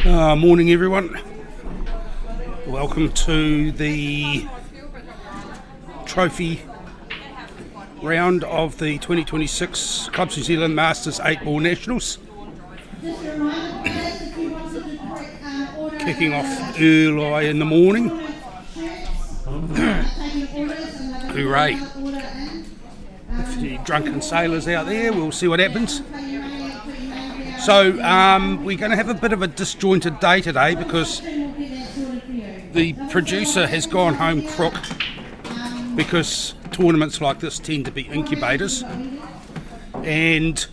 Morning everyone. Welcome to the trophy round of the 2026 CNZ Masters 8-ball Nationals. Kicking off early in the morning. Hooray. A few drunken sailors out there, we'll see what happens. So we're going to have a bit of a disjointed day today because the producer has gone home crook because tournaments like this tend to be incubators, and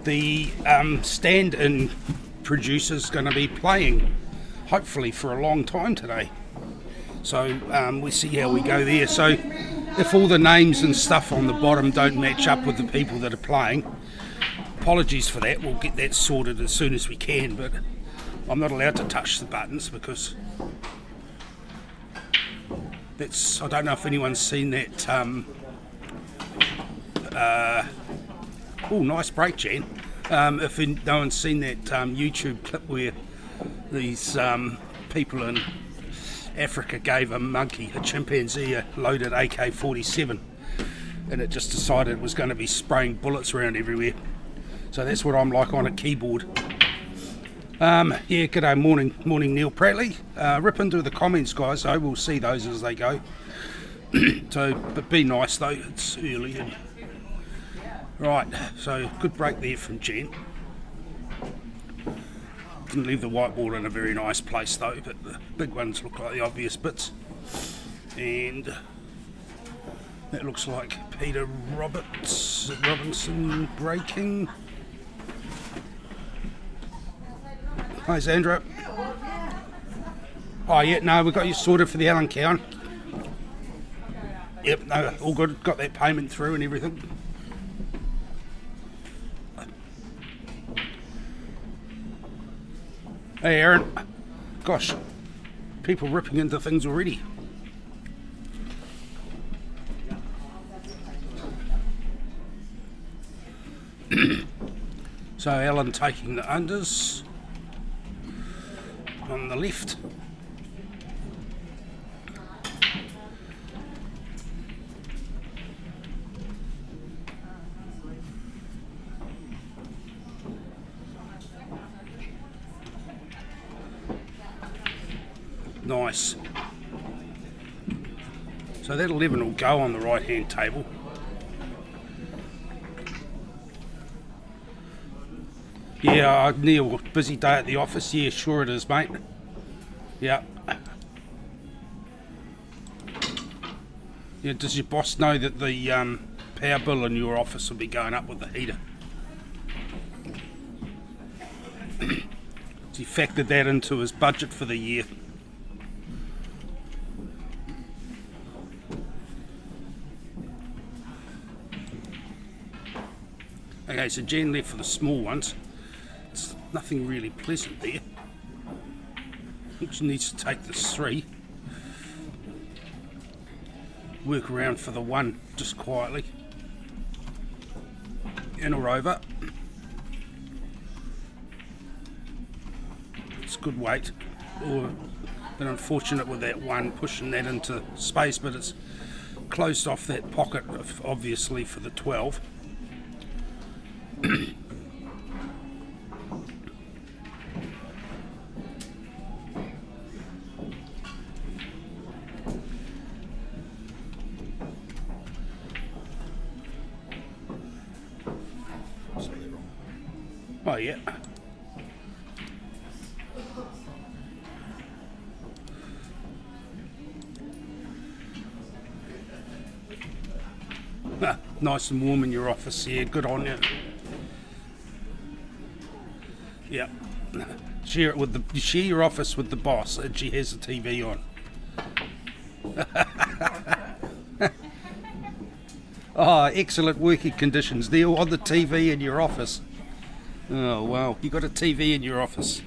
the stand-in producer's going to be playing hopefully for a long time today. So we'll see how we go there. So if all the names and stuff on the bottom don't match up with the people that are playing, apologies for that. We'll get that sorted as soon as we can, but I'm not allowed to touch the buttons because I don't know if anyone's seen that nice break, Jan. If no one's seen that YouTube clip where these people in Africa gave a chimpanzee a loaded AK-47, and it just decided it was going to be spraying bullets around everywhere. So that's what I'm like on a keyboard. G'day, morning Neil Prattley. Rip into the comments, guys, so we'll see those as they go. But be nice though, it's early. Right, so good break there from Jen. Didn't leave the white ball in a very nice place though, but the big ones look like the obvious bits. And that looks like Peter Robinson breaking. Hi Sandra. Oh yeah, no, we got you sorted for the Allen Cowan. Yep, no, all good. Got that payment through and everything. Hey Aaron. Gosh, people ripping into things already. So Alan taking the unders on the left. Nice. So that 11 will go on the right hand table. Yeah, Neil, busy day at the office. Yeah, sure it is, mate. Yeah. Yeah, does your boss know that the power bill in your office will be going up with the heater? He factored that into his budget for the year. Okay, so Jen left for the small ones. It's nothing really pleasant there. I think she needs to take this 3. Work around for the 1 just quietly. In or over. It's good weight. Or been unfortunate with that 1 pushing that into space, but it's closed off that pocket obviously for the 12. Oh yeah. Nice and warm in your office here. Good on you. Yeah. Share your office with the boss, and she has the TV on. Oh, excellent working conditions. They're on the TV in your office. Oh, wow. You got a TV in your office.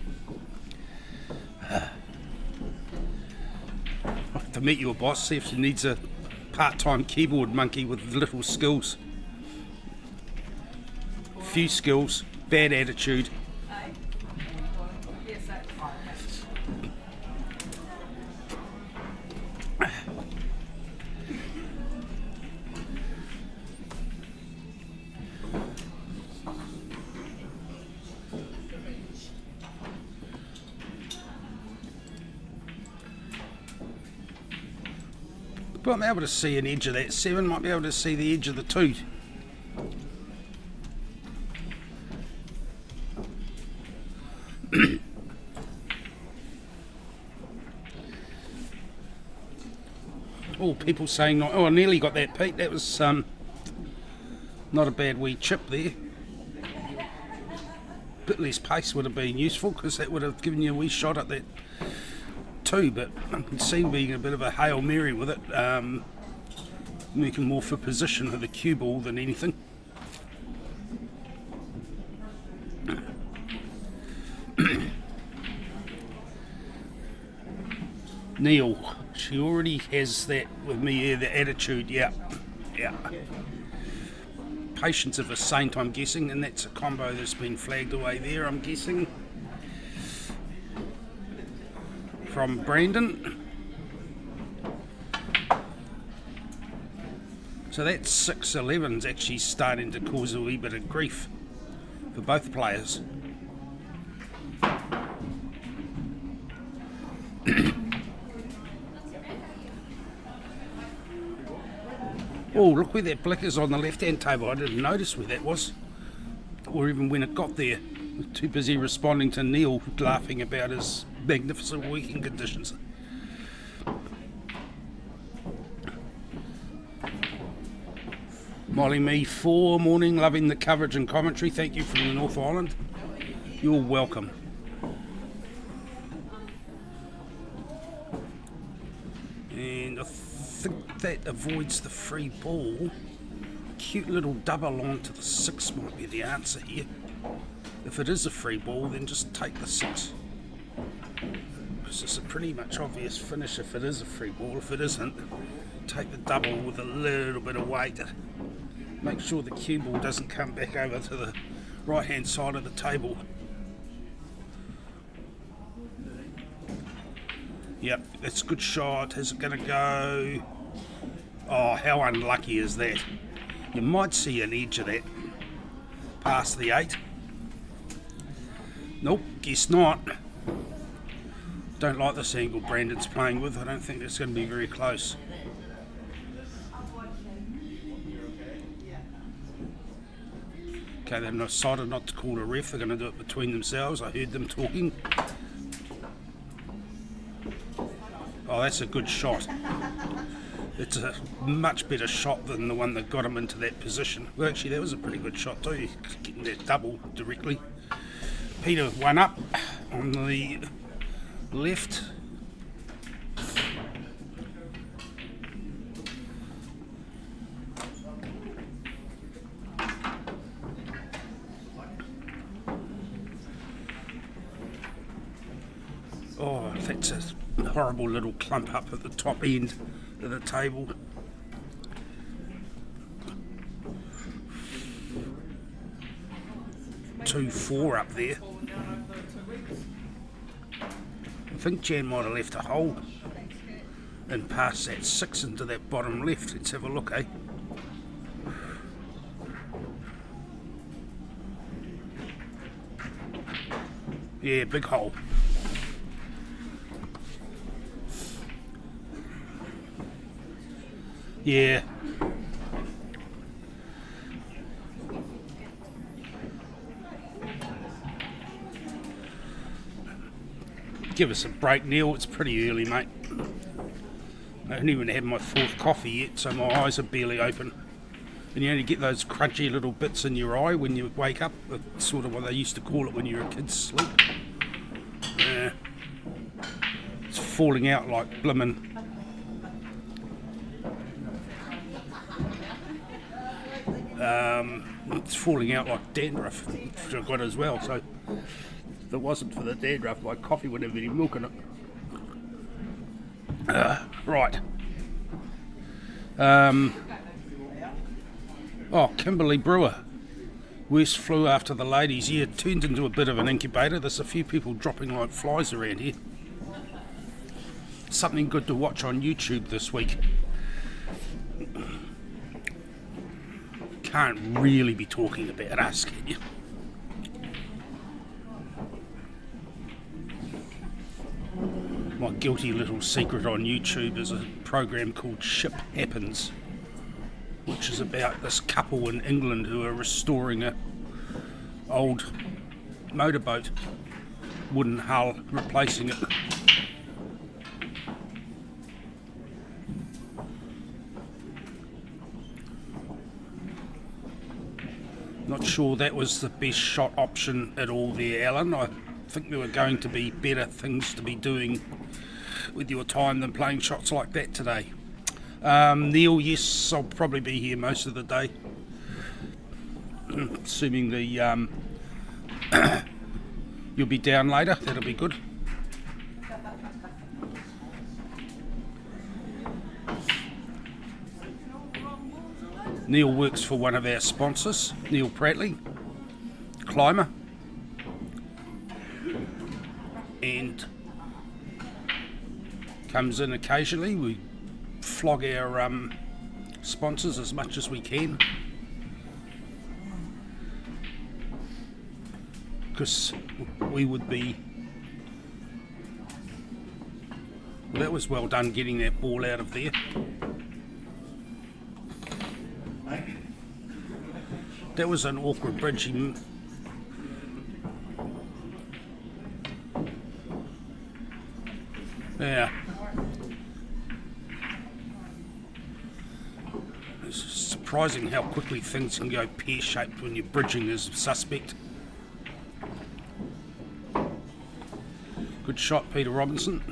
To meet your boss, see if she needs a part-time keyboard monkey with little skills. Few skills, bad attitude, But I'm able to see an edge of that 7, might be able to see the edge of the 2. Oh, people saying, oh, I nearly got that, Pete. That was not a bad wee chip there. Bit less pace would have been useful, because that would have given you a wee shot at that 2, but I can see being a bit of a Hail Mary with it, making more for position with the cue ball than anything. Neil, she already has that with me here, the attitude, yeah. Patience of a saint, I'm guessing, and that's a combo that's been flagged away there, I'm guessing. From Brandon. So that 6-11's actually starting to cause a wee bit of grief for both players. Oh, look where that blick is on the left-hand table. I didn't notice where that was, or even when it got there. I was too busy responding to Neil laughing about his magnificent working conditions. Molly Me 4, morning, loving the coverage and commentary. Thank you from the North Island. You're welcome. And I think that avoids the free ball. Cute little double onto the 6 might be the answer here. If it is a free ball, then just take the 6. Because it's a pretty much obvious finish if it is a free ball. If it isn't, take the double with a little bit of weight. Make sure the cue ball doesn't come back over to the right hand side of the table. Yep, that's a good shot. Is it going to go? Oh, how unlucky is that? You might see an edge of that past the 8. Nope, guess not. Don't like this angle Brandon's playing with. I don't think it's going to be very close. Okay, they've decided not to call a ref. They're going to do it between themselves. I heard them talking. Oh, that's a good shot. It's a much better shot than the one that got him into that position. Well, actually, that was a pretty good shot too, getting that double directly. Peter 1 up on the left. Oh, that's a horrible little clump up at the top end of the table. Two, 4 up there. I think Jan might have left a hole and passed that 6 into that bottom left. Let's have a look, eh? Yeah, big hole. Yeah. Give us a break, Neil. It's pretty early, mate. I haven't even had my 4th coffee yet, so my eyes are barely open. And you only get those crunchy little bits in your eye when you wake up. That's sort of what they used to call it when you were a kid, sleep. Yeah. It's falling out like blimmin'. It's falling out like dandruff, which I've got as well, so if it wasn't for the dandruff, my coffee wouldn't have any milk in it. Right. Oh, Kimberly Brewer. Worst flu after the ladies. Yeah, it turned into a bit of an incubator. There's a few people dropping like flies around here. Something good to watch on YouTube this week. Can't really be talking about us, can you? My guilty little secret on YouTube is a program called Ship Happens, which is about this couple in England who are restoring a old motorboat, wooden hull, replacing it. Not sure that was the best shot option at all there, Alan. I think there were going to be better things to be doing with your time than playing shots like that today. Neil, yes, I'll probably be here most of the day, assuming the you'll be down later. That'll be good. Neil works for one of our sponsors, Neil Pratley, climber, and comes in occasionally. We flog our sponsors as much as we can, because we would be... Well, that was well done getting that ball out of there. That was an awkward bridge. Yeah. It's surprising how quickly things can go pear-shaped when your bridging is suspect. Good shot, Peter Robinson.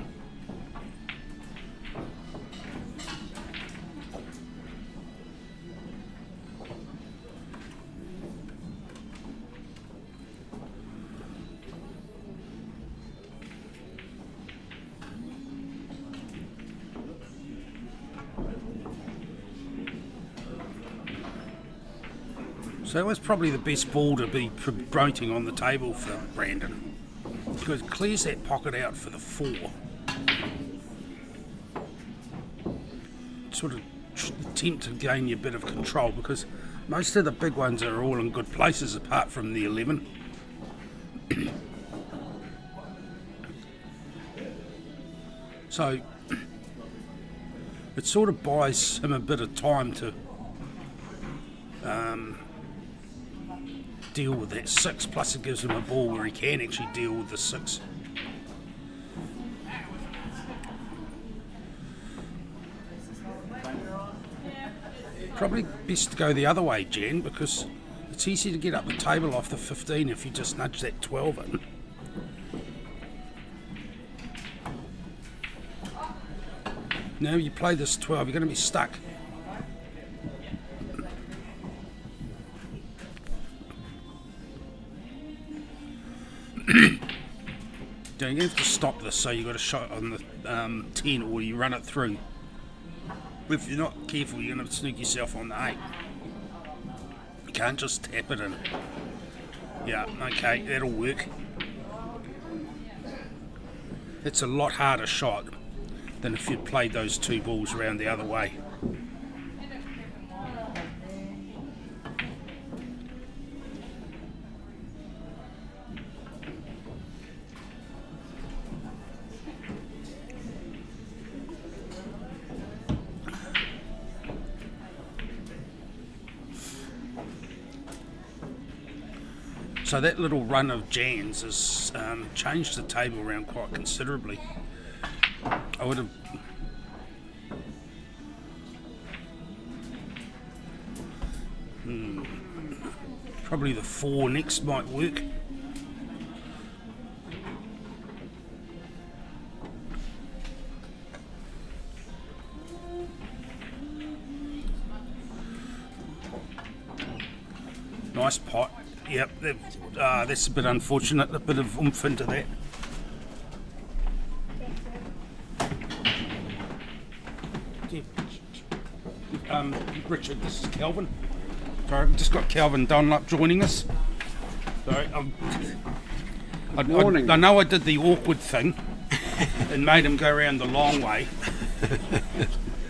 So that was probably the best ball to be promoting on the table for Brandon, because it clears that pocket out for the 4. Sort of attempt to gain you a bit of control, because most of the big ones are all in good places apart from the 11. So it sort of buys him a bit of time to deal with that 6, plus it gives him a ball where he can actually deal with the 6. Probably best to go the other way, Jan, because it's easy to get up the table off the 15 if you just nudge that 12 in. Now you play this 12, you're going to be stuck. You have to stop this, so you've got a shot on the 10, or you run it through. If you're not careful, you're going to sneak yourself on the 8. You can't just tap it in. Yeah, okay, that'll work. It's a lot harder shot than if you'd played those 2 balls around the other way. So that little run of Jan's has changed the table around quite considerably. I would have... Probably the 4 next might work. Nice pot. Yep, that's a bit unfortunate, a bit of oomph into that. Richard, this is Calvin. Sorry, we've just got Calvin Dunlop joining us. Sorry, I know I did the awkward thing and made him go around the long way,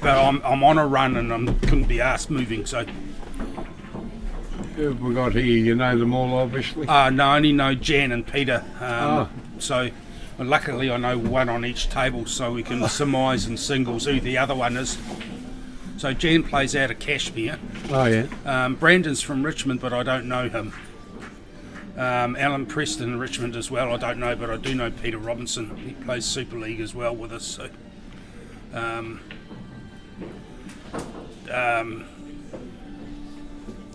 but I'm on a run and I couldn't be arsed moving, so... Who have we got here? You know them all, obviously? No, I only know Jan and Peter. So Well, luckily I know one on each table, so we can surmise in singles who the other one is. So Jan plays out of Cashmere. Oh, yeah. Brandon's from Richmond, but I don't know him. Alan Preston in Richmond as well, I don't know, but I do know Peter Robinson. He plays Super League as well with us. So,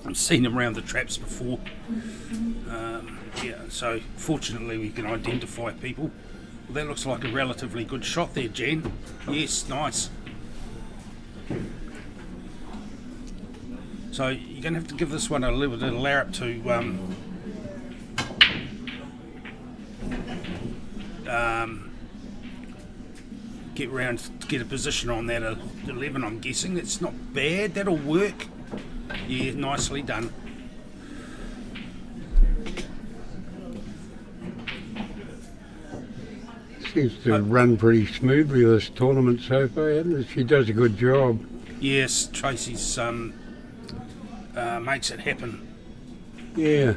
I've seen him around the traps before. So fortunately we can identify people. Well, that looks like a relatively good shot there, Jen. Yes, nice. So you're going to have to give this one a little bit of larrup to get round to get a position on that 11, I'm guessing. That's not bad, that'll work. Yeah, nicely done. Seems to run pretty smoothly this tournament so far, hasn't it? She does a good job. Yes, Tracy's makes it happen. Yeah.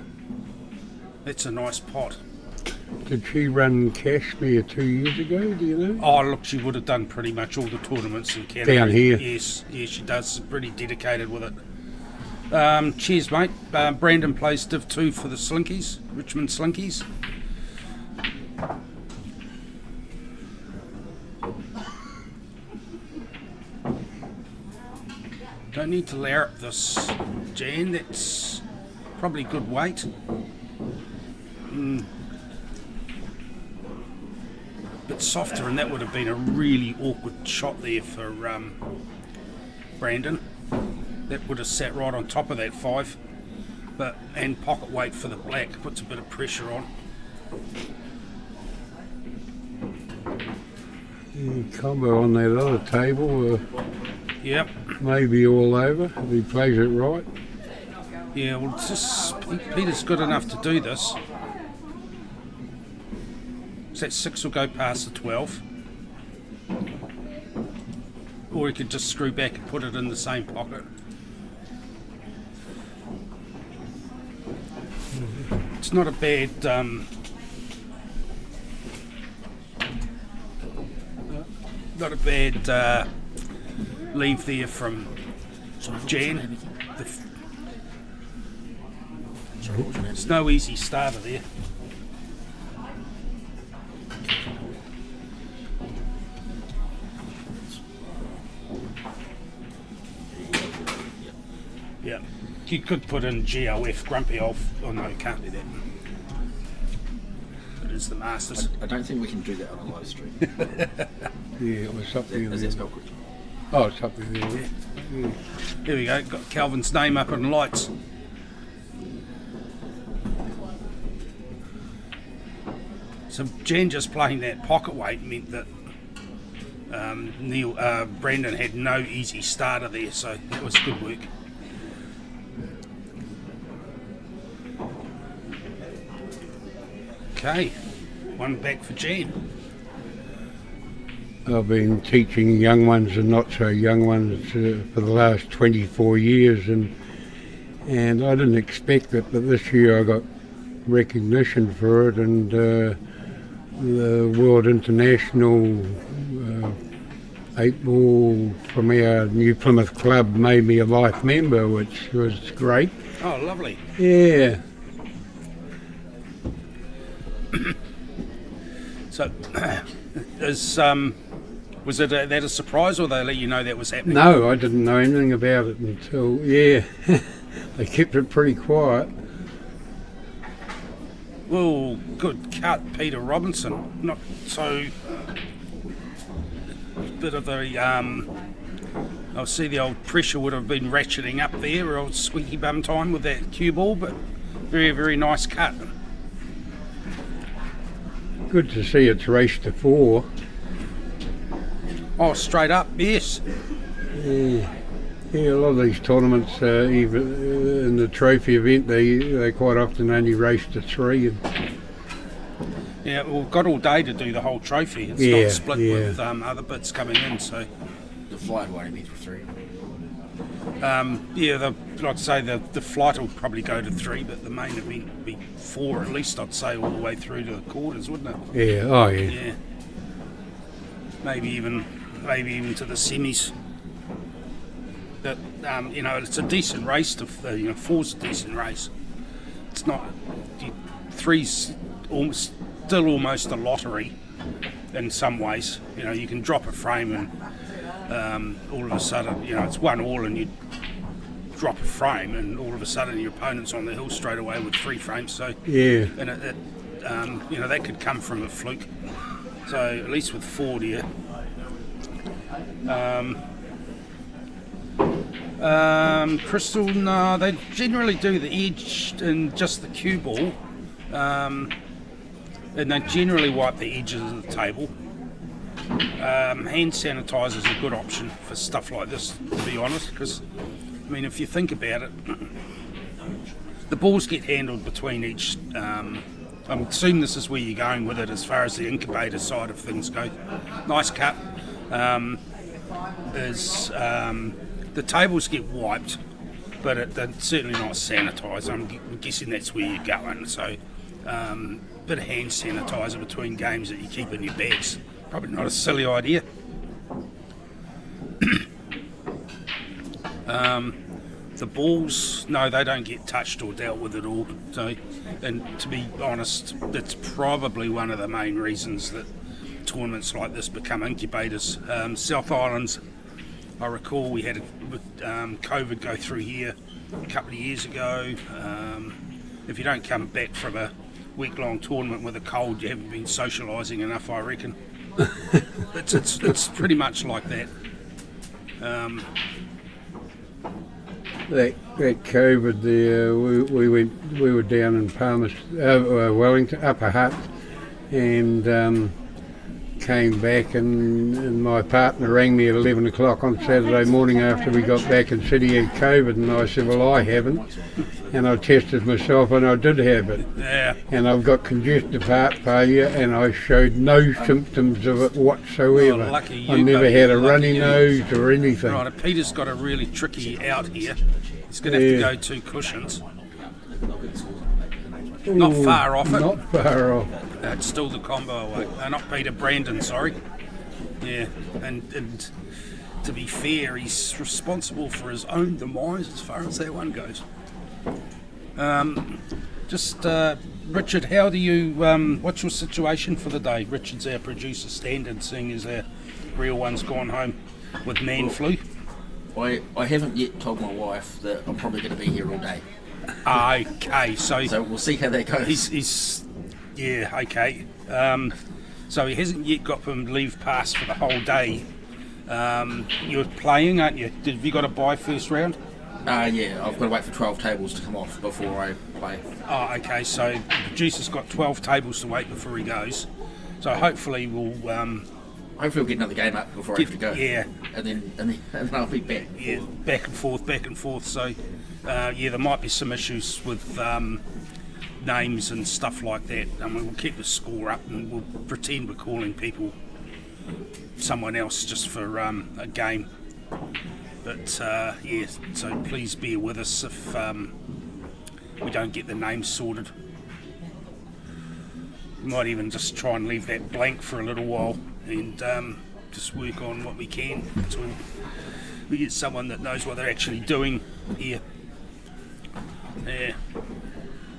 That's a nice pot. Did she run Cashmere 2 years ago, do you know? Oh, look, she would have done pretty much all the tournaments in Canada. Down here? Yes, she does. Pretty dedicated with it. Cheers, mate. Brandon plays Div 2 for the Slinkies, Richmond Slinkies. Don't need to layer up this, Jan. That's probably good weight. Bit softer, and that would have been a really awkward shot there for Brandon. That would have sat right on top of that 5, and pocket weight for the black puts a bit of pressure on. Combo on that other table. Yep. Maybe all over if he plays it right. Yeah, well, it's just, Peter's good enough to do this. So that 6 will go past the 12. Or he could just screw back and put it in the same pocket. It's not a bad leave there from Jan. It's no easy starter there. Yeah, you could put in GOF, Grumpy Off. Oh no, you can't do that. It is the Masters. I don't think we can do that on a live stream. Yeah, it was up there. Is that spelled quick? Oh, it's up there. Yeah. Here we go, got Calvin's name up in lights. So Jan just playing that pocket weight meant that Brandon had no easy starter there, so that was good work. Okay, one back for Jan. I've been teaching young ones and not so young ones for the last 24 years, and I didn't expect it, but this year I got recognition for it, and the World International 8-ball from our New Plymouth club made me a life member, which was great. Oh, lovely. Yeah. So, was it that a surprise, or they let you know that was happening? No, I didn't know anything about it until, they kept it pretty quiet. Well, good cut, Peter Robinson. Not so. Bit of a. I see the old pressure would have been ratcheting up there, old squeaky bum time with that cue ball, but very, very nice cut. Good to see it's raced to 4. Oh, straight up, yes. Yeah, a lot of these tournaments, even in the trophy event, they quite often only race to 3. And yeah, well, we've got all day to do the whole trophy. It's not split with other bits coming in, so. The flight will only be for 3. like I say, the flight will probably go to 3, but the main event will be 4 at least, I'd say, all the way through to the quarters, wouldn't it? Yeah, oh yeah. Yeah. Maybe even to the semis. But it's a decent race. 4's a decent race. It's not. 3's still almost a lottery in some ways. You can drop a frame and all of a sudden, it's 1 all, and you drop a frame, and all of a sudden your opponent's on the hill straight away with 3 frames. So Yeah. and that could come from a fluke. So at least with 4 deer. Crystal, no, they generally do the edge and just the cue ball, and they generally wipe the edges of the table. Hand sanitizer is a good option for stuff like this, to be honest, because if you think about it, the balls get handled between each. I'm assuming this is where you're going with it as far as the incubator side of things go. Nice cut. The tables get wiped, but they're certainly not sanitised. I'm guessing that's where you're going. So, bit of hand sanitizer between games that you keep in your bags. Probably not a silly idea. The balls, no, they don't get touched or dealt with at all. So, and to be honest, that's probably one of the main reasons that tournaments like this become incubators. South Islands, I recall we had COVID go through here a couple of years ago. If you don't come back from a week-long tournament with a cold, you haven't been socialising enough, I reckon. It's pretty much like that. That COVID there, we were down in Wellington, Upper Hutt, and came back, and my partner rang me at 11 o'clock on Saturday morning after we got back and said he had COVID, and I said, well, I haven't, and I tested myself and I did have it. Yeah. And I've got congestive heart failure, and I showed no symptoms of it whatsoever. Oh, lucky you, I never buddy. had a Lucky runny you. nose or anything. Right, Peter's got a really tricky out here. He's going to have to go 2 cushions. Not far off it. Not far off. It's still the combo away. Not Peter, Brandon, sorry. Yeah, and to be fair, he's responsible for his own demise as far as that one goes. Richard, how do you, what's your situation for the day? Richard's our producer standard, seeing as our real one's gone home with man flu. I haven't yet told my wife that I'm probably going to be here all day. Okay, So we'll see how that goes. Okay. So he hasn't yet got him leave pass for the whole day. You're playing, aren't you? Have you got to buy first round? Yeah, I've got to wait for 12 tables to come off before I play. Oh, okay. So the producer's got 12 tables to wait before he goes. So hopefully we'll Hopefully we'll get another game up before I have to go. Yeah. And then I'll be back. Yeah, back and forth. So there might be some issues with names and stuff like that. We'll keep the score up and we'll pretend we're calling people someone else just for a game. But so please bear with us if we don't get the names sorted. We might even just try and leave that blank for a little while and just work on what we can until we get someone that knows what they're actually doing here. Yeah.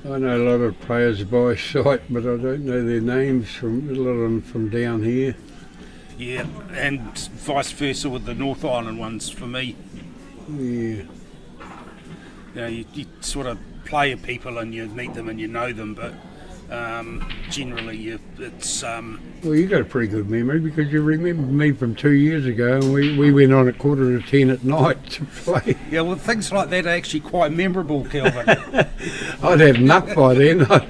I know a lot of players by sight, but I don't know their names, from a lot of them from down here. Yeah, and vice versa with the North Island ones for me. Yeah. You sort of play people and you meet them and you know them, but generally it's... Well, you got a pretty good memory because you remember me from 2 years ago, and we went on at 9:45 at night to play. Yeah, well, things like that are actually quite memorable, Kelvin. I'd had enough by then. I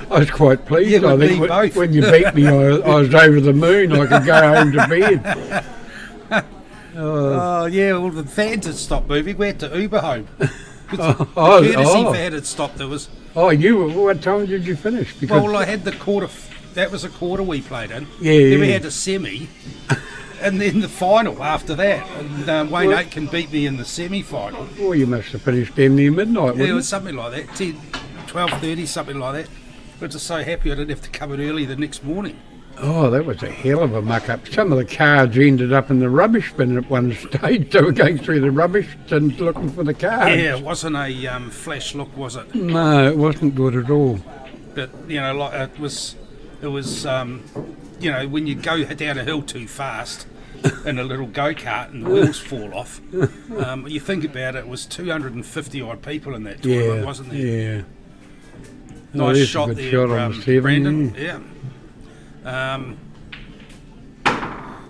was quite pleased. Yeah, I with think me both. when you beat me, I was over the moon. I could go home to bed. Oh, yeah, well, the fans had stopped moving. We had to Uber home. The Oh, courtesy oh. fan had stopped. There was... Oh, what time did you finish? Because Well, I had the quarter. That was a quarter we played in. Yeah, Then we yeah. had a semi, and then the final after that. And Wayne Aitken beat me in the semi-final. Well, you must have finished damn near midnight, wouldn't Yeah, it you? was something like that, 10, 12:30, something like that. But just so happy I didn't have to come in early the next morning. Oh, that was a hell of a muck-up. Some of the cards ended up in the rubbish bin at one stage. They were going through the rubbish and looking for the cards. Yeah, it wasn't a flash look, was it? No, it wasn't good at all. But like it was when you go down a hill too fast in a little go-kart and the wheels fall off, you think about it, it was 250 odd people in that tournament, wasn't there? Yeah. Nice there's a shot good there, shot on the seven, Brandon. Yeah.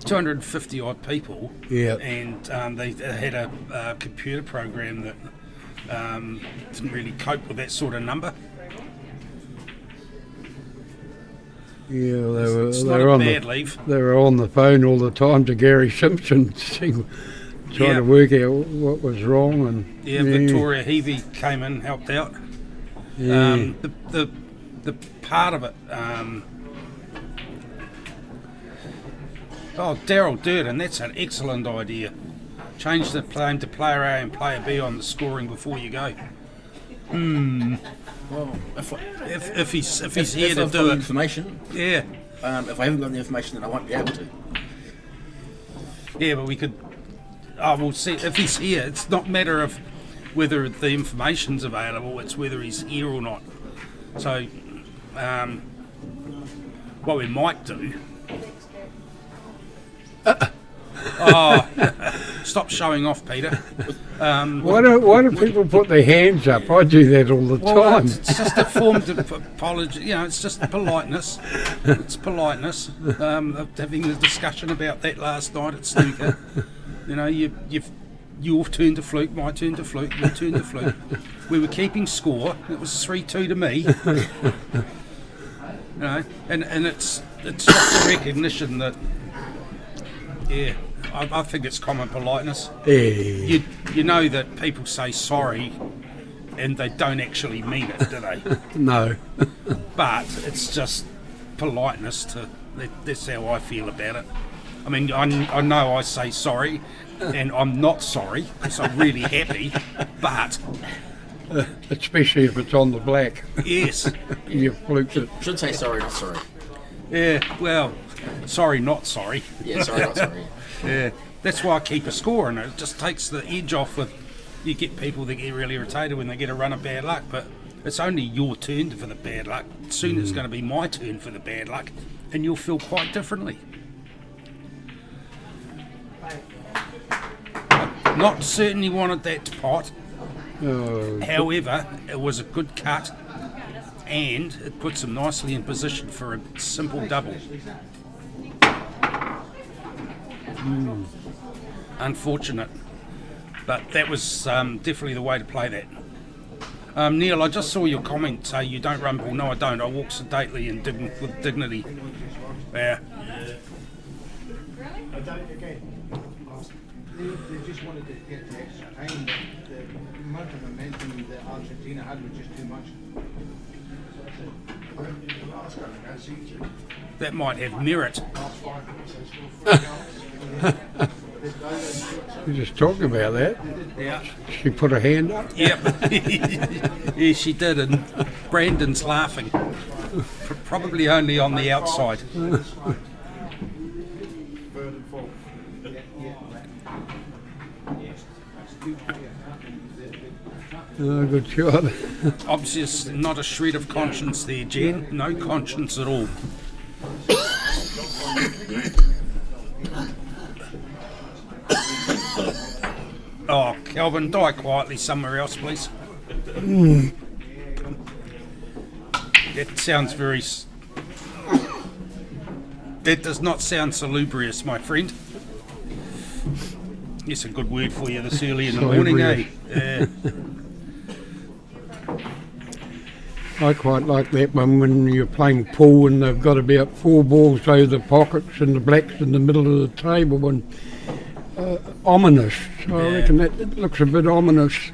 250 odd people. Yeah. And they had a computer program that didn't really cope with that sort of number. Yeah, It's they not were a on bad the leave. they were on the phone all the time to Gary Simpson, trying Yeah. to work out what was wrong. And Yeah, Victoria Heavey came in, helped out. Yeah. The part of it. Daryl Durden, that's an excellent idea. Change the name to player A and player B on the scoring before you go. Well, If he's here if to I've do got the it, information, yeah, if I haven't got the information, then I won't be able to. yeah, but we could. We'll see if he's here. It's not a matter of whether the information's available; it's whether he's here or not. So, what we might do. Stop showing off, Peter. Why do people put their hands up? I do that all the time. It's just a form of apology. It's just politeness. It's politeness. Having a discussion about that last night at snooker. Your turn to fluke, my turn to fluke, your turn to fluke. We were keeping score. It was 3-2 to me. And it's just a recognition that. Yeah, I think it's common politeness. Yeah. You know that people say sorry and they don't actually mean it, do they? No. But it's just politeness that's how I feel about it. I mean, I know I say sorry and I'm not sorry because I'm really happy, but... Especially if it's on the black. Yes. You fluked it. Should say sorry, not sorry. Yeah, well, sorry, not sorry. Yeah, sorry, not sorry. Yeah, that's why I keep a score, and it just takes the edge off with. You get people that get really irritated when they get a run of bad luck, but it's only your turn for the bad luck. Soon it's going to be my turn for the bad luck, and you'll feel quite differently. Not certainly wanted that pot. However, it was a good cut, and it puts him nicely in position for a simple double. Unfortunate, but that was definitely the way to play that. Neil, I just saw your comment say you don't run ball. No, I don't. I walk sedately and with dignity. Yeah. I don't again. They just wanted to get the extra time. The amount of momentum that Argentina had was just too much. That might have merit. We're just talking about that. Yeah. She put her hand up. Yep. Yeah, she did, and Brandon's laughing. Probably only on the outside. Oh, good shot. Obviously, not a shred of conscience there, Jen. No conscience at all. Oh, Kelvin, die quietly somewhere else, please. That sounds very... That does not sound salubrious, my friend. It's a good word for you this early in the morning, eh? I quite like that one when you're playing pool and they've got about 4 balls over the pockets and the black's in the middle of the table, and ominous. I reckon that looks a bit ominous.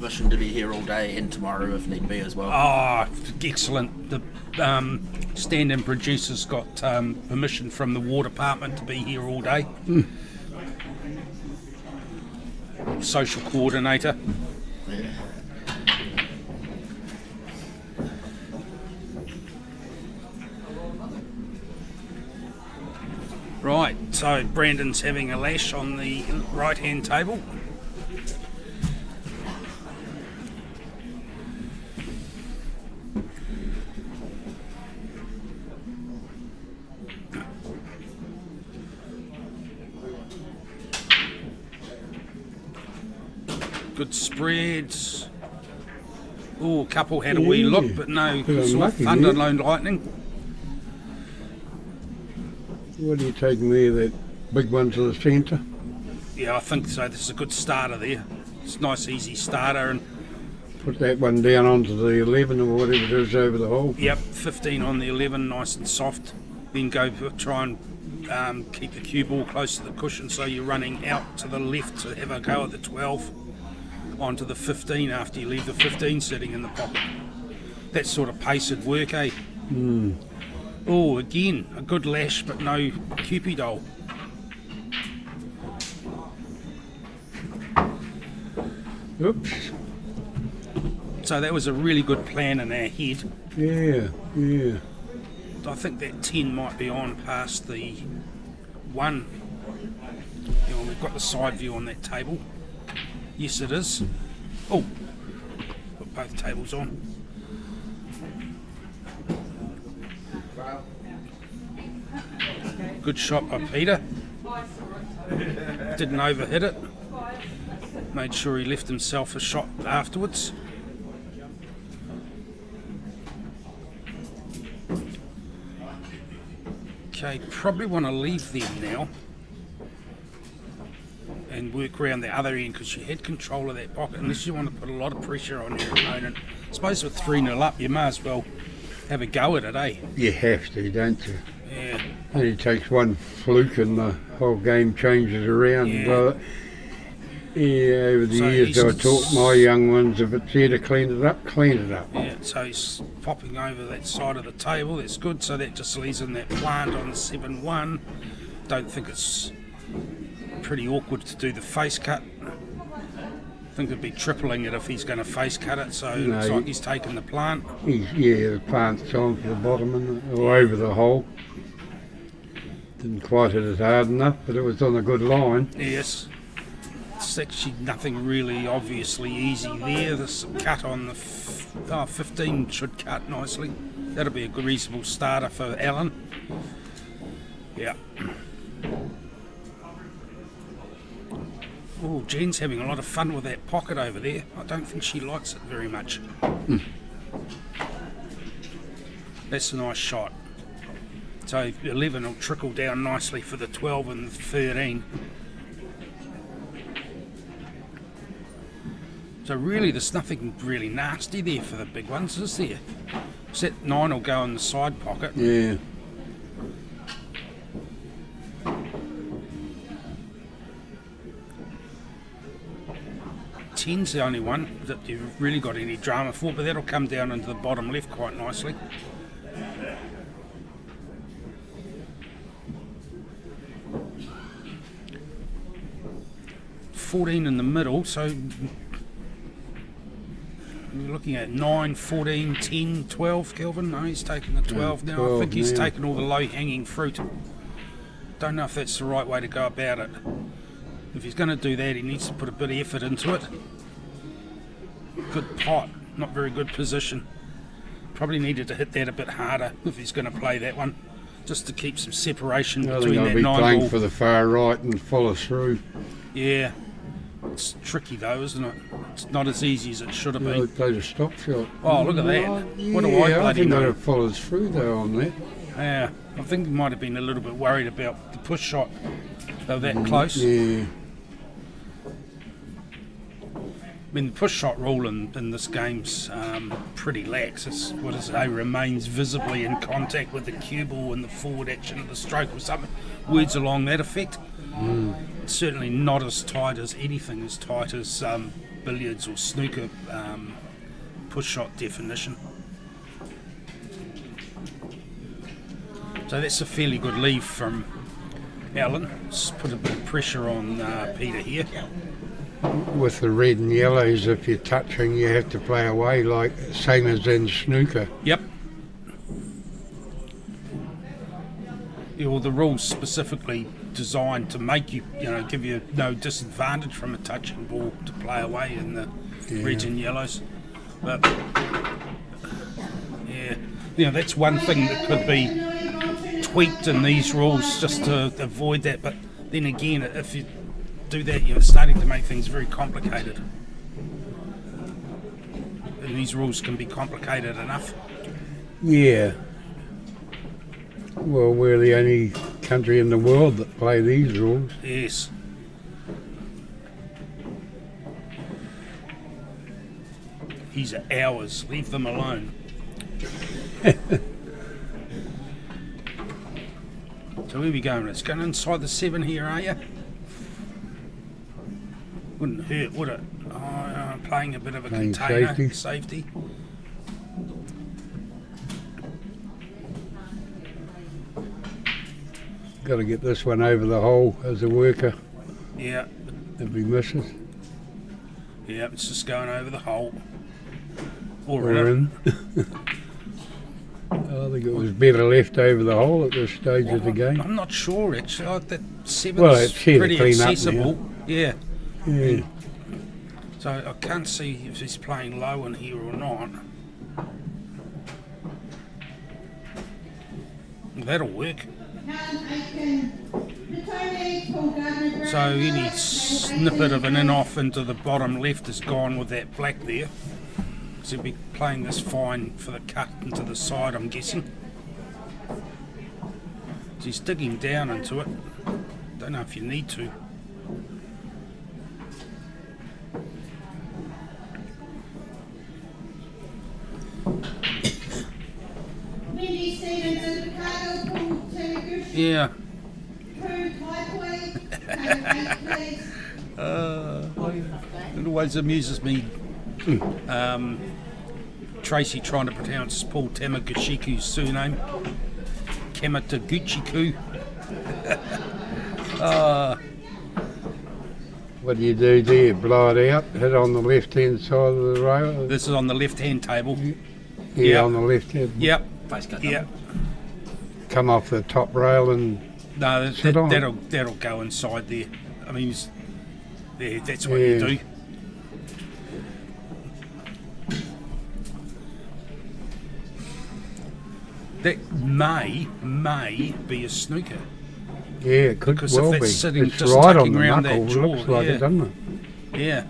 permission to be here all day and tomorrow if need be as well. Oh, excellent. The stand-in producer's got permission from the War Department to be here all day. Social coordinator. Right, so Brandon's having a lash on the right-hand table. Good spreads. Oh, a couple had a wee look, but no sort of thunder, no lightning. What are you taking there, that big one to the centre? Yeah, I think so. This is a good starter there. It's a nice, easy starter. And Put that one down onto the 11 or whatever it is over the hole. yep, 15 on the 11, nice and soft. Then go for, try and keep the cue ball close to the cushion so you're running out to the left to have a go at the 12 onto the 15 after you leave the 15 sitting in the pocket. That sort of pace would work, eh? Oh, again, a good lash but no Cupid-ole. Oops. So that was a really good plan in our head. Yeah. I think that 10 might be on past the 1. You know, we've got the side view on that table. Yes, it is. Oh, put both tables on. Good shot by Peter. Didn't overhit it. Made sure he left himself a shot afterwards. Okay, probably want to leave them now and work around the other end because you had control of that pocket unless you want to put a lot of pressure on your opponent. I suppose with 3-0 up you may as well have a go at it, eh? You have to, don't you? Yeah. Only takes one fluke and the whole game changes around. Yeah. But, yeah, over the So years I he's- taught my young ones, if it's there to clean it up, clean it up. Yeah, so he's popping over that side of the table, that's good, so that just leaves in that plant on the 7-1. Don't think it's pretty awkward to do the face cut. I think it'd be tripling it if he's going to face cut it, so it looks No, like he's taking the plant. The plant's on for the bottom and or over the hole. Didn't quite hit it hard enough, but it was on a good line. Yes. It's actually nothing really obviously easy there. This cut on the 15 should cut nicely. That'll be a good reasonable starter for Alan. Yeah. Oh, Jen's having a lot of fun with that pocket over there. I don't think she likes it very much. That's a nice shot. So 11 will trickle down nicely for the 12 and the 13. So really there's nothing really nasty there for the big ones, is there? Set 9 will go in the side pocket. Yeah. Ten's the only one that you've really got any drama for, but that'll come down into the bottom left quite nicely. $14 in the middle, so we're looking at 9, 14, 10, 12, Kelvin. No, he's taking the 12 now. I 12 think he's now. taken all the low-hanging fruit. Don't know if that's the right way to go about it. If he's going to do that, he needs to put a bit of effort into it. Good pot, not very good position. Probably needed to hit that a bit harder if he's going to play that one, just to keep some separation I think between I'll that be 9 playing ball. for the far right and follow through. Yeah, it's tricky though, isn't it? It's not as easy as it should have I been. played a stop shot. Oh, look at that. What do I I bloody think know? I'd have followed through though on that. Yeah, I think he might have been a little bit worried about the push shot. They were that close. Yeah. I mean, the push shot rule in this game's pretty lax. It's, what is it, remains visibly in contact with the cue ball in the forward action of the stroke or something. Words along that effect. It's certainly not as tight as anything as tight as billiards or snooker push shot definition. So that's a fairly good leave from Alan. It's put a bit of pressure on Peter here. With the red and yellows, if you're touching, you have to play away, like same as in snooker. Yep. Yeah, well, the rules specifically designed to make you, give you no disadvantage from a touching ball to play away in the reds and yellows. But yeah, that's one thing that could be tweaked in these rules just to avoid that. But then again, if you do that, you're starting to make things very complicated. And these rules can be complicated enough. Yeah. Well, we're the only country in the world that play these rules. Yes. These are ours. Leave them alone. So where are we going? It's going inside the 7 here, are you? Wouldn't hurt, would it? Oh, playing a bit of a Playing container. safety. Got to get this one over the hole as a worker Yeah. if he misses. Yeah, it's just going over the hole. Or Or in. I think it was better left over the hole at this stage of the game. I'm not sure, actually. That 7's Well, it's here to pretty clean up accessible. Yeah. Yeah. So I can't see if he's playing low in here or not. Well, that'll work. So any snippet of an in-off into the bottom left is gone with that black there. So he'll be playing this fine for the cut into the side, I'm guessing. So he's digging down into it. Don't know if you need to. Yeah. It always amuses me. Tracy trying to pronounce Paul Tamagashiku's surname. Kamataguchiku. What do you do there? Blow it out, hit on the left-hand side of the rail? This is on the left-hand table. Yeah, Yep. on the left-hand. Yep. Face cut. Yep. Come off the top rail and No, Sit on. that'll go inside there. I mean, there. That's what Yeah. you do. That may be a snooker. yeah, it could Because well if be. it's sitting It's just right on tucking the around knuckle, that jaw, looks like yeah. it, doesn't it? Yeah.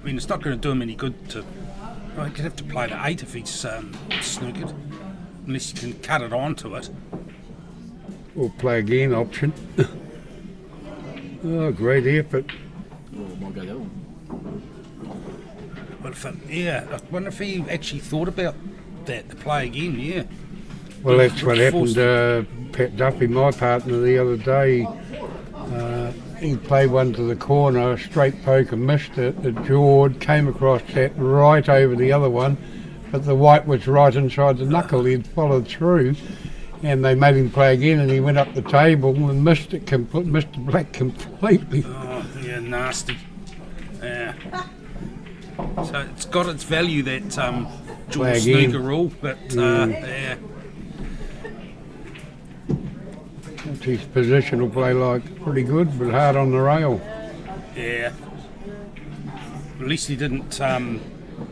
I mean, it's not going to do him any good to. Well, he'd have to play the 8 if he's snookered, unless you can cut it onto it. Or play again option. Oh, great effort. Oh, might go that one. But I wonder if he actually thought about that to play again. Yeah. Well, that's what Forced- happened to Pat Duffy, my partner, the other day. He played one to the corner, straight poker, missed it, it jawed, came across that right over the other one, but the white was right inside the knuckle. He'd followed through, and they made him play again, and he went up the table and missed the black completely. Oh, yeah, nasty. Yeah. So it's got its value, that dual Play again. snooker rule, but yeah. His position will play like pretty good, but hard on the rail. Yeah. At least he didn't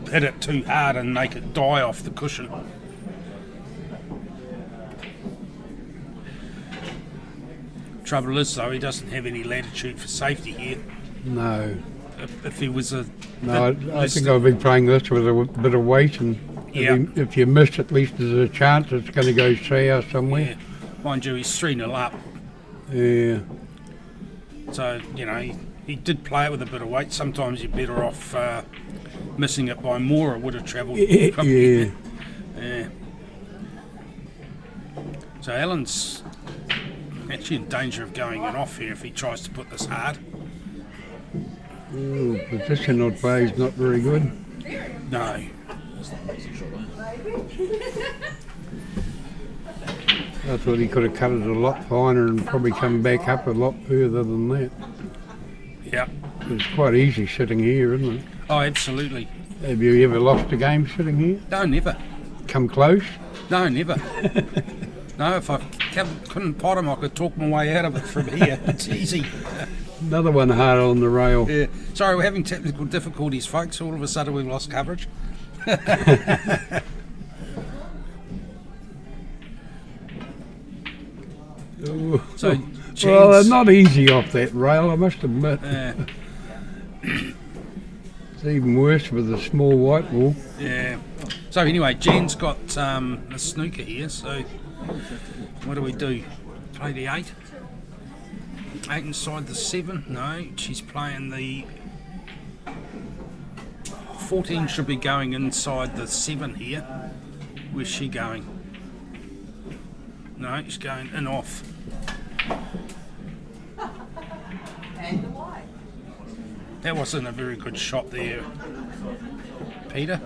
hit it too hard and make it die off the cushion. Trouble is, though, he doesn't have any latitude for safety here. No. If he was a... No, I think I'll be playing this with a bit of weight, and Yeah. if you miss, at least there's a chance it's going to go sour somewhere. Yeah. Mind you, he's 3-0 up. Yeah. So, he did play it with a bit of weight. Sometimes you're better off missing it by more. It would have travelled. Yeah. Yeah. So Alan's actually in danger of going in off here if he tries to put this hard. Ooh, position on play's not very good. No. That's not an easy shot, eh? I thought he could have cut it a lot finer and probably come back up a lot further than that. Yep. It's quite easy sitting here, isn't it? Oh, absolutely. Have you ever lost a game sitting here? No, never. Come close? No, never. No, if I couldn't pot him, I could talk my way out of it from here. It's easy. Another one hard on the rail. Yeah. Sorry, we're having technical difficulties, folks. All of a sudden we've lost coverage. Ooh. So, well, James, they're not easy off that rail, I must admit. It's even worse with the small white ball. yeah. So anyway, Jen's got a snooker here, so what do we do? Play the 8? 8 inside the 7? No, she's playing the 14 should be going inside the 7 here. Where's she going? No, she's going in off. That wasn't a very good shot there, Peter.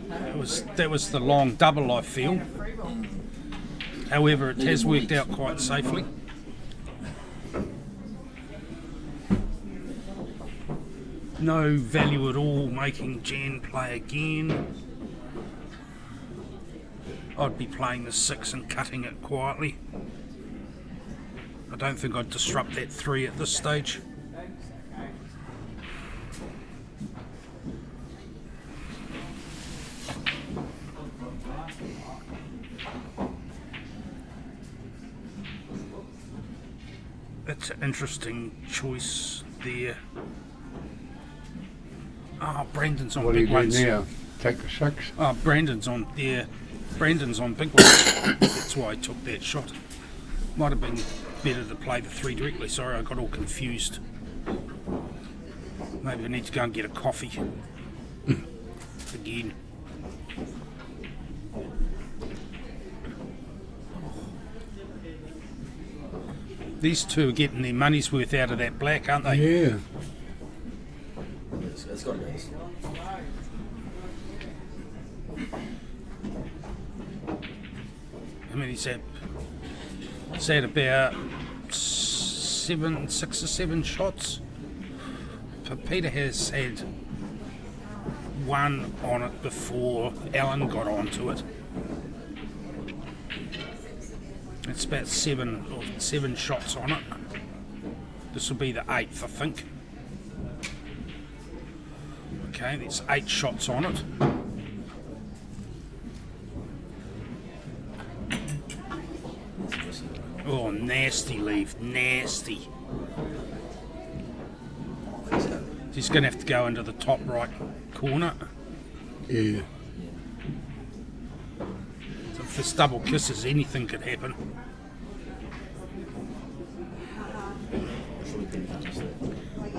That was the long double, I feel. However, it has worked out quite safely. No value at all making Jan play again. I'd be playing the 6 and cutting it quietly. I don't think I'd disrupt that 3 at this stage. That's an interesting choice there. Oh, Brandon's on What do you big do ones. now? Take the 6? Oh, Brandon's on big ones. That's why I took that shot. Might have been better to play the 3 directly. Sorry, I got all confused. Maybe I need to go and get a coffee. Again. These two are getting their money's worth out of that black, aren't they? Yeah. It's got to go. I mean, he's had about 6 or 7 shots. But Peter has had 1 on it before Alan got onto it. It's about 7 shots on it. This will be the 8th, I think. Okay, there's 8 shots on it. Oh, nasty leave, nasty. He's going to have to go into the top right corner. Yeah. So if this double kisses, anything could happen.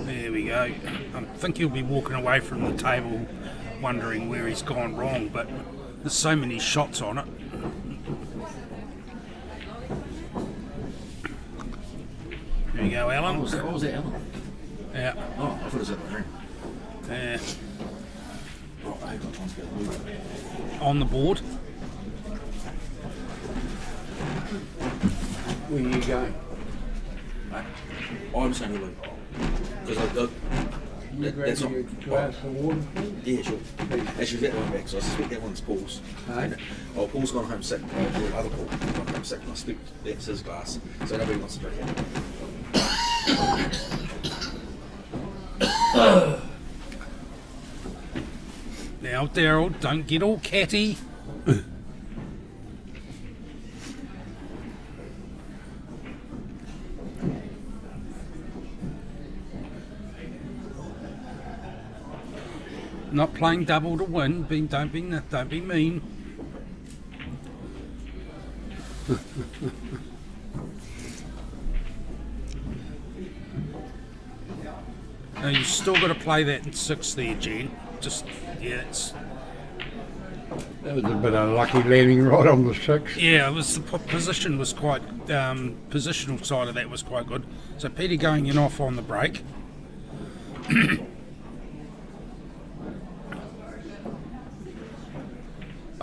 There we go. I think he'll be walking away from the table wondering where he's gone wrong, but there's so many shots on it. There you go, Alan. What was that, Alan? Yeah. Oh, I thought it was at the ring. Yeah. Oh, I got time to get the move. On the board. Where are you going? Mate, I'm saying to leave. Because that's not. glass of water, please? Yeah, sure. Actually, that one back, so I suspect that one's Paul's. Hey? Oh, Paul's gone home sick. The other Paul gone home sick, and I suspect that's his glass. So nobody wants to drink it. Now, Daryl, don't get all catty. Not playing double to win. Don't be mean. Now you still got to play that in 6 there, Jen. Just it's That was a bit unlucky landing right on the 6. yeah. It was the position was quite positional side of that was quite good. So Peter going in off on the break.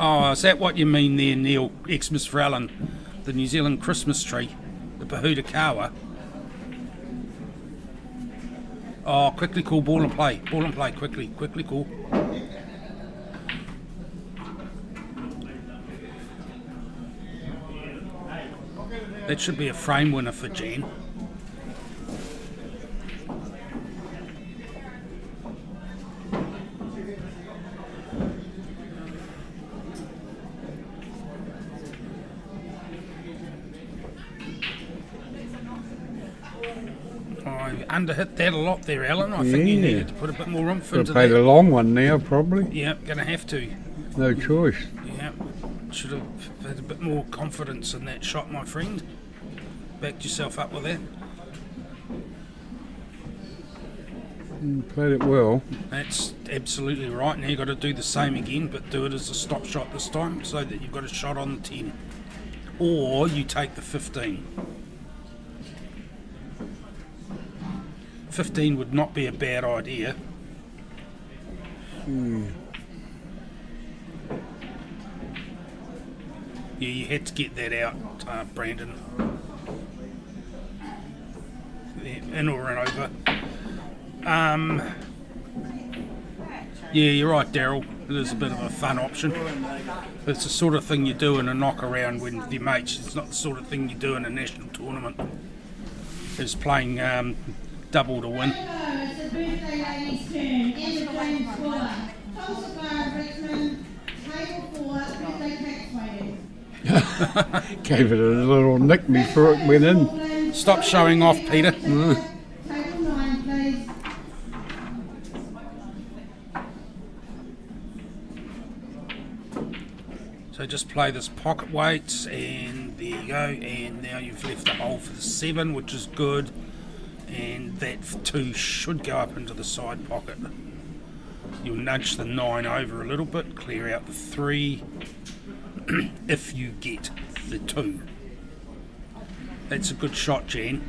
Oh, is that what you mean there, Neil? Xmas for Alan, the New Zealand Christmas tree, the Pahuta Kawa. Oh, quickly call, ball and play, quickly call. That should be a frame winner for Jan. I underhit that a lot there, Alan. I think you Yeah. needed to put a bit more oomph Got into to play that. the long one now, probably. Yeah, gonna have to. No choice. Yeah, should have had a bit more confidence in that shot, my friend. Backed yourself up with that. Played it well. That's absolutely right. Now you've got to do the same again, but do it as a stop shot this time so that you've got a shot on the 10. Or you take the 15. 15 would not be a bad idea. Yeah, you had to get that out, Brandon. Yeah, in or and over. Yeah, you're right, Daryl. It is a bit of a fun option. It's the sort of thing you do in a knock around with your mates. It's not the sort of thing you do in a national tournament. It's playing double to win. It's the birthday lady's turn. Emma James Fuller. Tulsa Bar, Richmond. Table 4. Birthday cakes waiting. Gave it a little nick before it went in. Stop showing off, Peter. Table 9, please. So just play this pocket weights, and there you go. And now you've left the hole for the 7, which is good. And that 2 should go up into the side pocket. You'll nudge the 9 over a little bit, clear out the 3 if you get the 2. That's a good shot, Jan.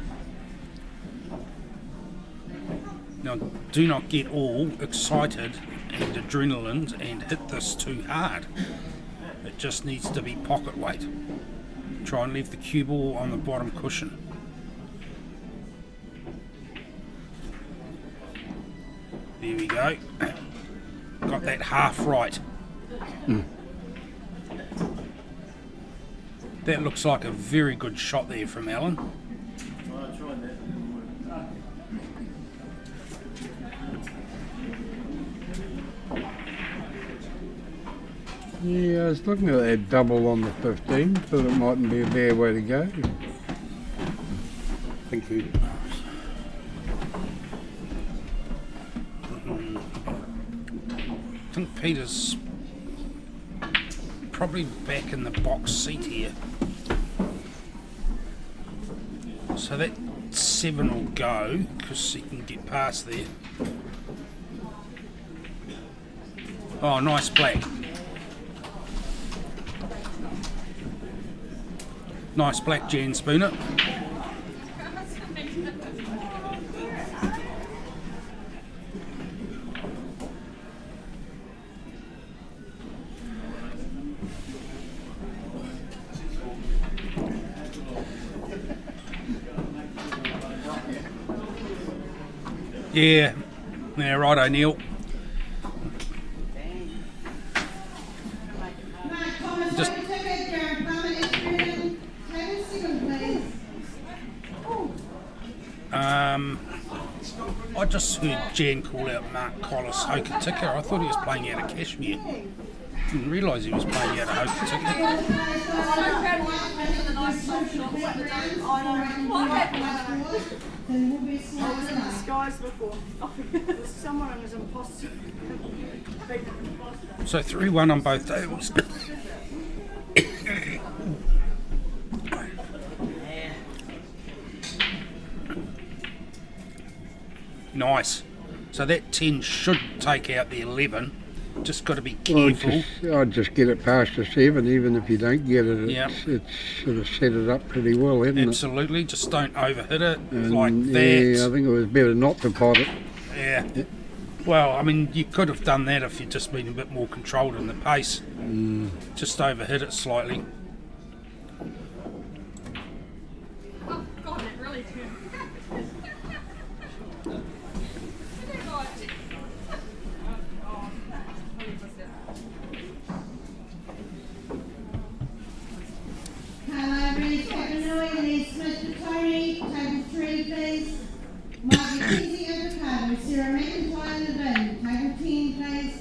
Now, do not get all excited and adrenaline and hit this too hard. It just needs to be pocket weight. Try and leave the cue ball on the bottom cushion. There we go. Got that half right. That looks like a very good shot there from Alan. Yeah, I was looking at that double on the 15. Thought it mightn't be a bad way to go. Thank you. I think Peter's probably back in the box seat here. So that 7 will go because he can get past there. Oh, nice black. Nice black, Jan Spooner. Yeah, right, O'Neill. Mark Thomas, Just- ticket, Darren Palmer, Espiritu. Table 7, please. I just heard Jan call out Mark Collis Hoka Ticker. I thought he was playing out of Kashmir. Didn't realise he was playing out of Hoka Ticker. Then we'll be I was in smart. disguise before. There's someone who was imposter. Big imposter. So 3-1 on both tables. Nice. So that 10 should take out the 11. Just got to be careful. I'd just get it past the 7, even if you don't get it. Yep. It's sort of set it up pretty well, hasn't Absolutely. Just don't overhit it it? And like yeah, I that. think it was better not to pot it. Yeah. Well, I mean, you could have done that if you'd just been a bit more controlled in the pace. Just overhit it slightly. Oh, God, it really turned. Carlo Reese, Papanui, Lee Smith, Tony, table 3, please. Mike McKenzie, Avocado, Sarah McIntyre, Levin, table 10, please.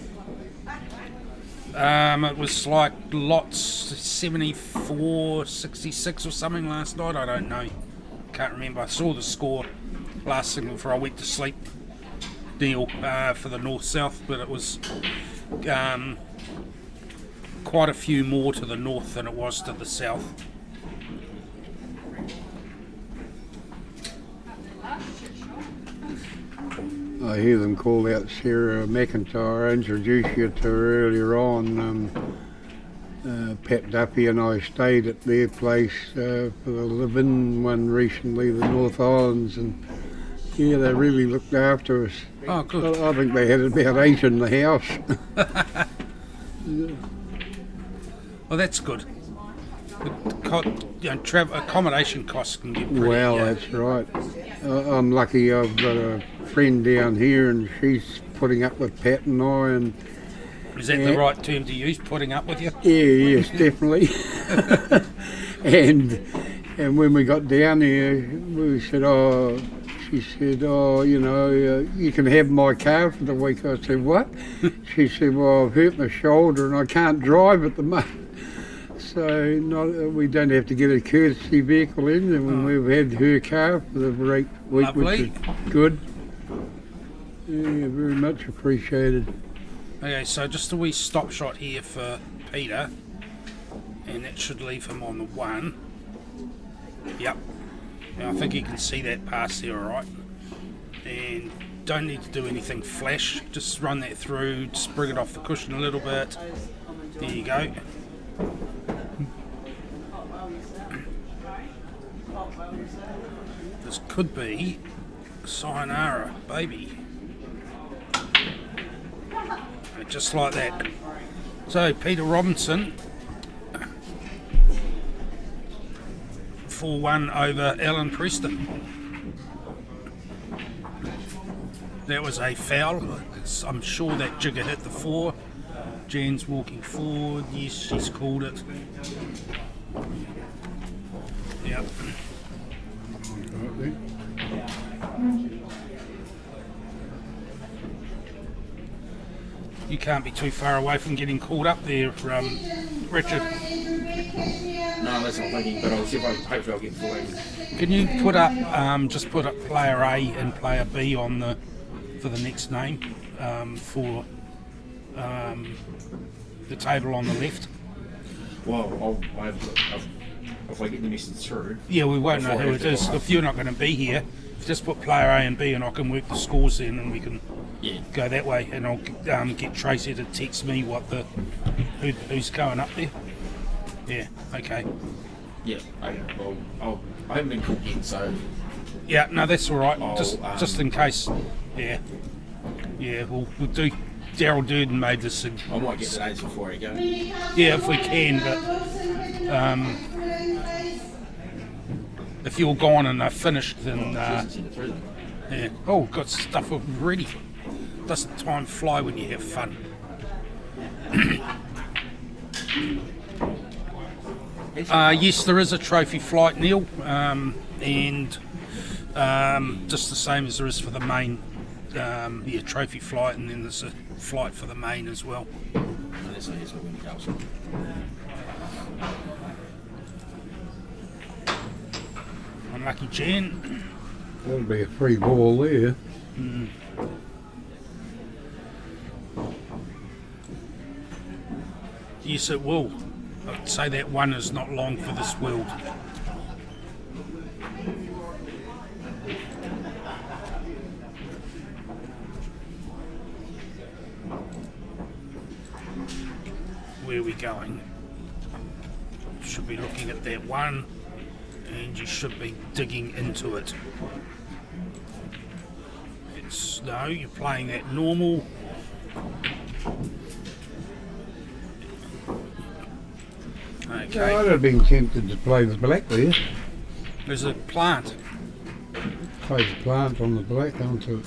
It was like lots 74, 66 or something last night. I don't know. Can't remember. I saw the score last thing before I went to sleep. Deal for the north-south, but it was quite a few more to the north than it was to the south. I hear them call out Sarah McIntyre. I introduced you to her earlier on. Pat Duffy and I stayed at their place for the live-in one recently, the North Islands, and yeah, they really looked after us. Oh, good. I think they had about 8 in the house. Well, that's good. Accommodation costs can get pretty... Well, that's right. I'm lucky I've got a friend down here and she's putting up with Pat and I, and Is that the right term to use, putting up with you? yeah, yes, definitely. and when we got down there, we said, she said, you can have my car for the week. I said, what? She said, well, I've hurt my shoulder and I can't drive at the moment. So we don't have to get a courtesy vehicle in, and we've had her car for the week, Lovely. which is good. Yeah, very much appreciated. Okay, so just a wee stop shot here for Peter, and that should leave him on the 1. Yep. Now I think you can see that pass there, alright. And don't need to do anything flash, just run that through, just bring it off the cushion a little bit. There you go. This could be sayonara, baby. Just like that. So Peter Robinson 4-1 over Alan Preston. That was a foul. I'm sure that jigger hit the 4. Jan's walking forward. Yes, she's called it. Yep. You can't be too far away from getting called up there, Richard. No, that's not thinking, but I'll see if hopefully I'll get full in. Can you put up, just put up player A and player B on for the next name for the table on the left? Well, if I get the message through. Yeah, we won't know who it is. If you're not going to be here, just put player A and B and I can work the scores then and we can go that way, and I'll get Tracy to text me who's going up there. Yeah, okay. Yeah, okay. Well, I haven't been called yet, so. Yeah, no, that's all right. Just in case. Yeah, we'll do. Daryl Durden made this. I might get the names before I go. Yeah, if we can, but if you're gone and they're finished, then yeah. Oh, got stuff ready. Doesn't time fly when you have fun? Yes, there is a trophy flight, Neil, and just the same as there is for the main. Trophy flight, and then there's a flight for the main as well. Unlucky Jan. That'll be a free ball there. Yes, it will. I'd say that 1 is not long for this world. Where are we going? Should be looking at that 1, and you should be digging into it. No, you're playing that normal. Okay. I'd have been tempted to play the black there. There's a plant. Play the plant on the black onto it.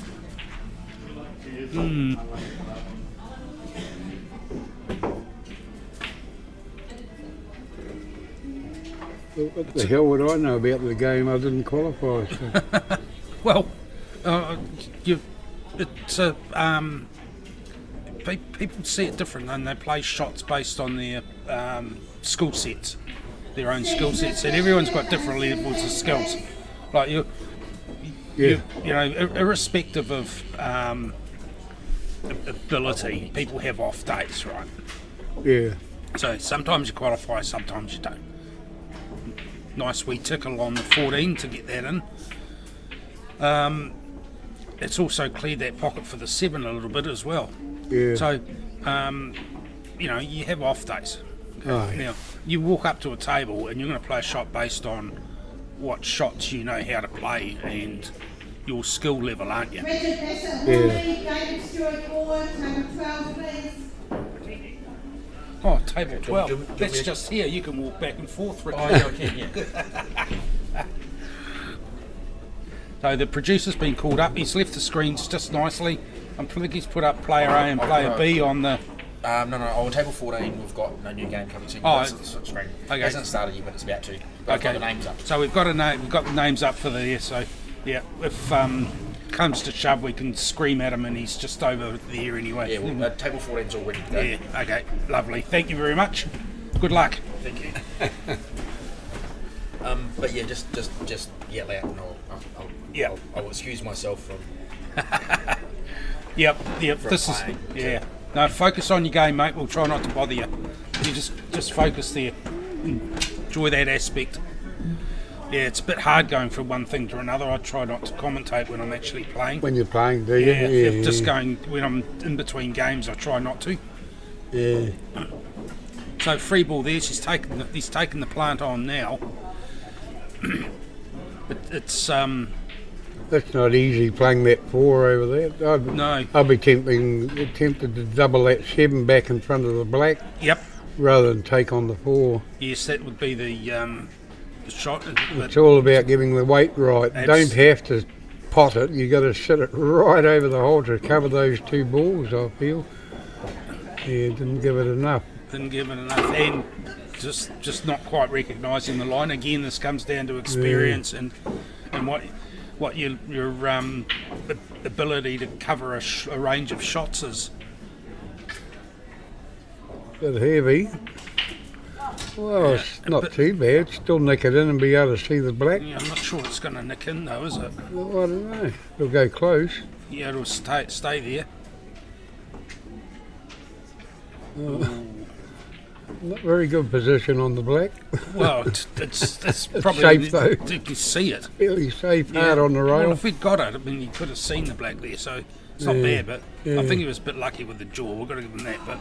What the hell would I know about the game? I didn't qualify. So. Well, it's a people see it different, and they play shots based on their skill sets, their own skill sets, and everyone's got different levels of skills. Like you know, irrespective of ability, people have off days, right? Yeah. So sometimes you qualify, sometimes you don't. Nice wee tickle on the 14 to get that in. It's also cleared that pocket for the 7 a little bit as well. Yeah. So, you know, you have off days. Oh, yeah. Now, you walk up to a table and you're going to play a shot based on what shots you know how to play and your skill level, aren't you? Richard Bassett, Yeah. Hornby, David Stewart, forward, table 12, please. Oh, table 12. do you want That's me to- just here. You can walk back and forth, Richard. Oh, yeah, I can, yeah. So the producer's been called up. He's left the screens just nicely. I think he's put up player A and player B on the... No, on table 14, we've got no new game coming soon. Oh, That's the screen. okay. It hasn't started yet, but it's about to. But I've got the names up. So we've got a name. We've got the names up for there. So yeah, if comes to shove, we can scream at him, and he's just over there anyway. Yeah, well, table 14's all ready to go. Yeah. Okay. Lovely. Thank you very much. Good luck. Thank you. But yeah, just yell out, and I'll excuse myself from. Yep. For This playing. is yeah. No, focus on your game, mate. We'll try not to bother you. You just focus there. Enjoy that aspect. Yeah, it's a bit hard going from one thing to another. I try not to commentate when I'm actually playing. When you're playing, do you? Yeah, just going when I'm in between games. I try not to. Yeah. So free ball there. He's taken the plant on now. But it's That's not easy playing that 4 over there. no. I'd be tempted to double that 7 back in front of the black Yep. rather than take on the 4. Yes, that would be the shot. But It's all about getting the weight right. Don't have to pot it. You got to sit it right over the hole to cover those 2 balls. I feel. Yeah, didn't give it enough. didn't give it enough, and just not quite recognising the line. Again, this comes down to experience and what your ability to cover a range of shots is. Bit heavy. Well, it's not too bad. Still nick it in and be able to see the black. Yeah, I'm not sure it's going to nick in though, is it? Well, I don't know. It'll go close. Yeah, it'll stay there. Not very good position on the black. Well, it's probably safe, though. You can see it. Fairly safe, hard on the rail. Well, if we'd got it, I mean, you could have seen the black there, so it's not bad. But I think he was a bit lucky with the jaw. We've got to give him that. But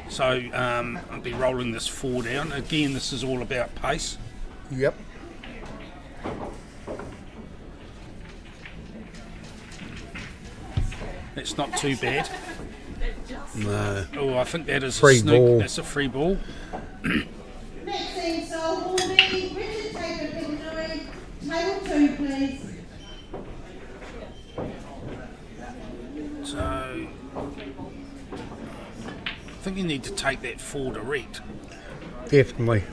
so I'll be rolling this 4 down. Again, this is all about pace. Yep. It's not too bad. No. Oh, I think that is Free a snook. ball. That's a free ball. Next thing, so Hornby, Richard Taker, Piccadilly, table 2, please. So I think you need to take that 4 direct. Definitely.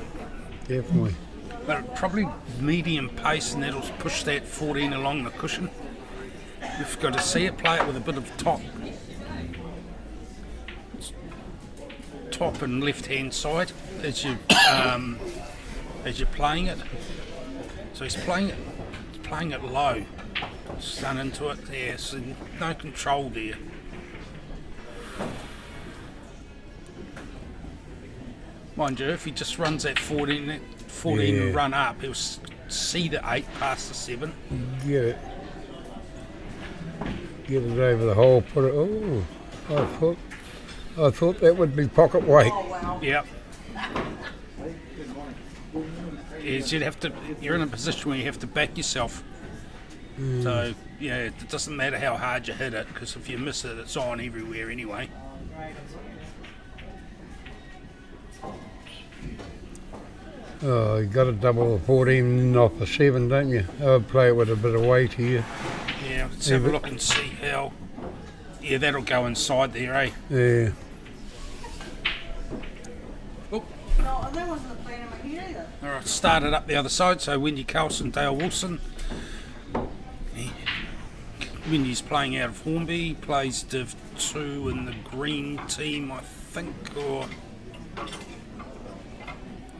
But probably medium pace, and that'll push that 14 along the cushion. You've got to see it, play it with a bit of top and left hand side as you're playing it. So he's playing it low. Stun into it there, so no control there. Mind you, if he just runs that 14 and run up, he'll see the 8 past the 7. Get it over the hole. Put it. Oh, I thought that would be pocket weight. Yep. Yes, you're in a position where you have to back yourself. So yeah, it doesn't matter how hard you hit it, because if you miss it, it's on everywhere anyway. Oh, you got to double the 14 off the 7, don't you? I would play it with a bit of weight here. Yeah, let's have a look and see how. Yeah, that'll go inside there, eh? Yeah. Oh, No, there wasn't a plane in my head either. all right, started up the other side. So Wendy Carlson, Dale Wilson. Wendy's playing out of Hornby, plays Div 2 in the green team, I think, or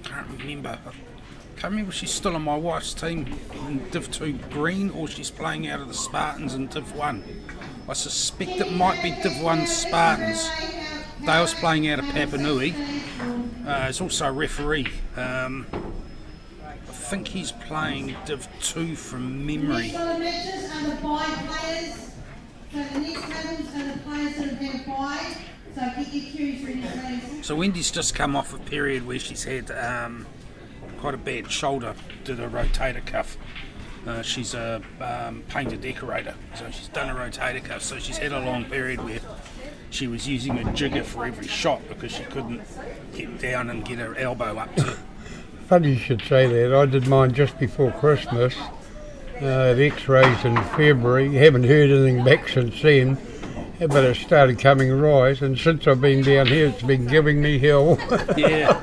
can't remember. Can't remember if she's still on my wife's team in Div 2 green, or she's playing out of the Spartans in Div 1. I suspect it might be Div 1 Spartans. Dale's playing out of Papanui. He's also a referee. I think he's playing Div 2 from memory. Next lot of matches are the bye players. So the next tables are the players that have been bye. So get your cues ready, please. So Wendy's just come off a period where she's had quite a bad shoulder, did a rotator cuff. She's a painter decorator, so she's done a rotator cuff. So she's had a long period where she was using a jigger for every shot because she couldn't get down and get her elbow up to. Funny you should say that. I did mine just before Christmas. The x-rays in February. Haven't heard anything back since then. But it started coming right, and since I've been down here, it's been giving me hell. Yeah.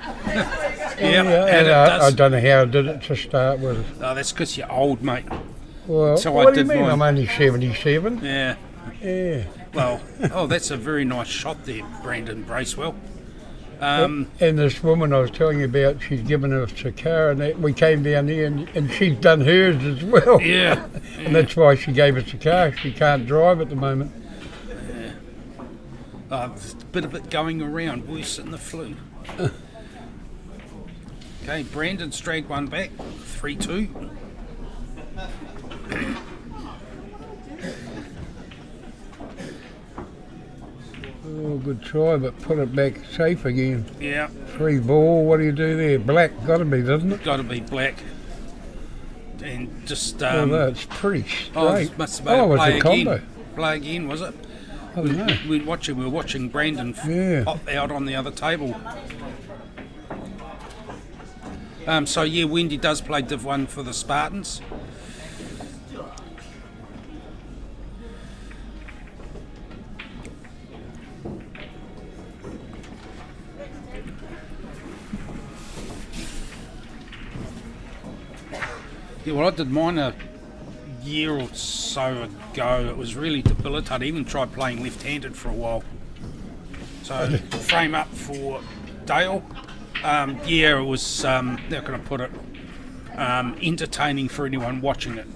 Yeah, and and I don't know how I did it to start with. Oh, that's because you're old, mate. Well, So what I do you did mean? mine. I'm only 77. Yeah. Yeah. Well, that's a very nice shot there, Brandon Bracewell. And this woman I was telling you about, she's given us a car, and that, we came down here, and she's done hers as well. Yeah. And that's why she gave us a car. She can't drive at the moment. There's a bit of it going around, worse than the flu. Okay, Brandon's dragged one back, 3-2. Oh, good try, but put it back safe again. Yeah, 3 ball, what do you do there? Black, got to be, doesn't it? got to be black. And just Oh, that's pretty straight. must have made it was play a combo. again. Play again, was it? I don't know. We were watching Brandon Yeah. pop out on the other table. So yeah, Wendy does play Div 1 for the Spartans. Yeah, well, I did mine a year or so ago. It was really debilitating. I even tried playing left-handed for a while. So frame up for Dale. Yeah, it was, how can I put it, entertaining for anyone watching it,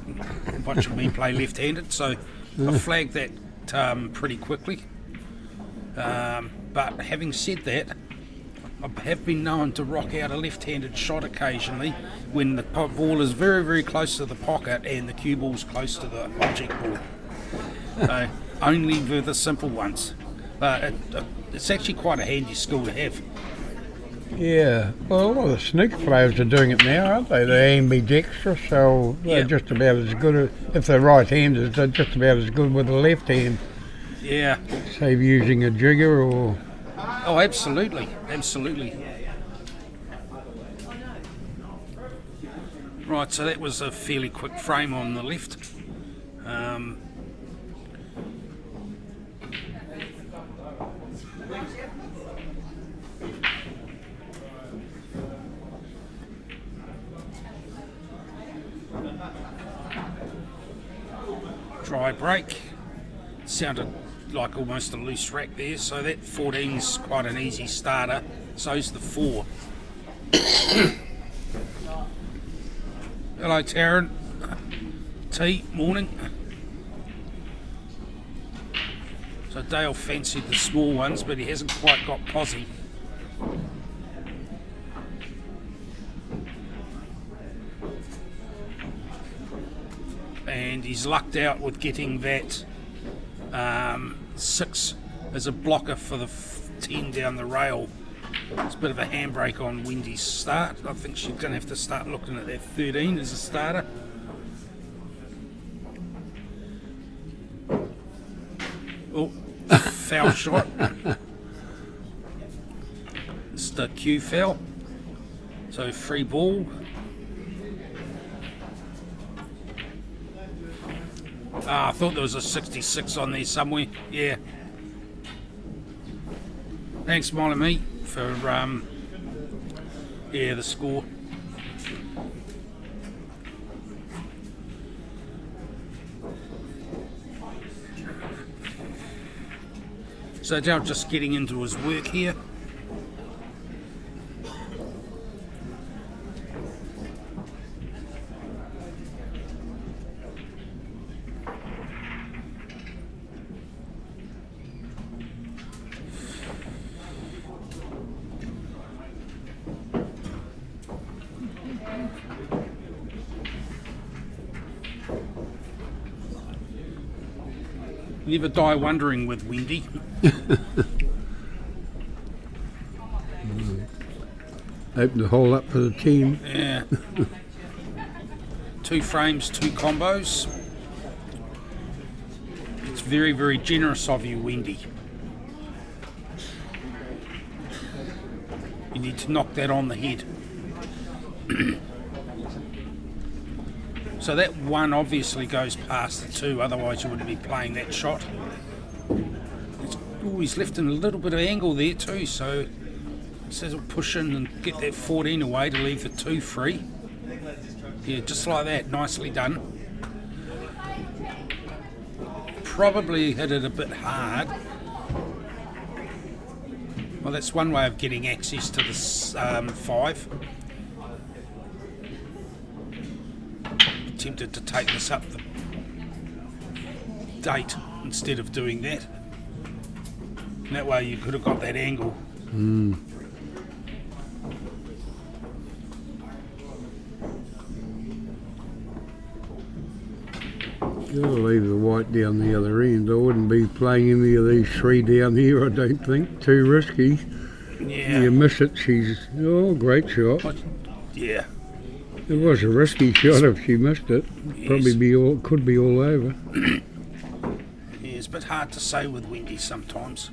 watching me play left-handed. So I flagged that pretty quickly. But having said that, I have been known to rock out a left-handed shot occasionally when the ball is very, very close to the pocket and the cue ball's close to the object ball. So only with the simple ones. But it's actually quite a handy skill to have. Yeah, well, a lot of the snooker players are doing it now, aren't they? They're ambidextrous, so they're Yeah. just about as good, if they're right-handers, they're just about as good with the left hand. Yeah. Save using a jigger or... Oh, absolutely, absolutely. Right, so that was a fairly quick frame on the left. Dry break. Sounded like almost a loose rack there, so that 14's quite an easy starter. So's the 4. Hello, Taryn. T, morning. So Dale fancied the small ones, but he hasn't quite got posse. And he's lucked out with getting that 6 as a blocker for the 10 down the rail. It's a bit of a handbrake on Wendy's start. I think she's going to have to start looking at that 13 as a starter. Oh, foul shot. It's the Q foul. So free ball. Ah, I thought there was a 66 on there somewhere. Yeah. Thanks, Smiley Me, for yeah, the score. So now just getting into his work here. Never die wondering with Wendy. Open the hole up for the team. Yeah. 2 frames, 2 combos. It's very, very generous of you, Wendy. You need to knock that on the head. So that 1 obviously goes past the 2, otherwise you wouldn't be playing that shot. It's always left in a little bit of angle there too, so it says it'll push in and get that 14 away to leave the 2 free. Yeah, just like that, nicely done. Probably hit it a bit hard. Well, that's one way of getting access to this 5. Tempted to take this up the date instead of doing that. And that way you could have got that angle. Gotta leave the white down the other end. I wouldn't be playing any of these 3 down here, I don't think. Too risky. Yeah. You miss it, she's... Oh, great shot. Yeah. It was a risky shot if she missed it. Yes. Probably could be all over. Yeah, it's a bit hard to say with Wendy sometimes.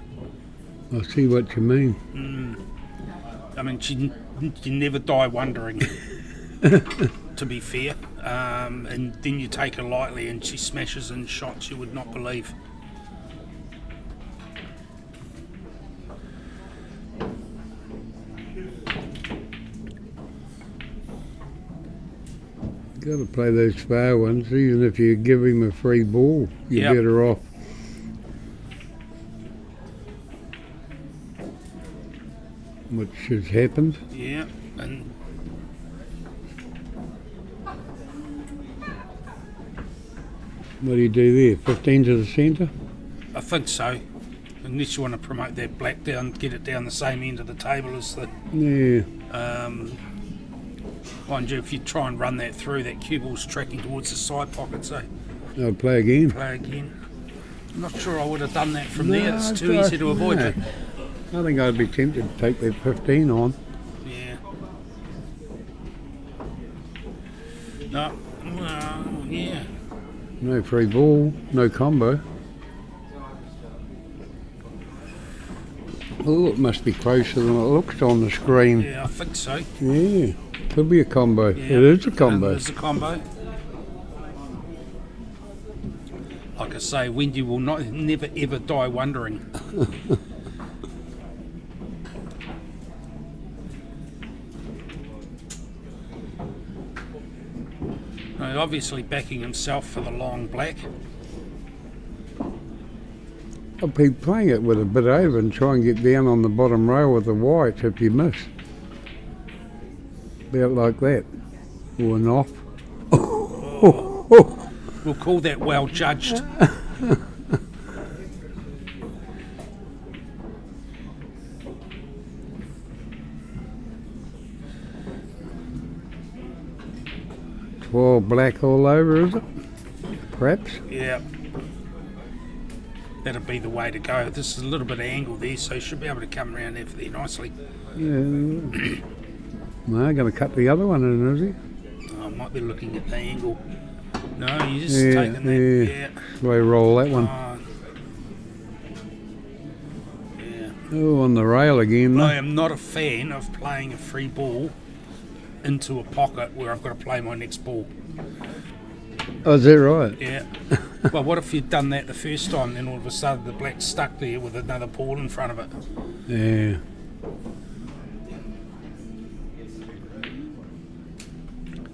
I see what you mean. I mean, you never die wondering, to be fair. And then you take her lightly and she smashes in shots you would not believe. Got to play those far ones, even if you give him a free ball, you're Yep. better off. Which has happened. Yeah, and What do you do there? 15 to the centre? I think so. Unless you want to promote that black down, get it down the same end of the table as the... Yeah. Mind you, if you try and run that through, that cue ball's tracking towards the side pocket, so I'll play again. play again. I'm not sure I would have done that from there. It's too easy to avoid it. I think I'd be tempted to take that 15 on. Yeah. No. Well, yeah. No free ball, no combo. Oh, it must be closer than it looks on the screen. Yeah, I think so. Yeah, could be a combo. Yeah. It is a combo. It is a combo. Like I say, Wendy will never ever die wondering. Now, obviously backing himself for the long black. I'll be playing it with a bit over and try and get down on the bottom rail with the white if you miss. About like that. Or an off. We'll call that well judged. Well, black all over, is it? Perhaps. Yeah. That'd be the way to go. This is a little bit of angle there, so you should be able to come around there nicely. Yeah. No, going to cut the other one in, is he? Oh, I might be looking at the angle. No, you're just Yeah, taking that. Yeah. Way roll that one. Oh, on the rail again. I am not a fan of playing a free ball into a pocket where I've got to play my next ball. Oh, is that right? Yeah. Well, what if you'd done that the first time, then all of a sudden the black's stuck there with another ball in front of it? Yeah.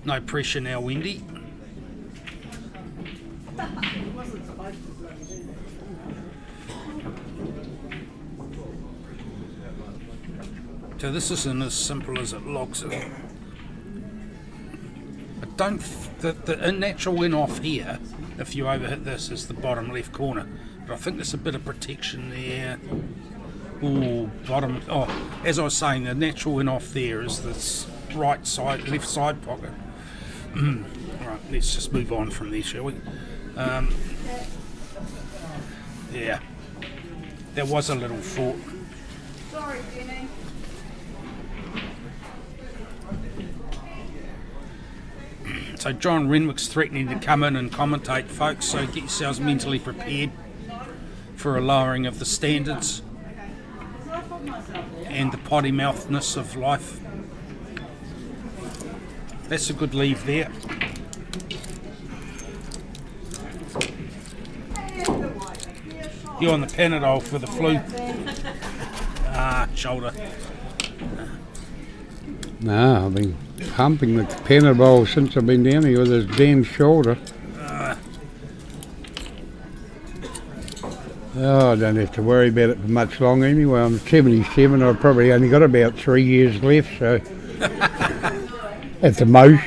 No pressure now, Wendy. So this isn't as simple as it looks. I don't. The natural win off here, if you overhit this, is the bottom left corner. But I think there's a bit of protection there. Oh, bottom. Oh, as I was saying, the natural win off there is this right side, left side pocket. Right, let's just move on from there, shall we? Yeah, there was a little thought. Sorry, Jenny. So John Renwick's threatening to come in and commentate, folks, so get yourselves mentally prepared for a lowering of the standards and the potty mouthness of life. That's a good leave there. You're on the Panadol for the flu. Shoulder. No, I've been pumping the Panadol since I've been down here with this damn shoulder. Oh, I don't have to worry about it for much longer anyway. I'm 77, I've probably only got about 3 years left, so at the most.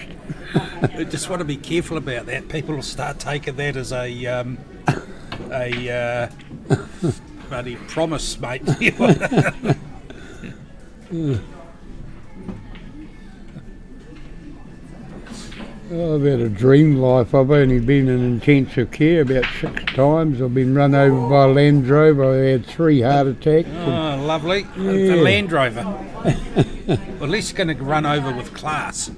I just want to be careful about that. People will start taking that as a bloody promise, mate. Oh, I've had a dream life. I've only been in intensive care about 6 times. I've been run over by a Land Rover. I had 3 heart attacks. Oh, lovely. Yeah. The Land Rover. Well, at least going to run over with class.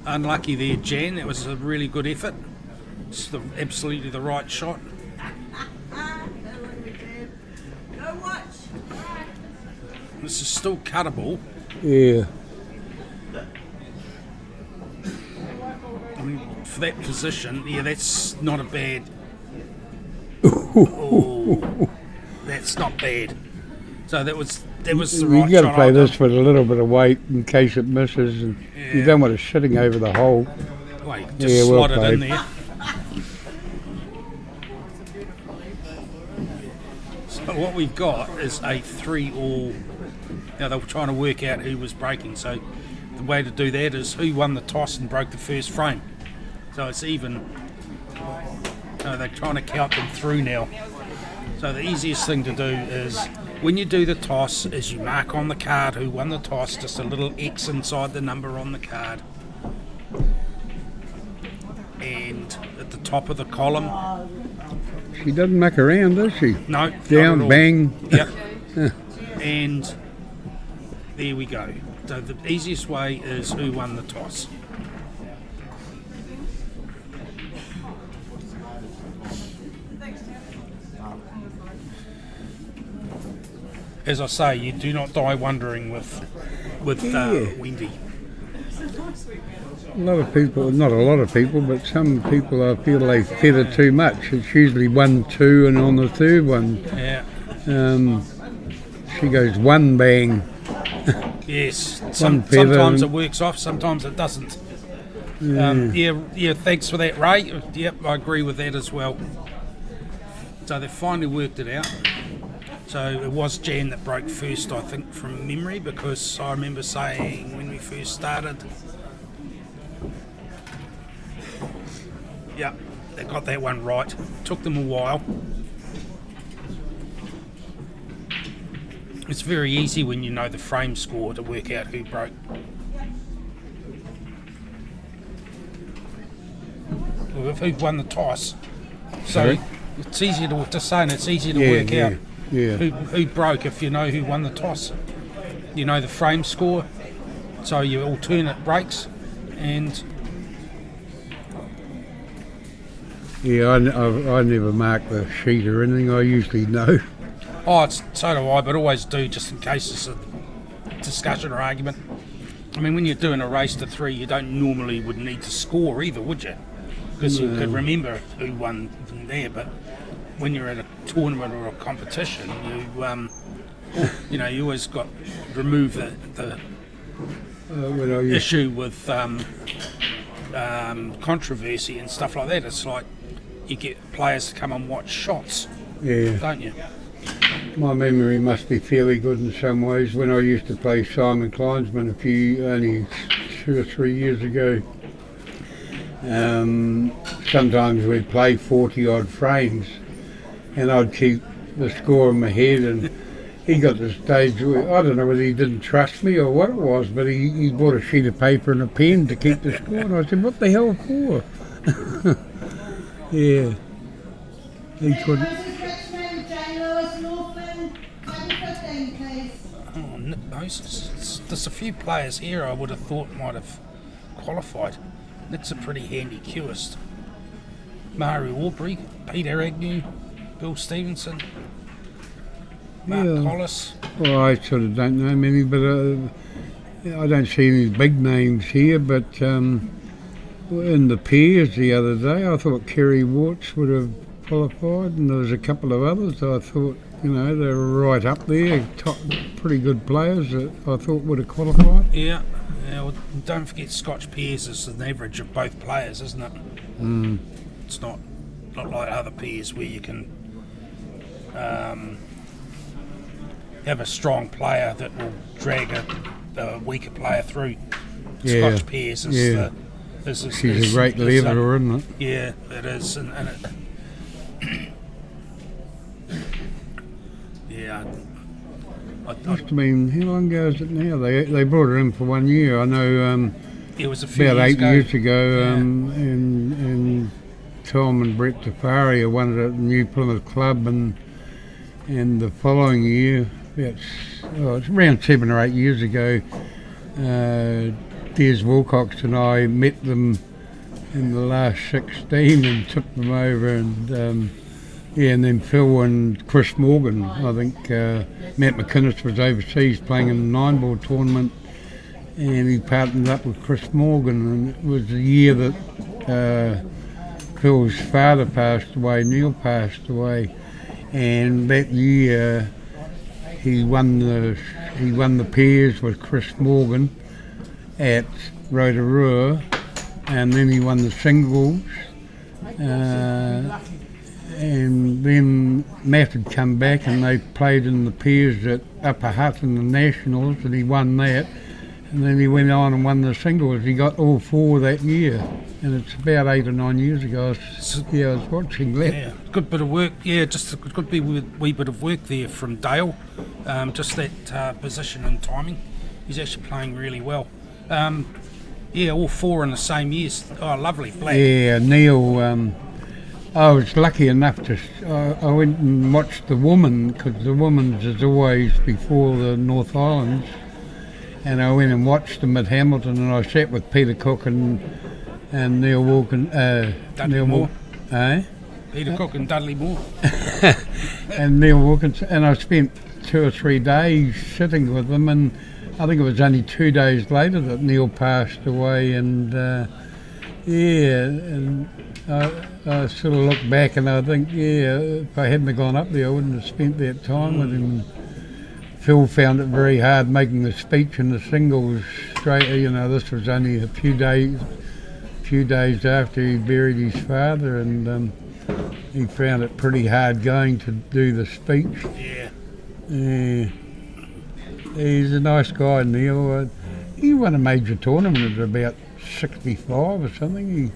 Unlucky there, Jan. That was a really good effort. It's absolutely the right shot. Go watch. This is still cuttable. Yeah. I mean, for that position, yeah, that's not a bad. Oh, that's not bad. So that was the right shot. You got to play this with a little bit of weight in case it misses, and you don't want it sitting over the hole. Wait, just Yeah, well slot it in played. there. So what we've got is a 3-all. Now they were trying to work out who was breaking. So the way to do that is who won the toss and broke the first frame. So it's even. They're trying to count them through now. So the easiest thing to do is when you do the toss is you mark on the card who won the toss, just a little X inside the number on the card. And at the top of the column. She doesn't muck around, does she? No. not Down, at all. bang. Yep. And there we go. So the easiest way is who won the toss. As I say, you do not die wondering with Wendy. A lot of people, not a lot of people, but some people I feel they feather too much. It's usually 1, 2 and on the third one. Yeah. She goes 1 bang. Yes. feather Sometimes it and- works off, sometimes it doesn't. Yeah, thanks for that, Ray. Yep, I agree with that as well. So they finally worked it out. So it was Jan that broke first, I think, from memory, because I remember saying when we first started. Yep, they got that one right. Took them a while. It's very easy when you know the frame score to work out who broke. Well, who won the toss. So Sorry? it's easier to say, and it's easier to Yeah, work yeah, out yeah. who broke if you know who won the toss. You know the frame score, so you alternate breaks, and Yeah, I never mark the sheet or anything. I usually know. Oh, so do I, but always do just in case it's a discussion or argument. I mean, when you're doing a race to 3, you don't normally would need to score either, would you? Because you could remember who won from there. But when you're at a tournament or a competition, you always got remove the When I used, issue with controversy and stuff like that. It's like you get players to come and watch shots, yeah, don't you? my memory must be fairly good in some ways. When I used to play Simon Kleinsman only 2 or 3 years ago, sometimes we'd play 40 odd frames and I'd keep the score in my head, and he got to the stage where, I don't know whether he didn't trust me or what it was, but he bought a sheet of paper and a pen to keep the score, and I said, what the hell for? Yeah, he couldn't. Richmond, Jane Lewis, Northland, table 15, please. Oh, Nick Moses. There's a few players here I would have thought might have qualified. Nick's a pretty handy queuist. Mari Aubrey, Peter Agnew, Bill Stevenson, Mark Collis. Well, I sort of don't know many, but I don't see any big names here. But in the pairs the other day, I thought Kerry Warts would have qualified, and there was a couple of others I thought, they were right up there, pretty good players that I thought would have qualified. Yeah. Well, don't forget Scotch pairs is an average of both players, isn't it? It's not like other pairs where you can have a strong player that will drag a weaker player through. Yeah. Scotch pairs is She's a great leveler, isn't it? Yeah, it is, and it. Yeah. Must have been, how long ago is it now? They brought her in for 1 year. I know It was a few about years 8 ago. years ago, Yeah. and Tom and Brett Tafari won it at the New Plymouth Club, and the following year, it's around 7 or 8 years ago, Des Wilcox and I met them in the last 16 and took them over, and and then Phil and Chris Morgan. I think Matt McInnes was overseas playing in the 9-ball tournament, and he partnered up with Chris Morgan, and it was the year that Phil's father passed away, Neil passed away, and that year he won the pairs with Chris Morgan at Rotorua, and then he won the singles, and then Matt had come back and they played in the pairs at Upper Hutt in the Nationals, and he won that, and then he went on and won the singles. He got all 4 that year, and it's about 8 or 9 years ago. I was watching that. Yeah, good bit of work. Yeah, just a good wee bit of work there from Dale. Just that position and timing. He's actually playing really well. All 4 in the same year. Oh, lovely. Black. Yeah, Neil. I was lucky enough to. I went and watched the woman, because the women's is always before the North Islands, and I went and watched them at Hamilton, and I sat with Peter Cook and Neil Wilkin. Dudley Moore. Eh? Peter Cook and Dudley Moore. And Neil Wilkins, and I spent 2 or 3 days sitting with them, and I think it was only 2 days later that Neil passed away, and and I sort of look back and I think, if I hadn't gone up there, I wouldn't have spent that time with him. Phil found it very hard making the speech in the singles straight. This was only a few days after he buried his father, and he found it pretty hard going to do the speech. Yeah. He's a nice guy, Neil. He won a major tournament at about 65 or something.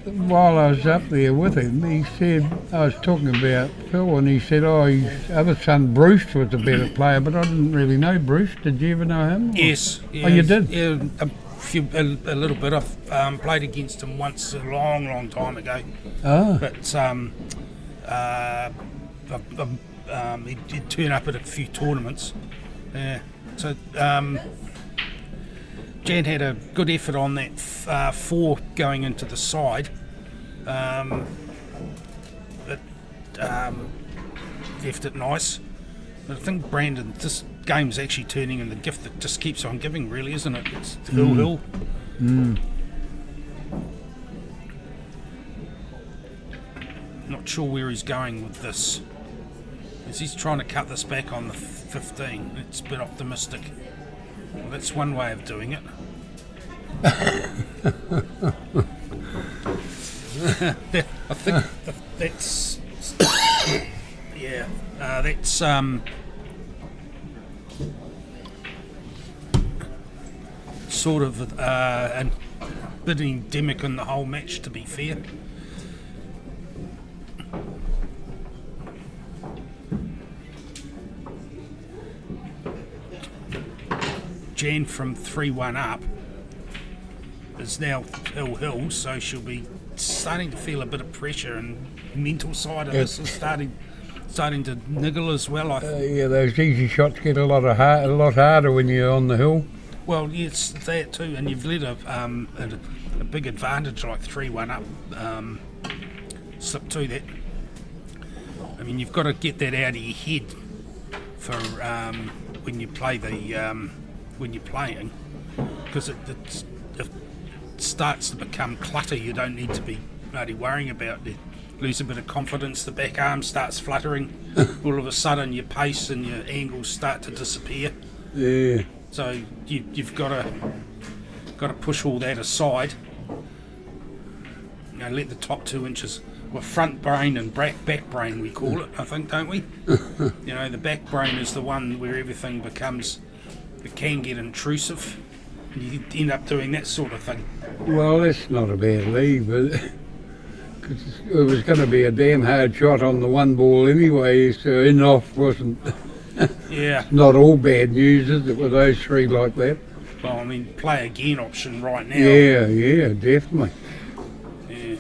While I was up there with him, he said, I was talking about Phil, and he said, his other son Bruce was a better player, but I didn't really know Bruce. Did you ever know him? Yes. Yeah, Oh, you did? Yeah, a little bit. I've played against him once a long time ago. Oh. But he'd turn up at a few tournaments. Yeah. So Jan had a good effort on that 4 going into the side. It left it nice. But I think Brandon, this game's actually turning in the gift that just keeps on giving, really, isn't it? It's hill. Not sure where he's going with this. Is he's trying to cut this back on the 15? It's a bit optimistic. Well, that's one way of doing it. I think that's yeah. That's sort of a bit endemic in the whole match, to be fair. Jan from 3-1 up is now hill, so she'll be starting to feel a bit of pressure, and mental side of this is starting to niggle as well. Yeah, those easy shots get a lot harder when you're on the hill. Well, yes, that too, and you've let a big advantage like 3-1 up slip to that. I mean, you've got to get that out of your head for when you play when you're playing, because it starts to become clutter. You don't need to be bloody worrying about it. Lose a bit of confidence, the back arm starts fluttering. All of a sudden your pace and your angles start to disappear. Yeah. So you've got to push all that aside. You know, let the top 2 inches, well, front brain and back brain we call it, I think, don't we? You know, the back brain is the one where everything becomes, it can get intrusive, and you end up doing that sort of thing. Well, that's not a bad lead, but cause it was going to be a damn hard shot on the one ball anyway, so in off wasn't Yeah. not all bad news, is it, with those 3 like that? Well, I mean, play again option right now. Yeah, definitely. Yeah.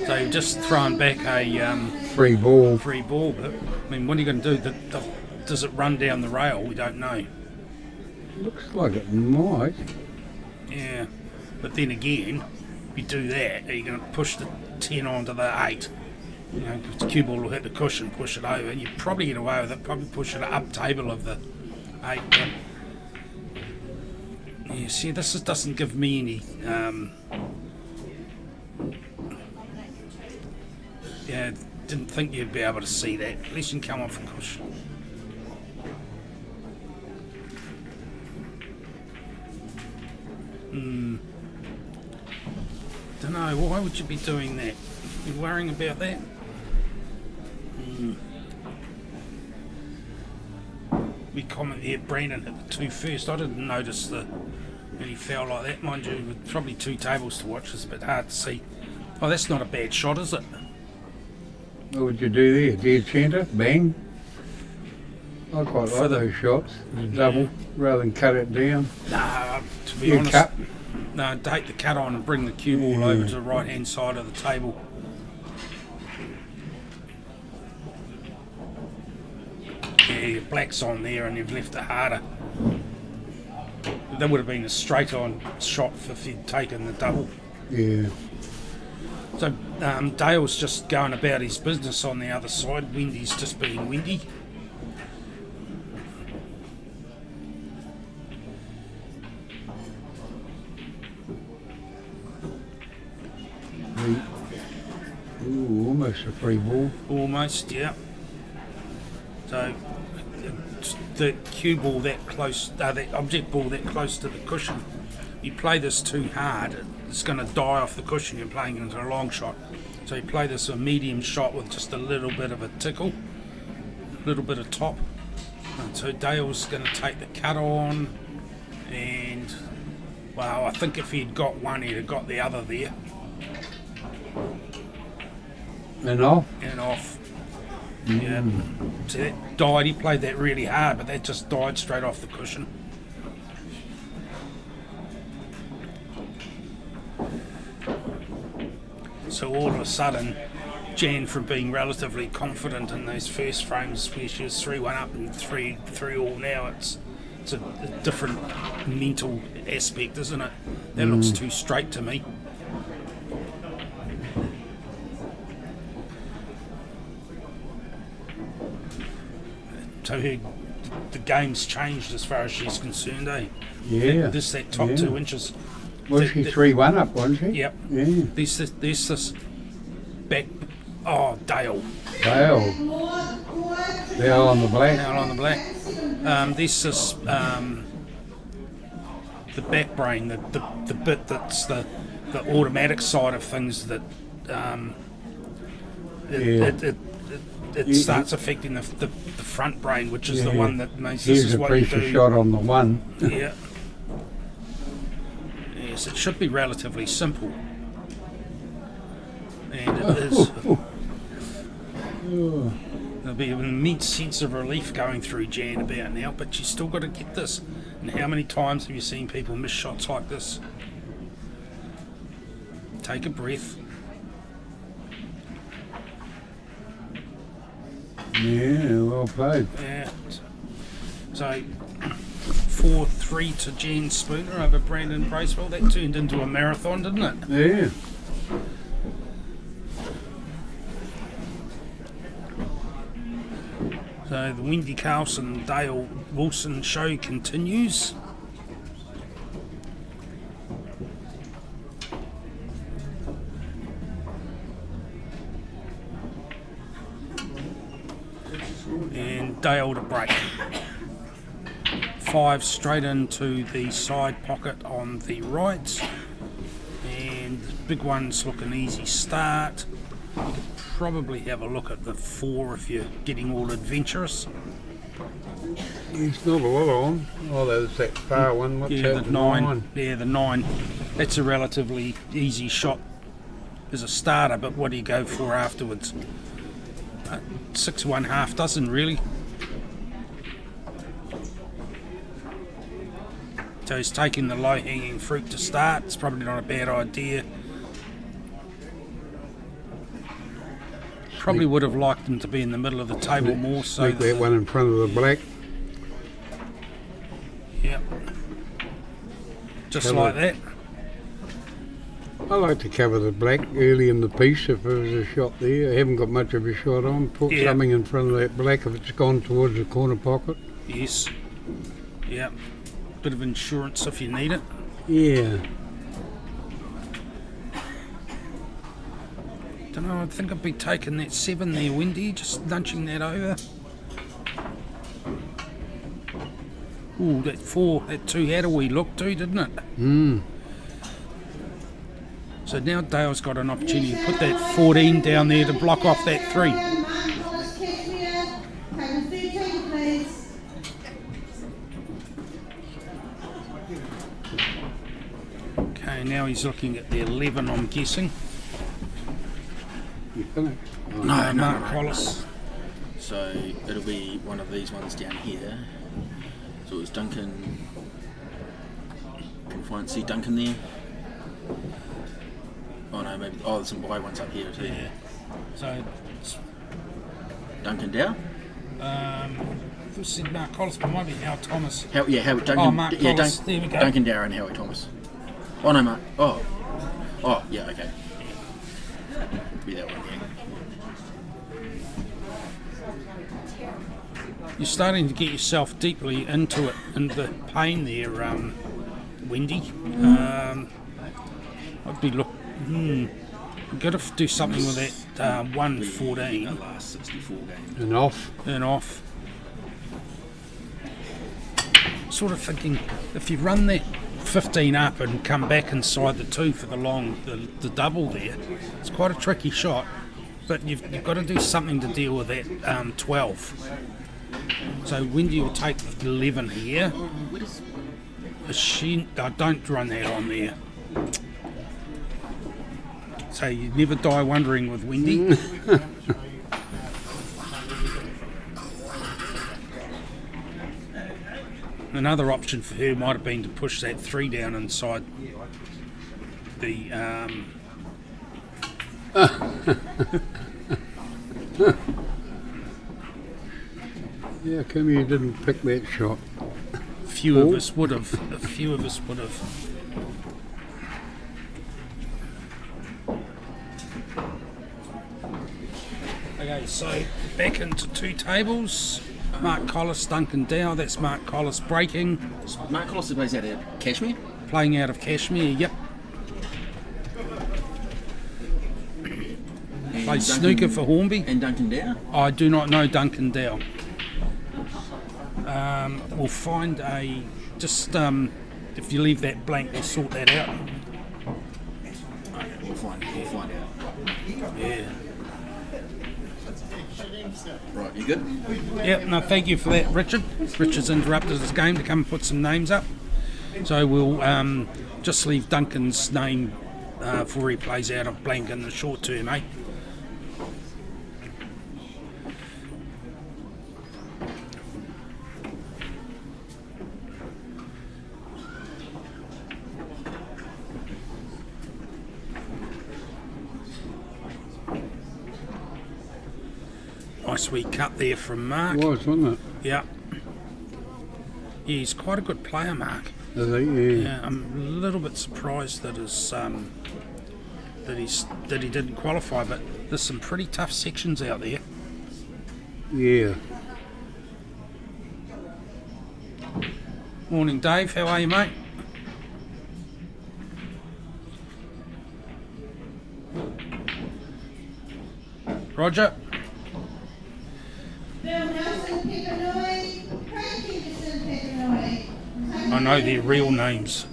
So you've just thrown back a Free ball. free ball, but I mean, what are you going to do? Does it run down the rail? We don't know. Looks like it might. Yeah, but then again, if you do that, are you going to push the 10 onto the 8? You know, because the cue ball will hit the cushion, push it over, and you probably get away with it, probably push it up table of the 8. But yeah, see, this doesn't give me any. Yeah, didn't think you'd be able to see that. At least you can come off the cushion. Don't know, why would you be doing that? You worrying about that? We comment there, Brandon hit the 2 first. I didn't notice any foul like that. Mind you, with probably 2 tables to watch, it's a bit hard to see. Oh, that's not a bad shot, is it? What would you do there? Dead centre? Bang? I quite like those shots. Double, rather than cut it down. Nah, to be honest, cut? No, take the cut on and bring the cue ball over to the right hand side of the table. Yeah, your black's on there and you've left it harder. That would have been a straight on shot if you'd taken the double. Yeah. So Dale's just going about his business on the other side. Wendy's just being windy. Ooh, almost a free ball. Almost, yeah. So the cue ball that close, that object ball that close to the cushion, you play this too hard, it's going to die off the cushion. You're playing into a long shot. So you play this a medium shot with just a little bit of a tickle, a little bit of top. And so Dale's going to take the cut on, and well, I think if he'd got one, he'd have got the other there. And off? And off. Yeah. See, that died. He played that really hard, but that just died straight off the cushion. So all of a sudden, Jan, from being relatively confident in those first frames where she was 3-1 up and 3-3 all now, it's it's a different mental aspect, isn't it? That looks too straight to me. So the game's changed as far as she's concerned, eh? Yeah. That top yeah. 2 inches. Was she 3-1 up, wasn't she? Yep. Yeah. There's this back. Oh, Dale. Dale. Dale on the black. Down on the black. There's this the back brain, the bit that's the automatic side of things that it starts affecting the front brain, which is the one that makes this Here's is a what you pressure do. shot on the one. Yeah. Yes, it should be relatively simple. And it is. There'll be an immense sense of relief going through Jan about now, but you still got to get this. And how many times have you seen people miss shots like this? Take a breath. Yeah, well played. Yeah. So 4-3 to Jan Spooner over Brandon Bracewell. That turned into a marathon, didn't it? Yeah. So the Wendy Carlson Dale Wilson show continues. And Dale to break. 5 straight into the side pocket on the right. And the big one's looking easy start. You could probably have a look at the 4 if you're getting all adventurous. It's not a lot on. Oh, there's that far one. What's Yeah, that? the 9. Yeah, the 9. That's a relatively easy shot as a starter, but what do you go for afterwards? 6 1/2 dozen really. So he's taking the low hanging fruit to start. It's probably not a bad idea. Probably would have liked him to be in the middle of the table more so Make that one in front of the black. Yeah. Just Cover. like that. I like to cover the black early in the piece if there was a shot there. I haven't got much of a shot on. Put Yeah. something in front of that black if it's gone towards the corner pocket. Yes. Yeah. Bit of insurance if you need it. Yeah. Don't know, I think I'd be taking that 7 there, Wendy, just nudging that over. Ooh, that 4, that 2 had a wee look too, didn't it? So now Dale's got an opportunity to put that 14 down there to block off that 3. Okay, now he's looking at the 11, I'm guessing. You finished? No, Mark Hollis. So it'll be one of these ones down here. So it was Duncan. Can you see Duncan there? Oh no, maybe. Oh, there's some buy ones up here too. Yeah. So, it's, Duncan Dow. who said Mark Hollis, but it might be Hal Thomas. Howard Duncan. Oh, Mark Hollis, there we go. Duncan Dow and Howie Thomas. Oh no, Mark. Oh, yeah, okay. Be that one. Yeah. You're starting to get yourself deeply into it, into the pain there, Wendy. I'd be you've got to do something with that 114 That last 64 game. And off. and off. Sort of thinking if you run that 15 up and come back inside the 2 for the long, the double there, it's quite a tricky shot, but you've got to do something to deal with that 12. So Wendy will take the 11 here. Don't run that on there. So you never die wondering with Wendy. Another option for her might have been to push that 3 down inside the Yeah, come you didn't pick that shot. few of us would have. A few of us would have. Okay, so back into 2 tables. Mark Collis, Duncan Dow. That's Mark Collis breaking, Mark Collis plays out at Cashmere. playing out of Cashmere. Yep. And Plays snooker for Hornby. And Duncan Dow. I do not know Duncan Dow. We'll find a if you leave that blank, we'll sort that out. We'll find out. Yeah. Right, you good? Yep. No, thank you for that, Richard. Richard's interrupted his game to come and put some names up. So we'll just leave Duncan's name before he plays out of blank in the short term, eh? Nice wee cut there from Mark. It was, wasn't it? Yeah. Yeah, he's quite a good player, Mark. I think, yeah. Yeah, I'm a little bit surprised that he didn't qualify, but there's some pretty tough sections out there. Yeah. Morning, Dave. How are you, mate? Roger. Bill Nelson, Peppernoy, Craig Henderson, Peppernoy. I know their real names.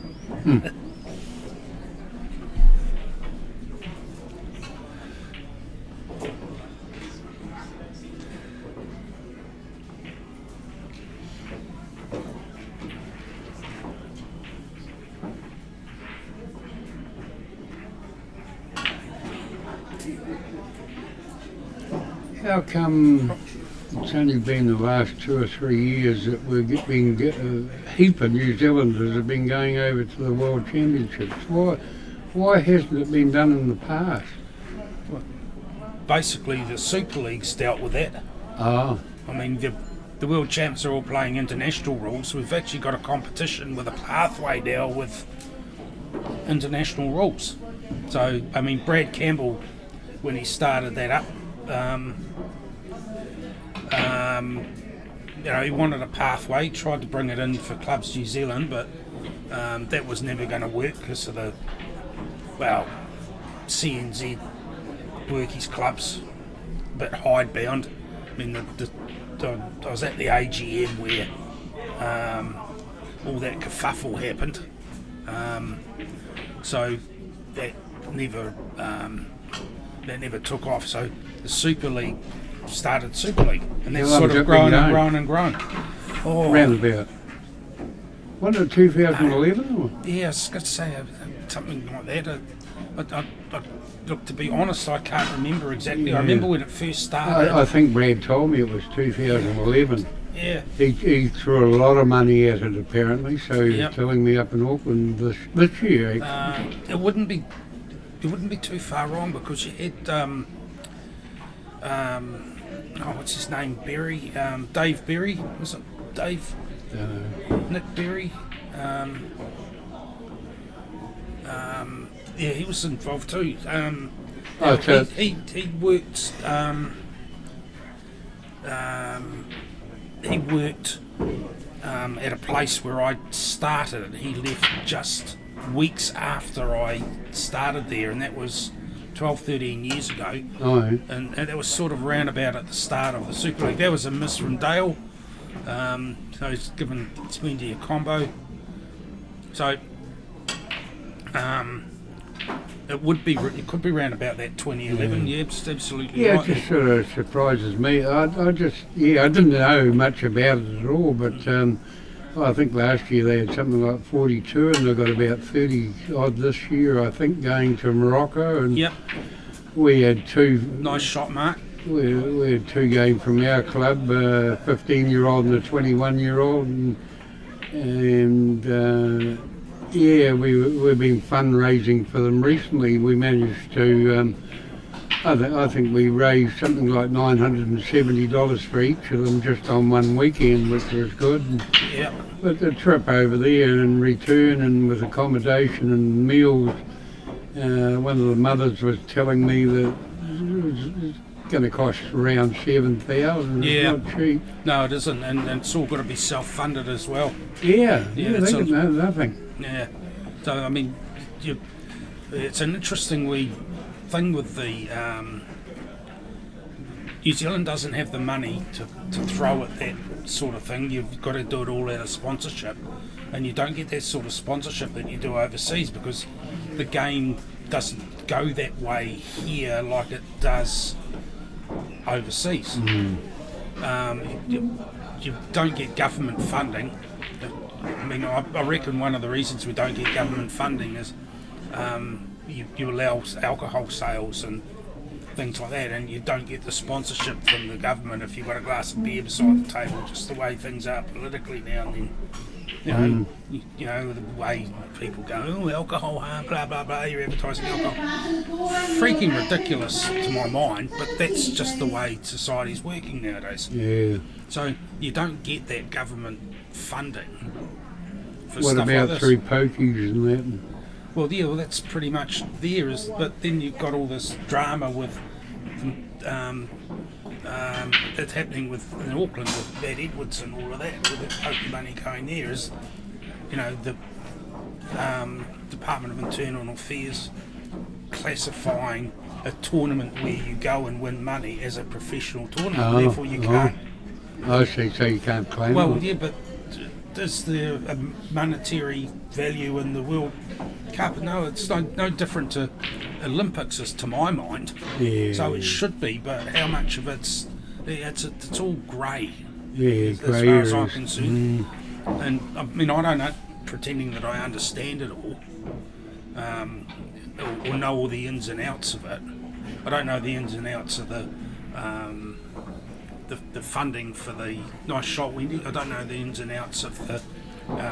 How come it's only been the last 2 or 3 years that we're getting a heap of New Zealanders have been going over to the World Championships? Why hasn't it been done in the past? Basically, the Super League's dealt with that. Ah, I mean, the world champs are all playing international rules. We've actually got a competition with a pathway now with international rules. So, I mean, Brad Campbell, when he started that up, he wanted a pathway, tried to bring it in for Clubs New Zealand, but that was never going to work because of the, CNZ workies clubs, a bit hidebound. I mean, I was at the AGM where all that kerfuffle happened, so that never took off. So the Super League started Super League, and that's sort of grown and grown and grown. Oh, roundabout. Wasn't it 2011? Or? yeah, I was going to say something like that. Look, to be honest, I can't remember exactly. Yeah. I remember when it first started. I think Brad told me it was 2011. Yeah. He threw a lot of money at it apparently, so he's Yep. telling me up in Auckland this year. It wouldn't be too far wrong because you had what's his name, Berry, Dave Berry, was it Dave? Nick Berry. Yeah, he was involved too. He worked. He worked at a place where I started, and he left just weeks after I started there, and that was 12, 13 years ago. Oh, And that was sort of roundabout at the start of the Super League. That was a miss from Dale. So he's given Spendy a combo. So it could be round about that 2011. Yeah, absolutely yeah, right. it just sort of surprises me. I didn't know much about it at all, but I think last year they had something like 42, and they've got about 30 odd this year, I think, going to Morocco. And Yep, we had two. nice shot, Mark. We had two going from our club, a 15-year-old and a 21-year-old, and we've been fundraising for them recently. We managed to I think we raised something like $970 for each of them just on one weekend, which was good. Yeah. But the trip over there and return and with accommodation and meals, one of the mothers was telling me that it's going to cost around $7,000. Yeah. It's not cheap. No, it isn't, and it's all got to be self-funded as well. Yeah, it's they know nothing. Yeah. So I mean, it's an interesting thing with the New Zealand doesn't have the money to throw at that sort of thing. You've got to do it all out of sponsorship, and you don't get that sort of sponsorship that you do overseas because the game doesn't go that way here like it does overseas. You don't get government funding. I mean, I reckon one of the reasons we don't get government funding is you allow alcohol sales and things like that, and you don't get the sponsorship from the government if you've got a glass of beer beside the table, just the way things are politically now and then. You know, the way people go, oh, alcohol harm, blah, blah, blah, you're advertising alcohol. Freaking ridiculous to my mind, but that's just the way society's working nowadays. Yeah. So you don't get that government funding for What stuff about like this. through pokies and that? Well, yeah, that's pretty much there. But then you've got all this drama with that's happening in Auckland with Bad Edwards and all of that, with the pokie money going there. Is, you know, the Department of Internal Affairs classifying a tournament where you go and win money as a professional tournament. Therefore, you can't. I see. So you can't claim Well, it. yeah, but is there a monetary value in the World Cup? No, it's no different to Olympics, as to my mind. Yeah. So it should be, but how much of it's all grey. Yeah, As grey far as I'm areas. concerned. And I mean, I don't know, pretending that I understand it all, or know all the ins and outs of it. I don't know the ins and outs of the funding for the nice shot, Wendy. I don't know the ins and outs of the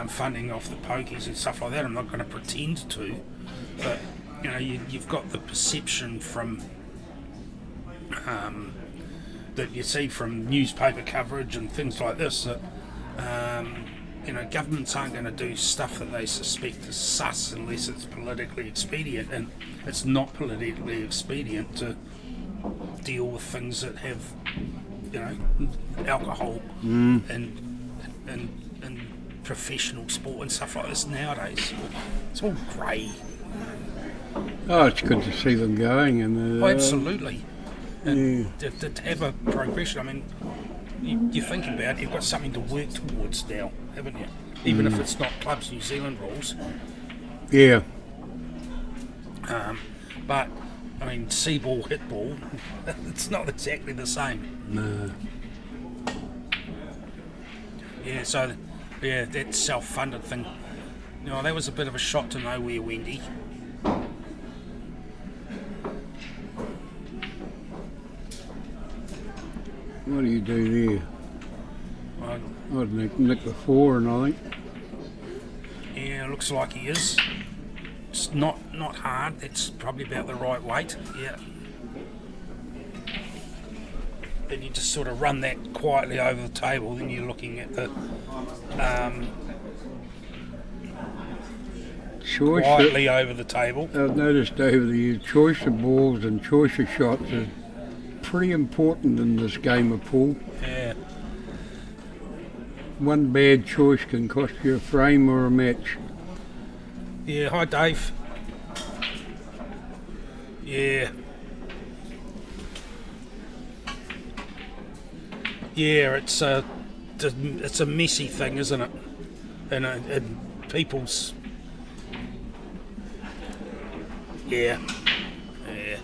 funding off the pokies and stuff like that. I'm not going to pretend to, but you know, you've got the perception from that you see from newspaper coverage and things like this that you know, governments aren't going to do stuff that they suspect is sus unless it's politically expedient, and it's not politically expedient to deal with things that have, you know, alcohol and professional sport and stuff like this nowadays. It's all grey. Oh, it's good to see them going. And Absolutely. And to have a progression, I mean, you think about it, you've got something to work towards now, haven't you? Even if it's not Clubs New Zealand rules. Yeah. But, I mean, see-ball, hit-ball, it's not exactly the same. No. Yeah, so, yeah, that self-funded thing. You know, that was a bit of a shot to nowhere, Wendy. What do you do there? I'd nick the four, and I think. Yeah, looks like he is. It's not hard. That's probably about the right weight. Yeah. Then you just sort of run that quietly over the table. Then you're looking at the Choice quietly over the table. I've noticed over the years, choice of balls and choice of shots is pretty important in this game of pool. Yeah. One bad choice can cost you a frame or a match. Yeah. Hi, Dave. Yeah. Yeah. It's a messy thing, isn't it? And people's. Yeah. Yeah.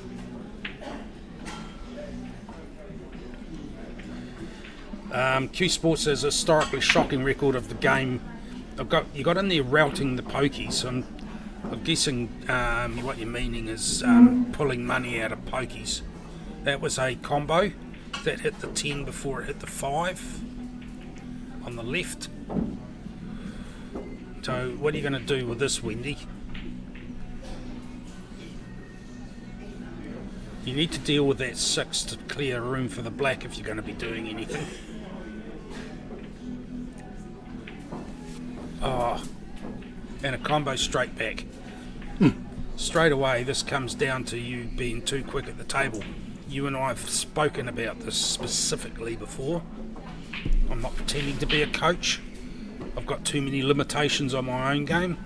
Q Sports has a historically shocking record of the game. You got in there routing the pokies. I'm guessing what you're meaning is pulling money out of pokies. That was a combo that hit the 10 before it hit the 5 on the left. So what are you going to do with this, Wendy? You need to deal with that 6 to clear room for the black if you're going to be doing anything. Oh, and a combo straight back. Straight away, this comes down to you being too quick at the table. You and I have spoken about this specifically before. I'm not pretending to be a coach. I've got too many limitations on my own game,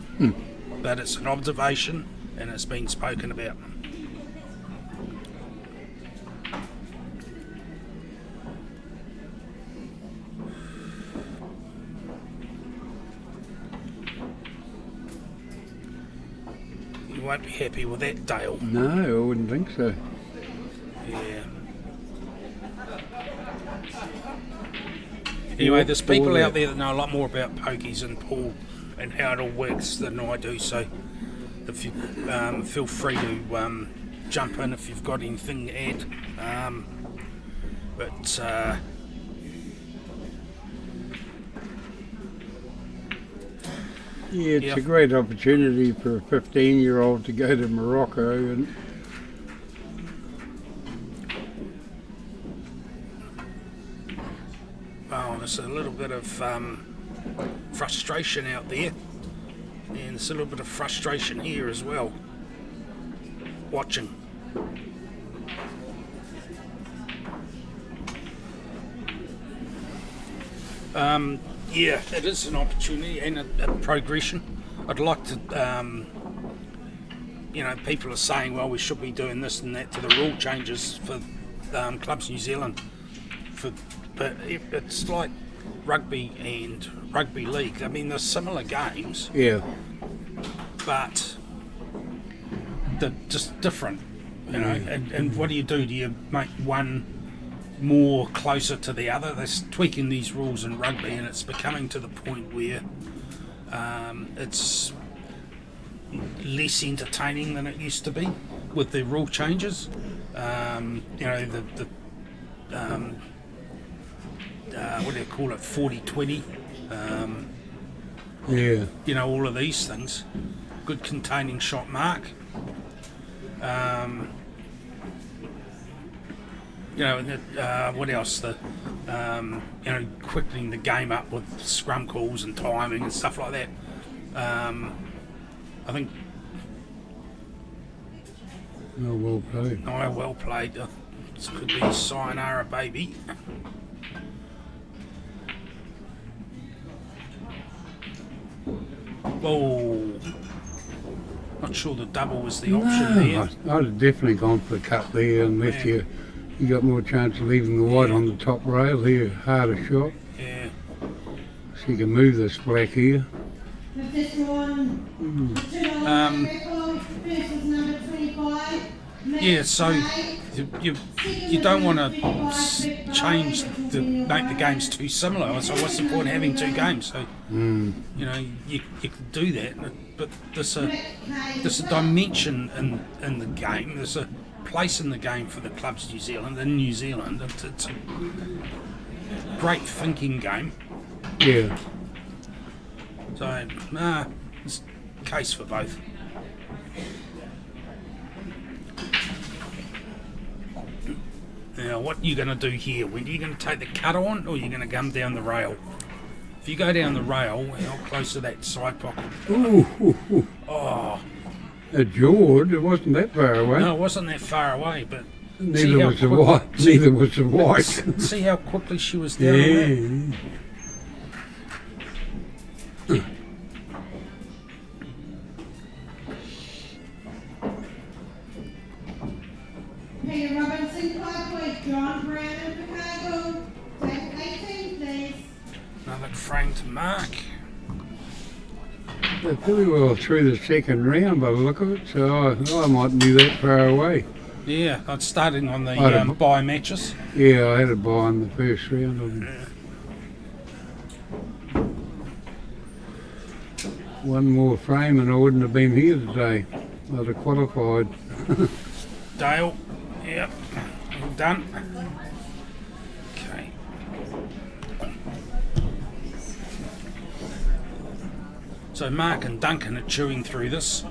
but it's an observation and it's been spoken about. You won't be happy with that, Dale. No, I wouldn't think so. Yeah. Anyway, there's people out there that know a lot more about pokies and pool and how it all works than I do, so if you feel free to jump in if you've got anything to add. Yeah, it's Yeah. a great opportunity for a 15-year-old to go to Morocco and Well, there's a little bit of frustration out there, and there's a little bit of frustration here as well. Watching. Yeah, it is an opportunity and a progression. I'd like to, people are saying, well, we should be doing this and that to the rule changes for Clubs New Zealand. But it's like rugby and rugby league. I mean, they're similar games, yeah, but they're just different, you know. And what do? Do you make one more closer to the other? They're tweaking these rules in rugby, and it's becoming to the point where it's less entertaining than it used to be with the rule changes. What do you call it? 40-20. yeah. All of these things. Good containing shot mark. What else? Quickening the game up with scrum calls and timing and stuff like that. I think. Oh, well played. Oh, well played. This could be sayonara, baby. Oh, not sure the double was the option there. I'd have definitely gone for the cut there unless you got more chance of leaving the white on the top rail here, harder shot. Yeah. So you can move this black here. We've just drawn the $2 record. First was number 25. Yeah, so you don't want to make the games too similar. So what's the point of having two games? So you can do that, but there's a dimension in the game. There's a place in the game for the Clubs New Zealand. In New Zealand, it's a great thinking game. Yeah. So it's a case for both. Now, what are you going to do here? When are you going to take the cut on, or are you going to come down the rail? If you go down the rail, how close to that side pocket? Ooh. Oh, A George, it wasn't that far away. no, it wasn't that far away, but Neither was the white. Neither was the white. see how quickly she was down there? Yeah. Peter Robinson, 5 points. John Brown of Chicago. Take 18, please. Another frame to mark. They're pretty well through the second round by the look of it, so I mightn't be that far away. Yeah, I'm starting on the I'd- bye matches. Yeah, I had a buy in the first round of them. One more frame and I wouldn't have been here today. I'd have qualified. Dale, yep, all done. Okay. So Mark and Duncan are chewing through this.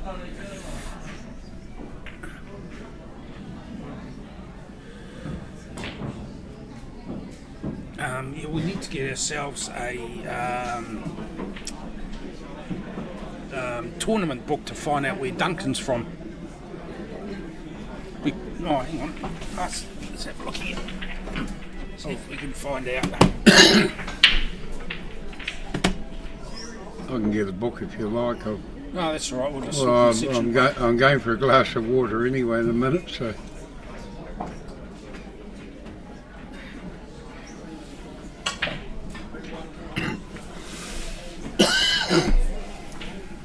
Yeah, we need to get ourselves a tournament book to find out where Duncan's from. Oh, hang on. Let's have a look here. See if we can find out. I can get a book if you like. No, that's all right. We'll just Well, section. I'm going for a glass of water anyway in a minute, so.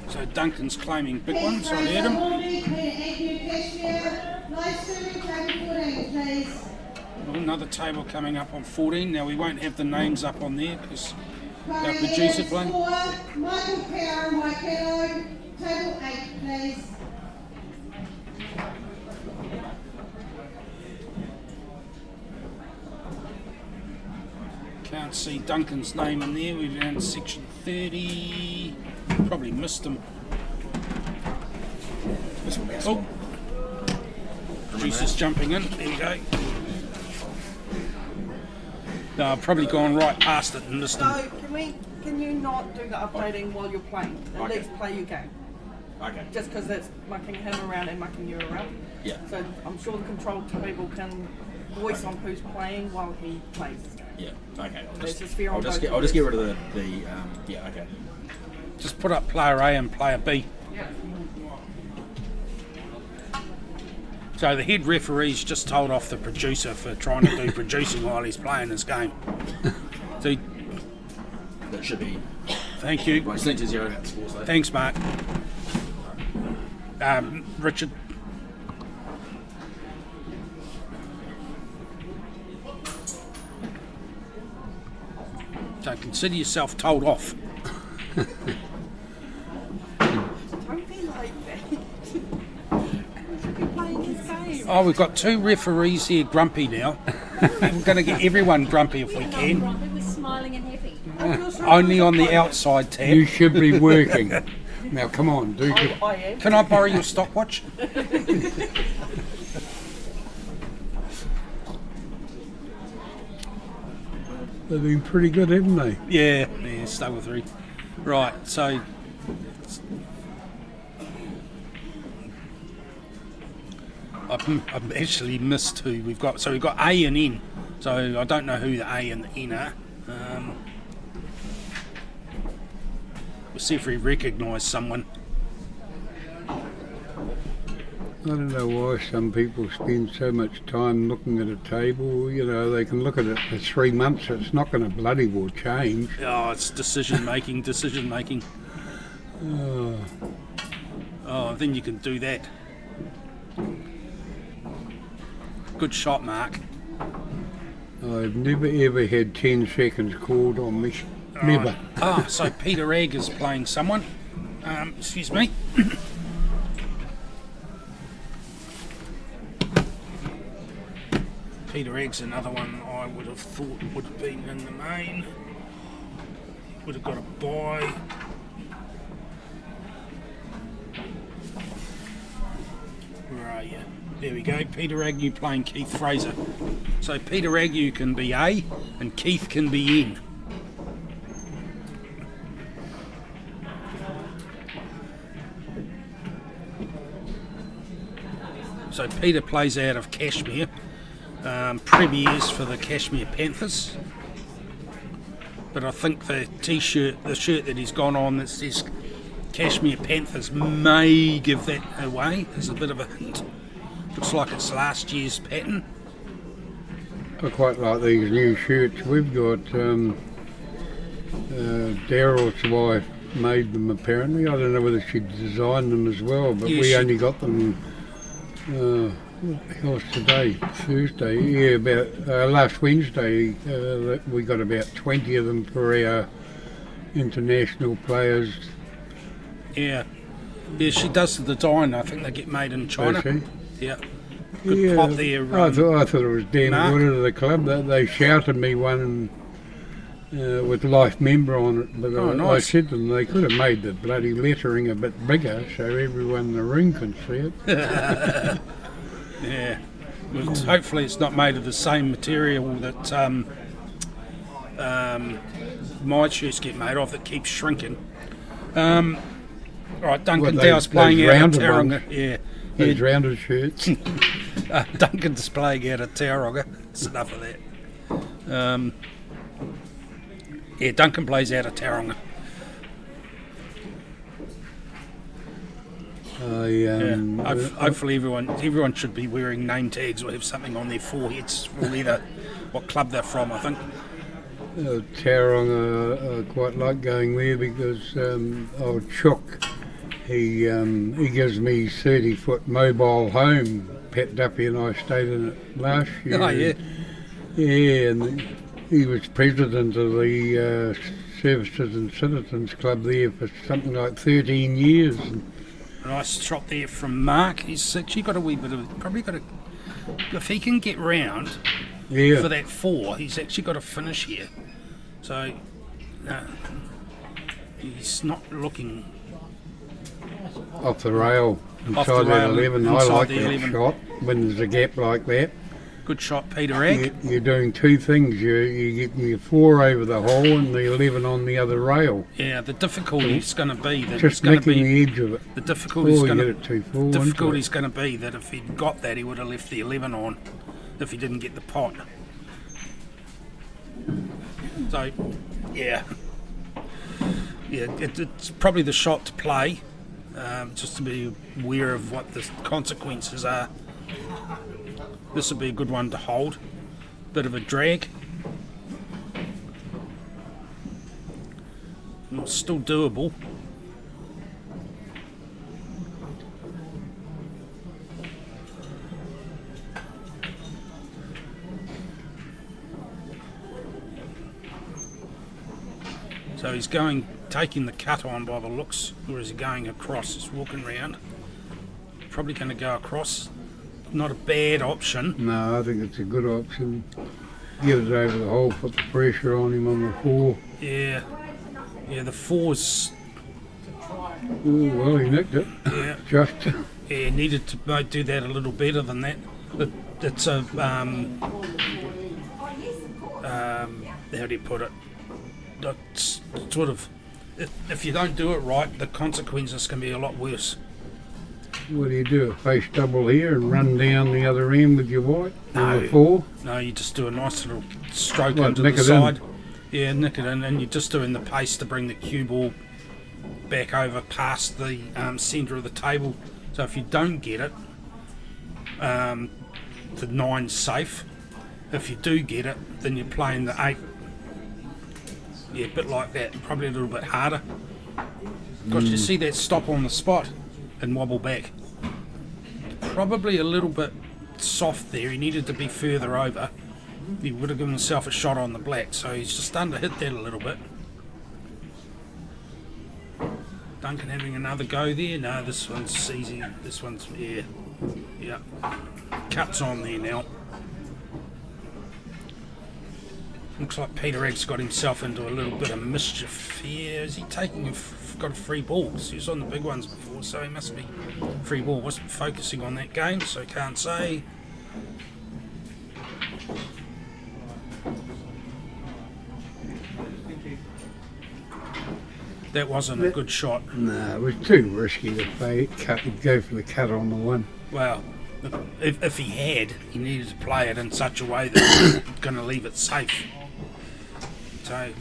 So Duncan's claiming big ones. I heard him. Hornby, Peter Agnew, Cashmere. Live streaming, table 14, please. Another table coming up on 14. Now we won't have the names up on there because our Currently producer there's playing. 4, Michael Power and Waikato, table 8, please. Can't see Duncan's name in there. We're down to section 30. Probably missed him. Oh, Jesus jumping in. There we go. No, I've probably gone right past it and missed him. So can you not do the updating while you're playing? At Okay. least play your game. Okay. Just because that's mucking him around and mucking you around. Yeah. So I'm sure the control table can voice on who's playing while he plays. Yeah. Okay. It's just fair on I'll just both get of rid of the yeah. Okay. Just put up player A and player B. Yeah. So the head referee's just told off the producer for trying to do producing while he's playing his game. So That should be. thank you. Well, it's linked to 0 at the scores though. Thanks, Mark. Richard. So consider yourself told off. Don't be like that. We should be playing his game. Oh, we've got 2 referees here grumpy now. We're going to get everyone grumpy if we can. Grumpy was smiling and happy. Only on the outside You tab. should be working. Now, come on, do your... I am. Can I borrow your stopwatch? They've been pretty good, haven't they? Yeah, stay with 3. Right, so I've actually missed 2. We've got A and N. So I don't know who the A and the N are. We'll see if we recognise someone. I don't know why some people spend so much time looking at a table. You know, they can look at it for 3 months. It's not going to bloody well change. Oh, it's decision making. Oh, then you can do that. Good shot, Mark. I've never ever had 10 seconds called on me. Never. So Peter Egg is playing someone. Excuse me. Peter Egg's another one I would have thought would have been in the main. Would have got a bye. Where are you? There we go. Peter Agnew playing Keith Fraser. So Peter Agnew can be A and Keith can be N. So Peter plays out of Cashmere. Premiers for the Cashmere Panthers. But I think the t-shirt, the shirt that he's gone on that says Cashmere Panthers may give that away. There's a bit of a hint. Looks like it's last year's pattern. I quite like these new shirts. We've got Daryl's wife made them apparently. I don't know whether she designed them as well, but Yeah, we she- only got them what the hell's today? Thursday. Yeah, about last Wednesday we got about 20 of them for our international players. Yeah. Yeah, she does the design. I think they get made in China. Does she? Yeah. Good pop there. I thought it was damn Mark? good of the club. They shouted me one with life member on it, but Oh, I nice. said to them they could have made the bloody lettering a bit bigger so everyone in the room can see it. Yeah. Well, hopefully it's not made of the same material that my shirts get made of that keeps shrinking. Right, Duncan What, Dow's playing those out of rounded Tauranga. ones? Yeah. Those rounded shirts. Duncan's playing out of Tauranga. That's enough of that. Yeah, Duncan plays out of Tauranga. Hopefully everyone should be wearing name tags or have something on their foreheads from either what club they're from, I think. Tauranga, I quite like going there because old Chook, he gives me 30-foot mobile home. Pat Duffy and I stayed in it last year. Oh, yeah. Yeah, and he was president of the Services and Citizens Club there for something like 13 years. A nice shot there from Mark. He's actually got a wee bit of, probably got a, if he can get round for that 4, he's actually got a finish here. So he's not looking off the rail Off inside the that rail, 11. I inside like the that 11. shot when there's a gap like that. good shot, Peter Egg. You're doing two things. You're getting your 4 over the hole and the 11 on the other rail. Yeah, the difficulty's going to be that it's Just going to nicking be the edge of it. the difficulty's Or you going get to it too full. difficulty's going to be that if he'd got that, he would have left the 11 on if he didn't get the pot. So, yeah, it's probably the shot to play, just to be aware of what the consequences are. This would be a good one to hold. Bit of a drag. Still doable. So he's taking the cut on by the looks, or is he going across? He's walking round. Probably going to go across. Not a bad option. No, I think it's a good option. Get it over the hole, put the pressure on him on the 4. Yeah, the 4's. Ooh, well, he nicked it. Yeah, Just. yeah, needed to do that a little better than that. It's a how do you put it? It's sort of, if you don't do it right, the consequences can be a lot worse. What do you do? A face double here and run down the other end with your white? No. On the 4? No, you just do a nice little stroke What, into nick the it side. in? Yeah, nick it in, and you're just doing the pace to bring the cue ball back over past the centre of the table. So if you don't get it, the 9's safe. If you do get it, then you're playing the 8. Yeah, a bit like that, probably a little bit harder. Because you see that stop on the spot and wobble back. Probably a little bit soft there. He needed to be further over. He would have given himself a shot on the black, so he's just starting to hit that a little bit. Duncan having another go there. No, this one's easy. This one's, yeah. Cuts on there now. Looks like Peter Egg's got himself into a little bit of mischief here. Is he got a free ball? He was on the big ones before, so he must be free ball. Wasn't focusing on that game, so can't say. That wasn't a good shot. No, it was too risky to go for the cut on the 1. Well, if he had, he needed to play it in such a way that he was going to leave it safe. So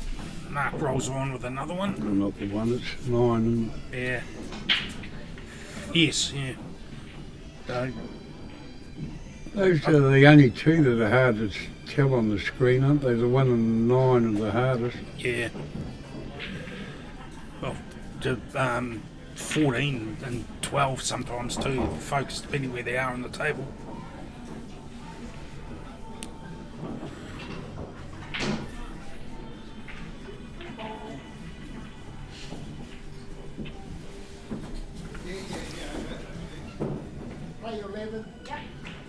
Mark rolls on with another one. Not the 1, it's 9. Yeah. Yes, yeah. So, Those are the only 2 that are hard to tell on the screen, aren't they? The 1 and the 9 are the hardest. yeah. Well, 14 and 12 sometimes too, focused depending where they are on the table.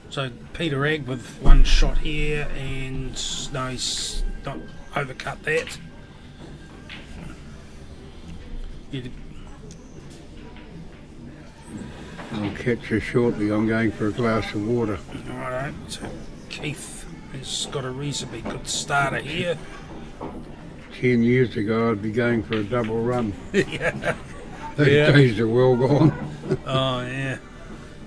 So Peter Egg with one shot here, and no, he's not overcut that. I'll catch you shortly. I'm going for a glass of water. Alright, so Keith has got a reasonably good starter here. 10 years ago I'd be going for a double run. Yeah. Those Yeah. days are well gone. Oh, yeah.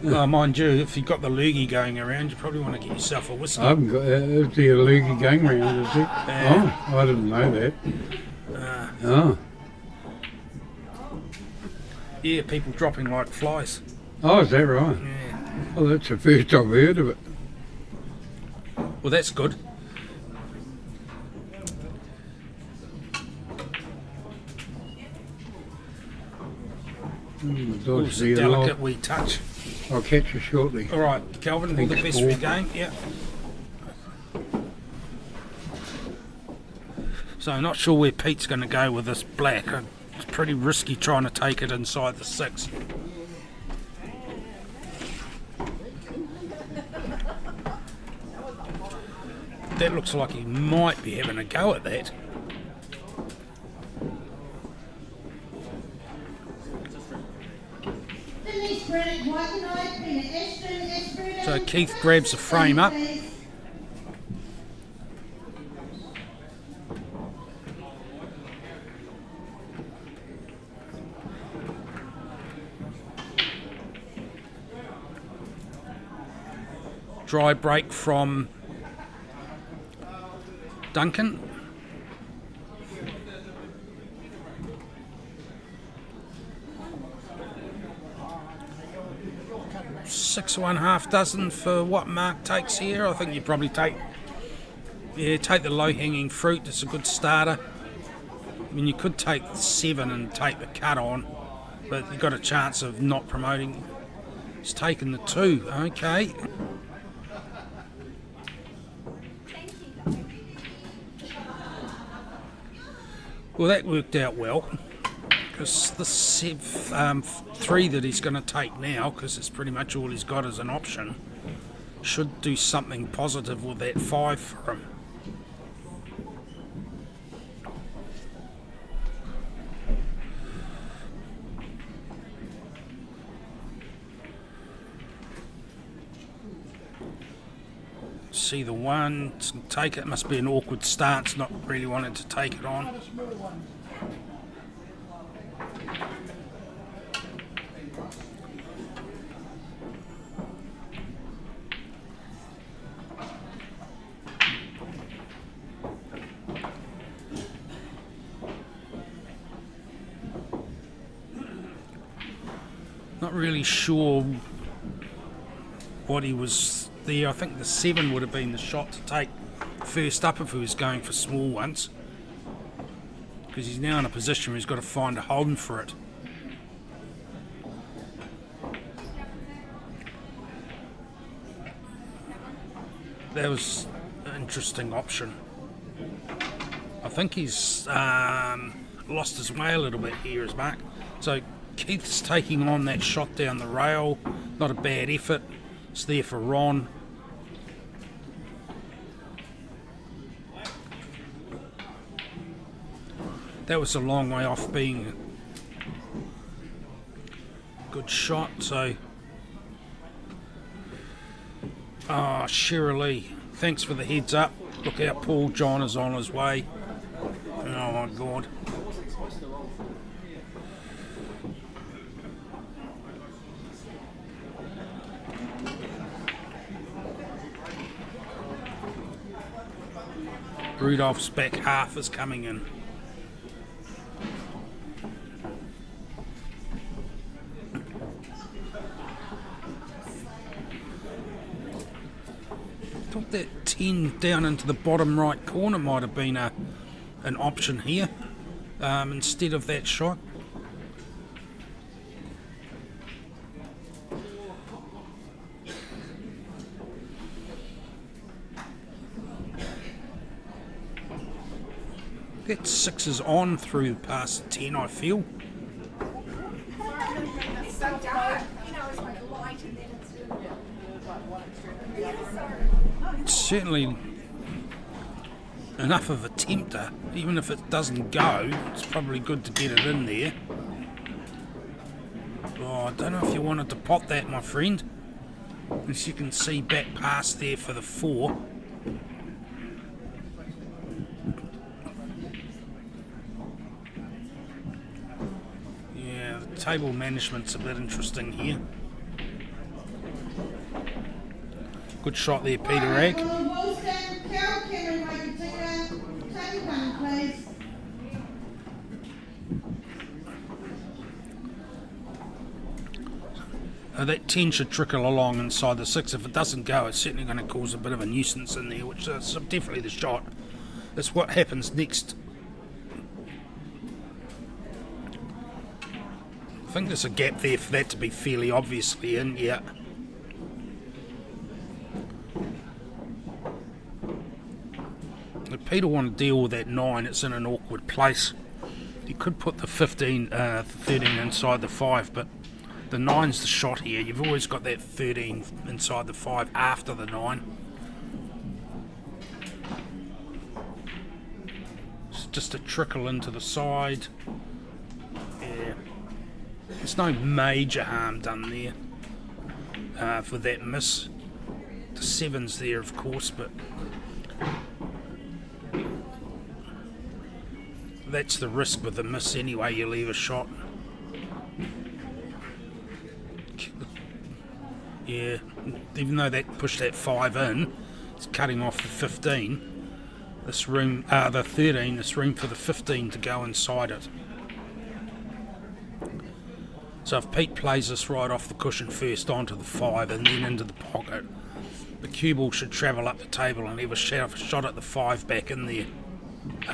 Well, mind you, if you've got the loogie going around, you probably want to get yourself a whiskey. I haven't got, is there a loogie going round, is it? Yeah. Oh, I didn't know that. Oh. Yeah, people dropping like flies. Oh, is that right? Yeah. Well, that's the first I've heard of it. Well, that's good. Dodge Oh, it's a there, delicate wee touch. I'll catch you shortly. All right, Calvin, all the Thanks, best for your Paul. game. Yeah. So not sure where Pete's going to go with this black. It's pretty risky trying to take it inside the 6. That looks like he might be having a go at that. So Keith grabs the frame up. Dry break from Duncan. Six 1/2 dozen for what Mark takes here. I think you probably take the low hanging fruit. It's a good starter. I mean, you could take 7 and take the cut on, but you've got a chance of not promoting. He's taken the 2. Okay. Well, that worked out well, because the 3 that he's going to take now, because it's pretty much all he's got as an option, should do something positive with that 5 for him. See the 1, take it, must be an awkward stance, not really wanting to take it on. Not really sure what he was there. I think the 7 would have been the shot to take first up if he was going for small ones, because he's now in a position where he's got to find a home for it. That was an interesting option. I think he's lost his way a little bit here, is Mark. So Keith's taking on that shot down the rail. Not a bad effort. It's there for Ron. That was a long way off being a good shot. So, Shirley, thanks for the heads up. Look out, Paul John is on his way. Oh my God. Rudolph's back half is coming in. Thought that 10 down into the bottom right corner might have been an option here, instead of that shot. That 6 is on through past 10, I feel. It's so dark. You know, it's like light and then it's Certainly enough of a tempter. Even if it doesn't go, it's probably good to get it in there. Oh, I don't know if you wanted to pot that, my friend. As you can see back past there for the 4. table management's a bit interesting here. Good shot there, Peter Ragg. That 10 should trickle along inside the 6. If it doesn't go, it's certainly going to cause a bit of a nuisance in there, which is definitely the shot. That's what happens next. I think there's a gap there for that to be fairly obviously in, yeah. If Peter want to deal with that 9, it's in an awkward place. You could put the 13 inside the 5, but the 9's the shot here. You've always got that 13 inside the 5 after the 9. It's just a trickle into the side. Yeah. There's no major harm done there for that miss. The 7's there, of course, but that's the risk with the miss anyway. You leave a shot. Yeah, even though that pushed that 5 in, it's cutting off the 15. This room, the 13, this room for the 15 to go inside it. So if Pete plays this right off the cushion first onto the 5 and then into the pocket, the cue ball should travel up the table and have a shot at the 5 back in there,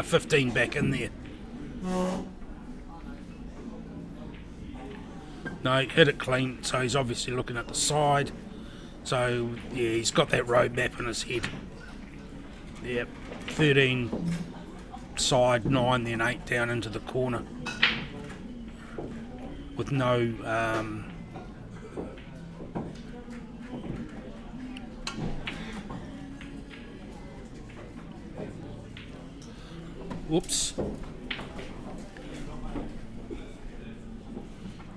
15 back in there. No, hit it clean, so he's obviously looking at the side. So, yeah, he's got that road map in his head. Yep, 13 side, 9, then 8 down into the corner. With no... whoops.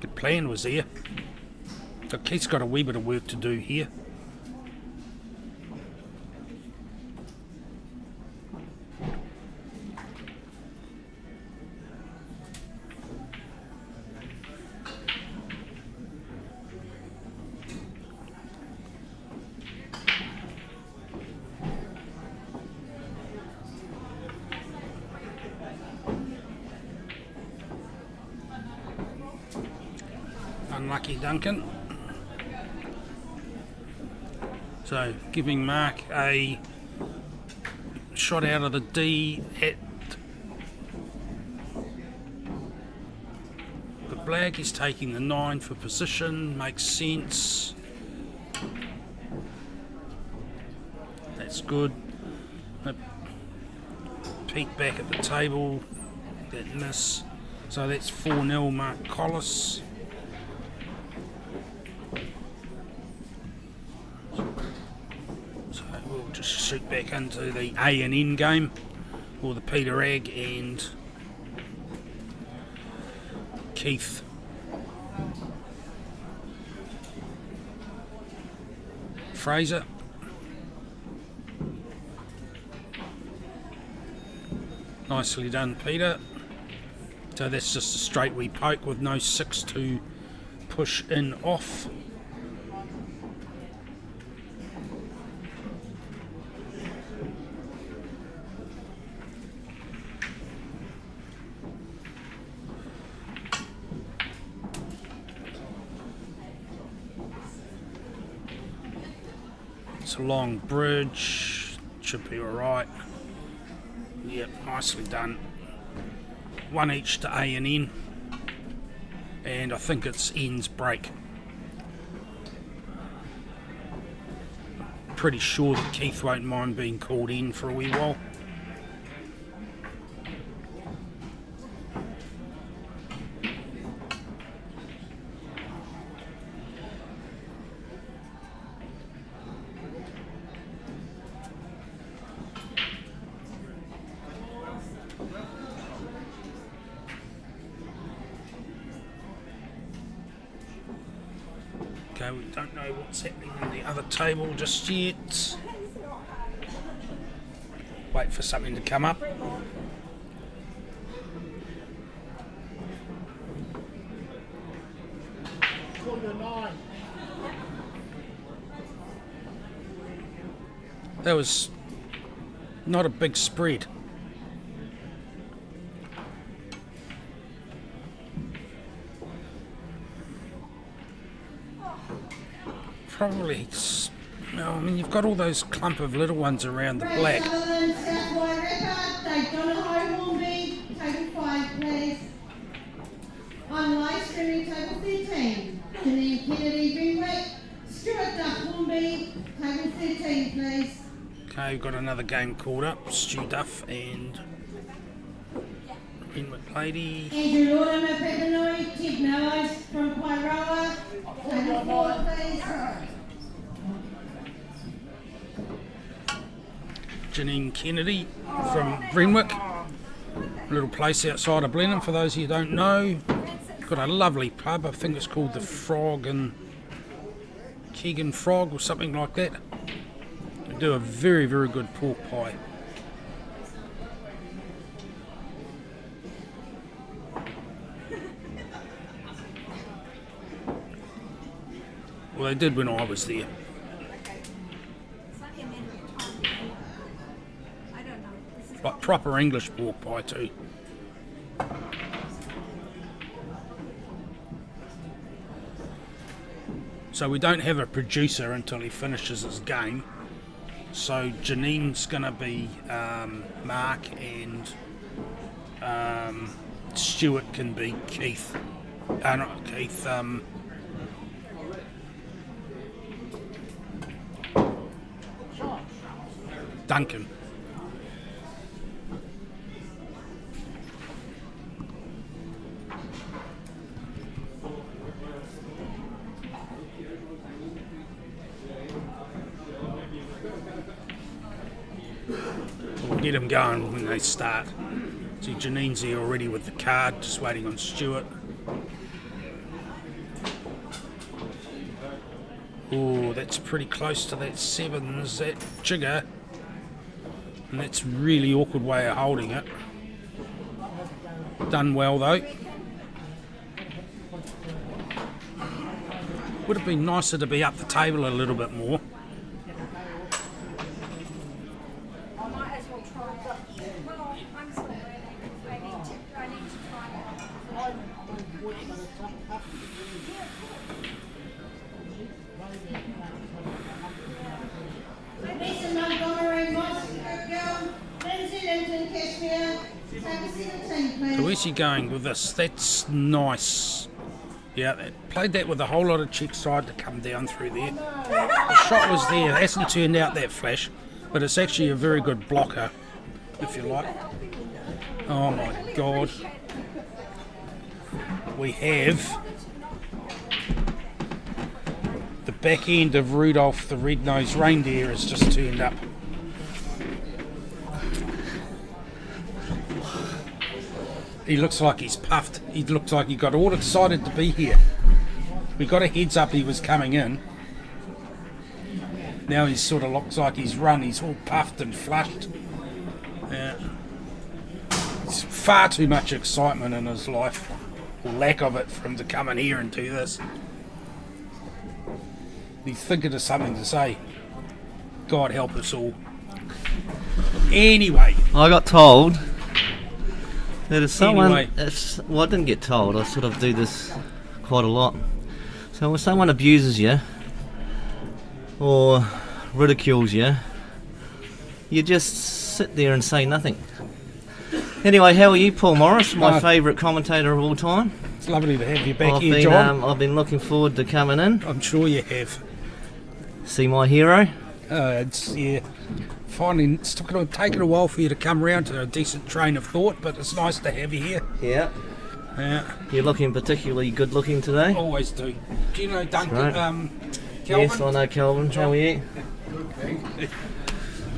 Good plan was there. So Keith's got a wee bit of work to do here. Unlucky Duncan. So giving Mark a shot out of the D at the black. He's taking the 9 for position. Makes sense. That's good. Pete back at the table. That miss. So that's 4-0 Mark Collis. We'll just shoot back into the A and N game, or the Peter Ragg and Keith. Fraser. Nicely done, Peter. So that's just a straight wee poke with no 6 to push in off. It's a long bridge, should be alright. Yep, nicely done. 1 each to A and N, and I think it's N's break. Pretty sure that Keith won't mind being called in for a wee while. Okay, we don't know what's happening on the other table just yet. Wait for something to come up. That was not a big spread. Probably, no, I mean, you've got all those clump of little ones around the black. Sutherland, South White Record, Dave Donahoe, Hornby, table 5, please. On live streaming, table 13. Janine Kennedy, Ringwick, Stuart Duff, Hornby, table 13, please. Okay, we've got another game called up. Stu Duff and Ringwick Lady. Andrew Lordimer, Pepinoi, Ted Mellows from Wairoa, table 4, please. Janine Kennedy from Renwick, a little place outside of Blenheim for those of you who don't know. Got a lovely pub, I think it's called the Frog and Keegan Frog or something like that. They do a very, very good pork pie. Well, they did when I was there. Like proper English pork pie too. So we don't have a producer until he finishes his game. So Janine's going to be Mark and Stuart can be Keith. Not Keith. Duncan. We'll get them going when they start. See, Janine's here already with the card, just waiting on Stuart. Oh, that's pretty close to that sevens, that jigger. And that's really awkward way of holding it. Done well though. Would have been nicer to be up the table a little bit more. Mason Montgomery, Moss, Girl, Lindsay Linton, Cashmere, table 17, please. So where's he going with this? That's nice. Yeah, played that with a whole lot of cheek side to come down through there. The shot was there. It hasn't turned out that flash, but it's actually a very good blocker, if you like. Oh my God. We have the back end of Rudolph the Red-Nosed Reindeer has just turned up. He looks like he's puffed. He looks like he got all excited to be here. We got a heads up he was coming in. Now he sort of looks like he's run. He's all puffed and flushed. Yeah. There's far too much excitement in his life, or lack of it, for him to come in here and do this. He's thinking of something to say. God help us all. Anyway. I got told that if someone, Anyway. well, I didn't get told, I sort of do this quite a lot. So when someone abuses you or ridicules you, you just sit there and say nothing. Anyway, how are you, Paul Morris, my favourite commentator of all time? It's lovely to have you back here, John. I've been looking forward to coming in, I'm sure you have. see my hero. It's, yeah, finally, it's taken a while for you to come round to a decent train of thought, but it's nice to have you here. Yeah. Yeah, You're looking particularly good looking today. always do. Do you know Duncan? Right. Kelvin? Yes, I know Kelvin. How are you?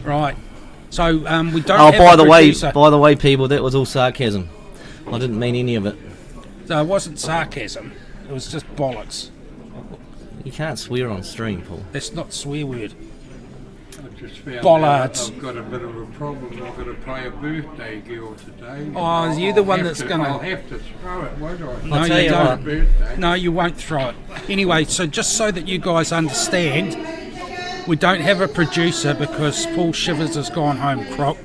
Right. So we don't Oh, have by a producer. the way, people, that was all sarcasm. I didn't mean any of it. No, it wasn't sarcasm. It was just bollocks. You can't swear on stream, Paul. That's not swear word. Just found bollards. out I've got a bit of a problem. I've got to play a birthday girl today. Oh, you're the one I'll that's have gonna- I'll have to throw it, won't I? No, I'll tell you you don't. what. Birthday. No, you won't throw it. Anyway, so just so that you guys understand, we don't have a producer because Paul Shivers has gone home crook.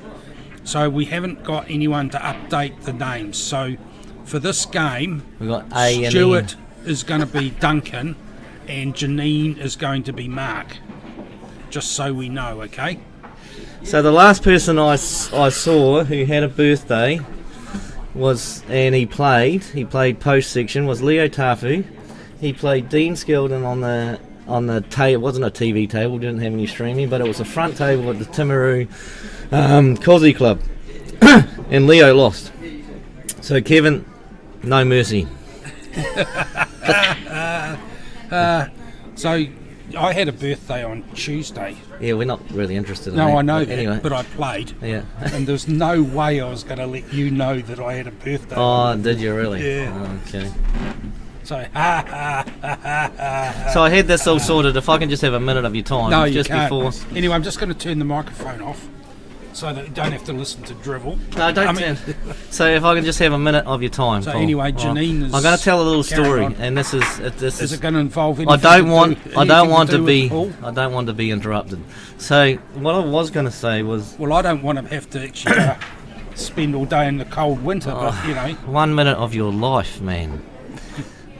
So we haven't got anyone to update the names. So for this game, We got A and Stuart N. is going to be Duncan and Janine is going to be Mark. Just so we know, okay? So the last person I saw who had a birthday was, and he played post section, was Leo Tafu. He played Dean Skeldon on the table. It wasn't a TV table, didn't have any streaming, but it was a front table at the Timaru Cosy Club. And Leo lost. So Kevin, no mercy. So I had a birthday on Tuesday. Yeah, we're not really interested in No, that. I know but that, anyway. but I played. Yeah. And there's no way I was going to let you know that I had a birthday. Oh, did you really? Yeah. Oh, okay. So, ha. So I had this all sorted. If I can just have a minute of your time, No, you just can't. before. Anyway, I'm just going to turn the microphone off so that you don't have to listen to drivel. No, don't I mean- turn. So if I can just have a minute of your time. So Paul. anyway, Oh, Janine is I'm going to tell a little carrying story, on. and this is Is it going to involve anything? I don't want to with be Paul? I don't want to be interrupted. So what I was going to say was Well, I don't want to have to actually spend all day in the cold winter, but you know, 1 minute of your life, man.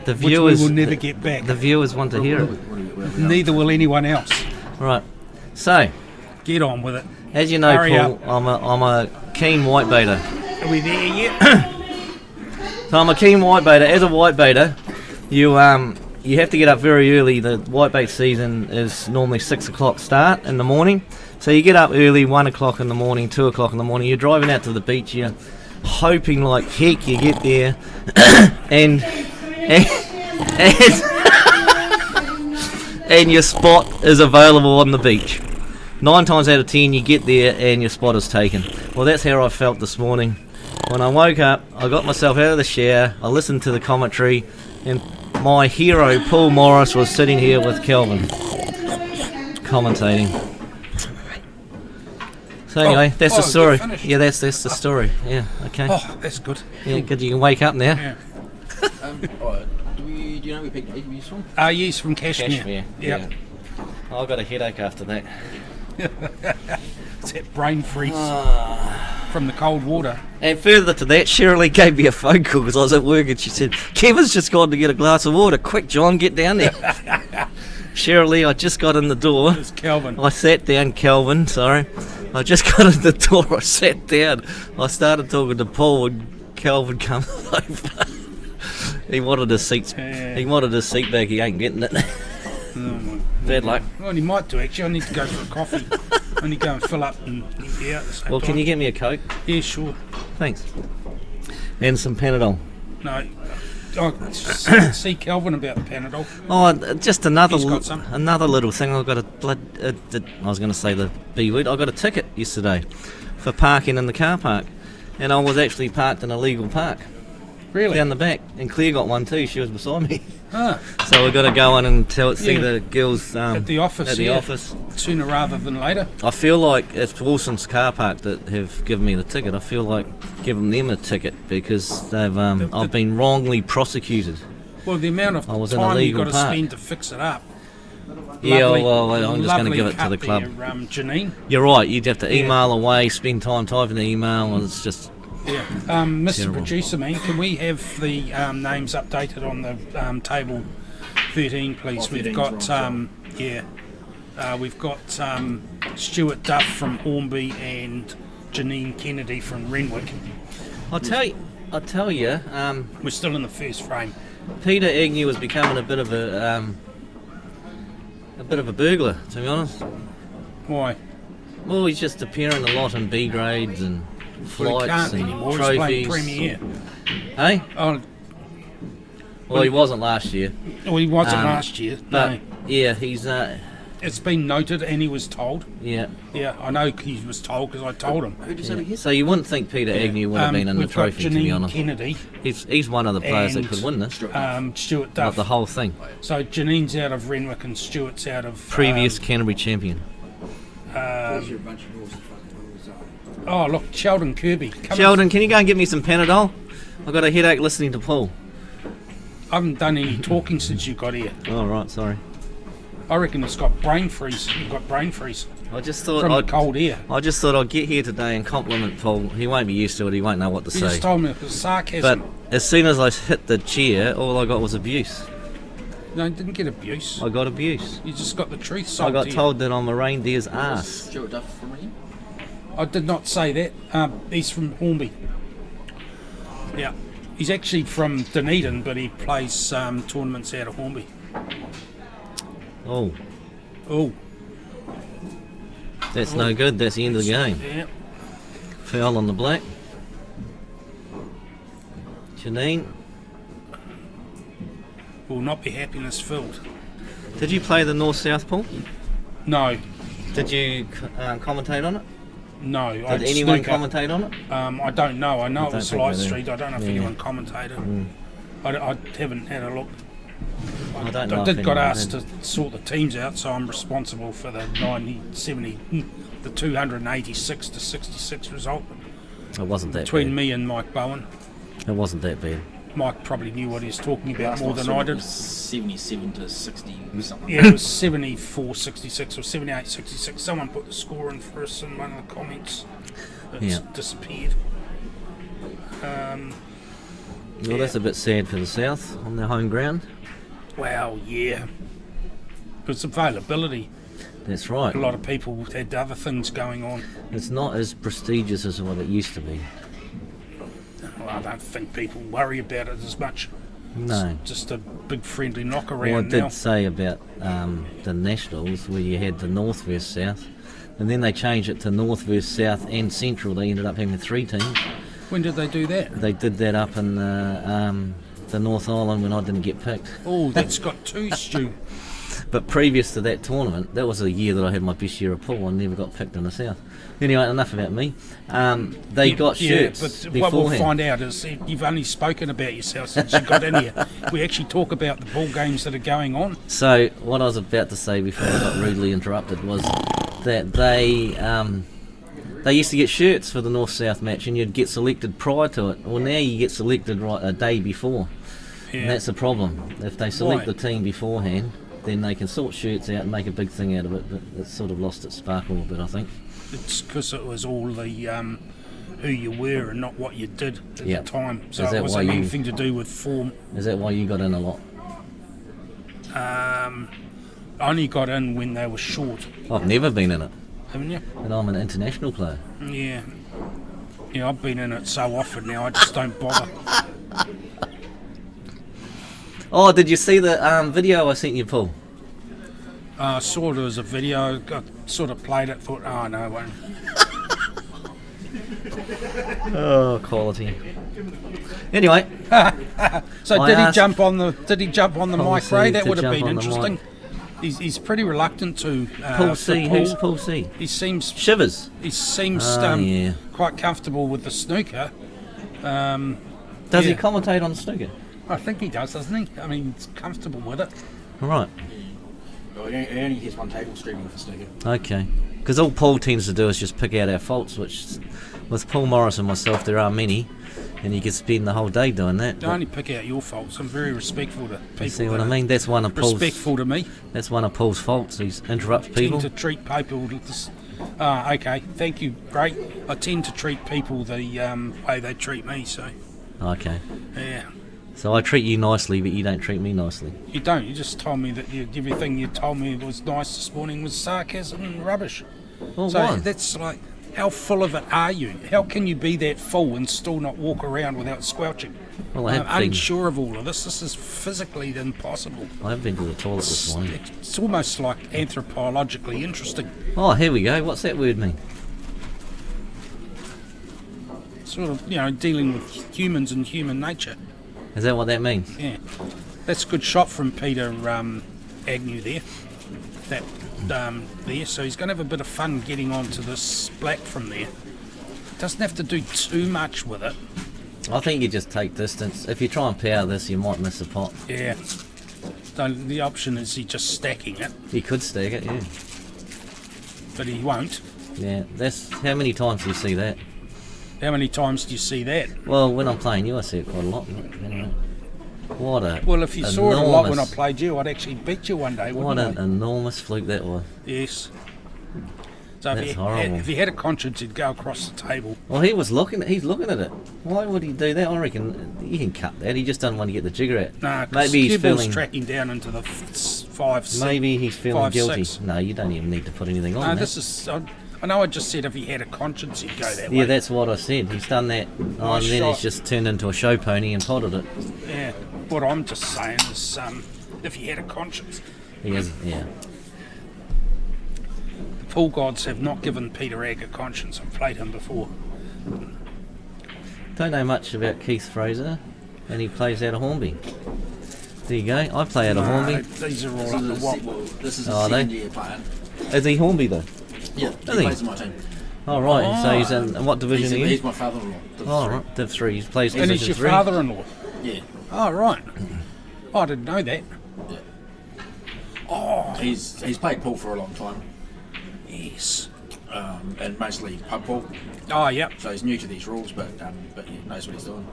The which we viewers will never get back. the viewers want to hear it. Neither will anyone else. Right. So Get on with it. as you know, Hurry Paul, I'm a keen whitebaiter. Are we there yet? So I'm a keen whitebaiter. As a whitebaiter, you have to get up very early. The whitebait season is normally 6 o'clock start in the morning. So you get up early, 1 o'clock in the morning, 2 o'clock in the morning. You're driving out to the beach. You're hoping like heck you get there, and and your spot is available on the beach. 9 times out of 10 you get there and your spot is taken. Well, that's how I felt this morning. When I woke up, I got myself out of the shower, I listened to the commentary, and my hero Paul Morris was sitting here with Kelvin commentating. So anyway, that's the you're story. finished. Yeah, that's the story. Yeah, okay. Oh, that's good. Yeah, good. You can wake up now. Yeah. Alright, do you know where we picked eggs from? Yes, from Cashmere. Cashmere. Yep. Yeah. I got a headache after that. It's that brain freeze from the cold water. And further to that, Shirley gave me a phone call because I was at work and she said, Kevin's just gone to get a glass of water. Quick, John, get down there. Shirley, I just got in the door. It's Kelvin. I sat down, Kelvin, sorry. I just got in the door, I sat down. I started talking to Paul and Kelvin comes over. He wanted his seat. Yeah. He wanted his seat back. He ain't getting it. Oh, my. Bad luck. Well, he might do actually. I need to go for a coffee. I need to go and fill up and empty out. At the same Well, can time. you get me a Coke? Yeah, sure. Thanks. And some Panadol. No. See Kelvin about the Panadol. Oh, just another He's got some. another little thing. I got a I was going to say the B word. I got a ticket yesterday for parking in the car park, and I was actually parked in a legal park Really? down the back. And Claire got one too. She was beside me. Ah, So we've got to go in and see Yeah. the girls at the office. At the yeah. office. Sooner rather than later. I feel like it's Wilson's car park that have given me the ticket. I feel like giving them a ticket because they've I've been wrongly prosecuted. Well, the amount of I was in a time you've legal got to park. spend to fix it up. Yeah, Lovely- well, I'm just going to lovely give it to cut the club. there, Janine. You're right. You'd have to Yeah. email away, spend time typing the email, and it's just Yeah. Mr. Terrible. Producer, man, can we have the names updated on the table 13, please? We've 13's got, wrong, we've got Stuart Duff from Hornby and Janine Kennedy from Renwick. I'll tell you, We're still in the first frame. Peter Agnew is becoming a bit of a burglar, to be honest. Why? Well, he's just appearing a lot in B grades and Well, he flights can't and anymore. He's playing trophies. Premier. Hey, Oh, well, he wasn't last year, well, he wasn't Um, last year. but No. yeah, he's It's been noted and he was told. yeah. Yeah, I know he was told because I told him. Who did you say we hit? So you wouldn't think Peter Agnew would have been in the we've got trophy, to be Janine honest. Kennedy, He's one of the players that and, could win this, Stuart not Duff. the whole thing. So Janine's out of Renwick and Stuart's out of Previous Canterbury champion. You're a bunch of horses fucking rules. Oh, look, Sheldon Kirby. Come Sheldon, can you go and get me some Panadol? I've got a headache listening to Paul. I haven't done any talking since you got here. Oh, right, sorry. I reckon it's got brain freeze. You've got brain freeze I just thought from the cold air. I just thought I'd get here today and compliment Paul. He won't be used to it. He won't know what to You say. just told me it was sarcasm. But as soon as I hit the chair, all I got was abuse. No, you didn't get abuse. I got abuse. You just got the truth I sold got to you. told that I'm a reindeer's ass. Stuart Duff from here. I did not say that. He's from Hornby. Yeah. He's actually from Dunedin, but he plays tournaments out of Hornby. Oh, Oh, that's no good. That's the end of the game. yeah. Foul on the black. Janine, Will not be happiness filled. did you play the North-South pool? No, Did you commentate on it? no. Did anyone commentate on it? I don't know. I know it don't was think live they do. street. I don't know if Yeah. anyone commentated. I haven't had a look. I don't know I if did got anyone asked did. to sort the teams out, so I'm responsible for the 286 to 66 result It wasn't that between bad. me and Mike Bowen. It wasn't that bad. Mike probably knew what he was talking about Last more night than saw I it did. was 77 to 60 or something. Yeah, it was 74-66 or 78-66. Someone put the score in for us in one of the comments. It's Yeah. disappeared. Well, that's a bit sad for the South on their home ground. Well, yeah. It's availability. That's right. A lot of people had other things going on. It's not as prestigious as what it used to be. Well, I don't think people worry about it as much. No. It's just a big friendly knock Well, I around did now. say about the Nationals where you had the North versus South, and then they changed it to North versus South and Central. They ended up having 3 teams. When did they do that? They did that up in the North Island when I didn't get picked. Oh, that's got 2, Stu. But previous to that tournament, that was a year that I had my best year of pool. I never got picked in the South. Anyway, enough about me. They got shirts but beforehand. what we'll find out is you've only spoken about yourself since you got in here. We actually talk about the ball games that are going on. So what I was about to say before I got rudely interrupted was that they used to get shirts for the North-South match, and you'd get selected prior to it. Well, now you get selected right a day before, Yeah. and that's the problem. If they select Why? the team beforehand, then they can sort shirts out and make a big thing out of it. But it's sort of lost its sparkle a bit, I think. It's because it was all the who you were and not what you did at Yeah. the time. So Is it that wasn't why you- anything to do with form. Is that why you got in a lot? I only got in when they were short, I've never been in it, haven't you? and I'm an international player. Yeah. Yeah, I've been in it so often now, I just don't bother. Oh, did you see the video I sent you, Paul? I saw there was a video, I sort of played it, thought, oh no, it won't. Oh, quality. Anyway, So I did he asked jump on the Paul mic, Ray? C That to would have jump been on the interesting. He's pretty reluctant to. Paul for C. Paul. Who's Paul C? He seems Shivers. Yeah. quite comfortable with the snooker. Does he Yeah. commentate on snooker? I think he does, doesn't he? I mean, he's comfortable with it. Right. Well, he only has one table streaming for snooker. Okay. Because all Paul tends to do is just pick out our faults, which with Paul Morris and myself there are many, and you could spend the whole day doing that. Don't only pick out your faults. I'm very respectful to people. You see what that I are mean? That's one of Paul's. Respectful to me. That's one of Paul's faults. He interrupts people. Tend to treat people. Okay, thank you. Great. I tend to treat people the way they treat me. So Okay. yeah. So I treat you nicely, but you don't treat me nicely. You don't. You just told me that everything you told me was nice this morning was sarcasm and rubbish. Well, So why? that's like, how full of it are you? How can you be that full and still not walk around without squelching? Well, I have I'm been- unsure of all of this. This is physically impossible. I've been to the toilet this morning. It's almost like anthropologically interesting. Oh, here we go. What's that word mean? Sort of, dealing with humans and human nature. Is that what that means? Yeah, that's a good shot from Peter Agnew there. That there, so he's going to have a bit of fun getting onto this black from there. Doesn't have to do too much with it. I think you just take distance. If you try and power this, you might miss a pot. Yeah. So the option is he just stacking it, You could stack it, yeah. but he won't. Yeah, that's how many times do you see that? How many times do you see that? Well, when I'm playing you, I see it quite a lot. Anyway, what a Well, if you saw it a lot when I enormous- played you, I'd actually beat you one day, what wouldn't an enormous fluke that was. I? Yes. So That's if horrible. if he had a conscience, he'd go across the table. Well, he's looking at it. Why would he do that? I reckon you can cut that. He just doesn't want to get the jigger out. Nah, Maybe he's Ball's feeling. tracking down into the 5, 6. Maybe he's feeling 5, guilty. 6. No, you don't even need to put anything on No, that. this is. I know I just said if he had a conscience, he'd go that Yeah, way. that's what I said. He's done that, and Nice then shot. he's just turned into a show pony and potted it. Yeah. What I'm just saying is, if he had a conscience, He has, yeah. the pool gods have not given Peter Egg a conscience. I've played him before. Don't know much about Keith Fraser, and he plays out of Hornby. There you go. I play out of No, Hornby. these are all up the wop. This is a Oh, they- senior player. Is he Hornby though? Yeah, Is he he? plays in my team. Oh right. So he's in what division He's, are you? he's my father-in-law. Oh right, Div 3. He plays And he's Division your 3. father-in-law. Yeah. Oh, right. Oh, I didn't know that. Oh, He's played pool for a long time, yes. and mostly pub pool. Oh, yep. So he's new to these rules, but he knows what he's doing.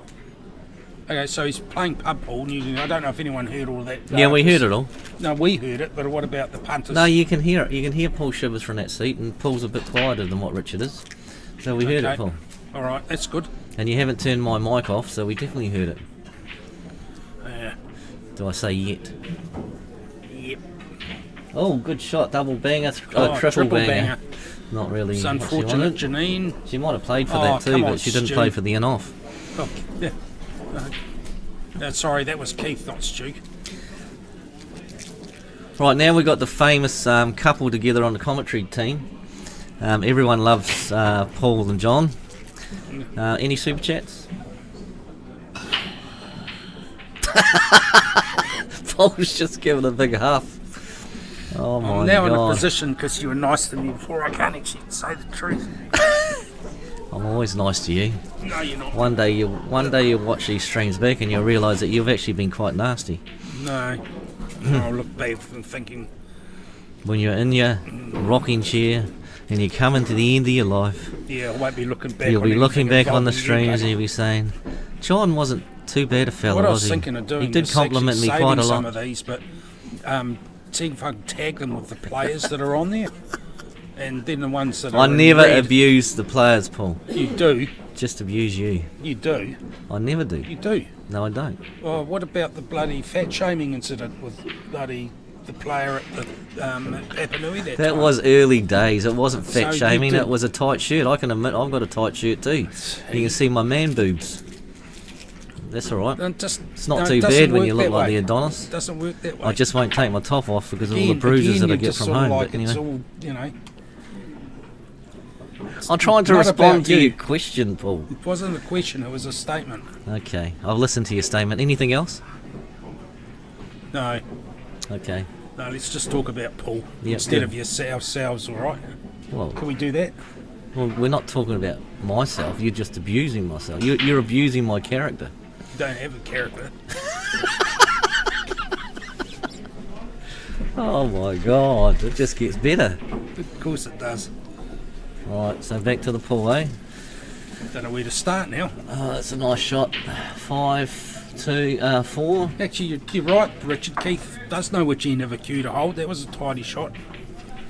Okay, so he's playing pub pool. And I don't know if anyone heard all that. Yeah, we heard it all. No, we heard it, but what about the punters? No, you can hear it. You can hear Paul shivers from that seat, and Paul's a bit quieter than what Richard is. So we heard Okay. it, Paul. All right, that's good. And you haven't turned my mic off, so we definitely heard it. Yeah. Do I say yet? Yep. Oh, good shot. Double banger. Oh, triple banger. banger. Not really. It's what she unfortunate, wanted. Janine. She might have played for Oh, that too, come but on, she didn't Stu. play for the in off. Oh, yeah. Sorry, that was Keith, not Stu. Right, now we've got the famous couple together on the commentary team. Everyone loves Paul and John. Any super chats? Paul's just giving a big huff. Oh my I'm now in a god! position, because you were nice to me before, I can't actually say the truth. I'm always nice to you. No, you're not. One day you'll watch these streams back and you'll realise that you've actually been quite nasty. No. I'll look back and thinking, When you're in your rocking chair and you're coming to the end of your life, yeah, I won't be looking back you'll on be looking anything back on the involving you, streams and mate. you'll be saying, John wasn't too bad a fella, What I was was he? thinking of doing He did is compliment me actually quite a saving some lot. of these, but seeing if I can tag them with the players that are on there, and then the ones that are I in never red. abuse the players, Paul. You do, Just abuse you. you do, I never do. you do. No, I don't. Well, what about the bloody fat shaming incident with bloody the player at the at Papanui that That time? was early days. It wasn't So fat you shaming. did- It was a tight shirt. I can admit I've got a tight shirt too. You can see my man boobs. That's all right. It's not too bad when you look like the Adonis. It doesn't work that way. I just won't take my top off because of all the bruises that I you're get just from sort of home. like But it's anyway, all, you know, I'm trying to not respond about to you. your question, Paul. it wasn't a question, it was a statement. Okay, I'll listen to your statement. Anything else? No, Okay. no, let's just talk about Paul Yeah, instead good. of yourselves, all right? Well, Can we do that? well, we're not talking about myself. You're just abusing myself. You're abusing my character. You don't have a character. Oh my God! It just gets better. Of course it does. Right, so back to the pool, eh? Don't know where to start now. Oh, that's a nice shot. 5, 2, 4. Actually, you're right, Richard. Keith does know which end of a cue to hold. That was a tidy shot.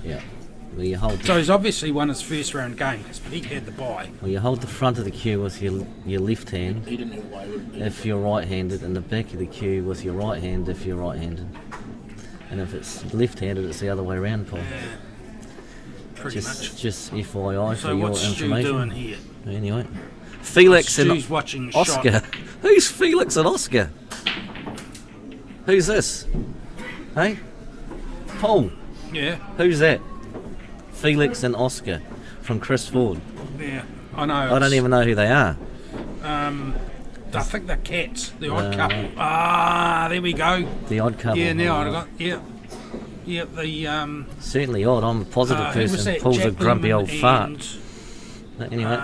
Yeah. Well, you hold. So he's obviously won his first round games, but he had the bye. Well, you hold the front of the cue with your left hand He didn't have a way with it. if you're right-handed, and the back of the cue with your right hand if you're right-handed. And if it's left-handed, it's the other way around, Paul. Pretty much. Just FYI for So your what's Stu information. doing here? Anyway, Felix and Stu's watching the Oscar. shot. Who's Felix and Oscar? Who's this? Hey, Paul. Yeah, Who's that? Felix and Oscar from Chris Ford. yeah. I know. I don't it's- even know who they are. I think they're cats. The odd Uh, couple. Ah, there we go. The odd couple. Yeah, now I got. Yeah, yeah. The Certainly odd. I'm a positive who was person. that? Paul's a Jacqueline grumpy old fart. and, Anyway,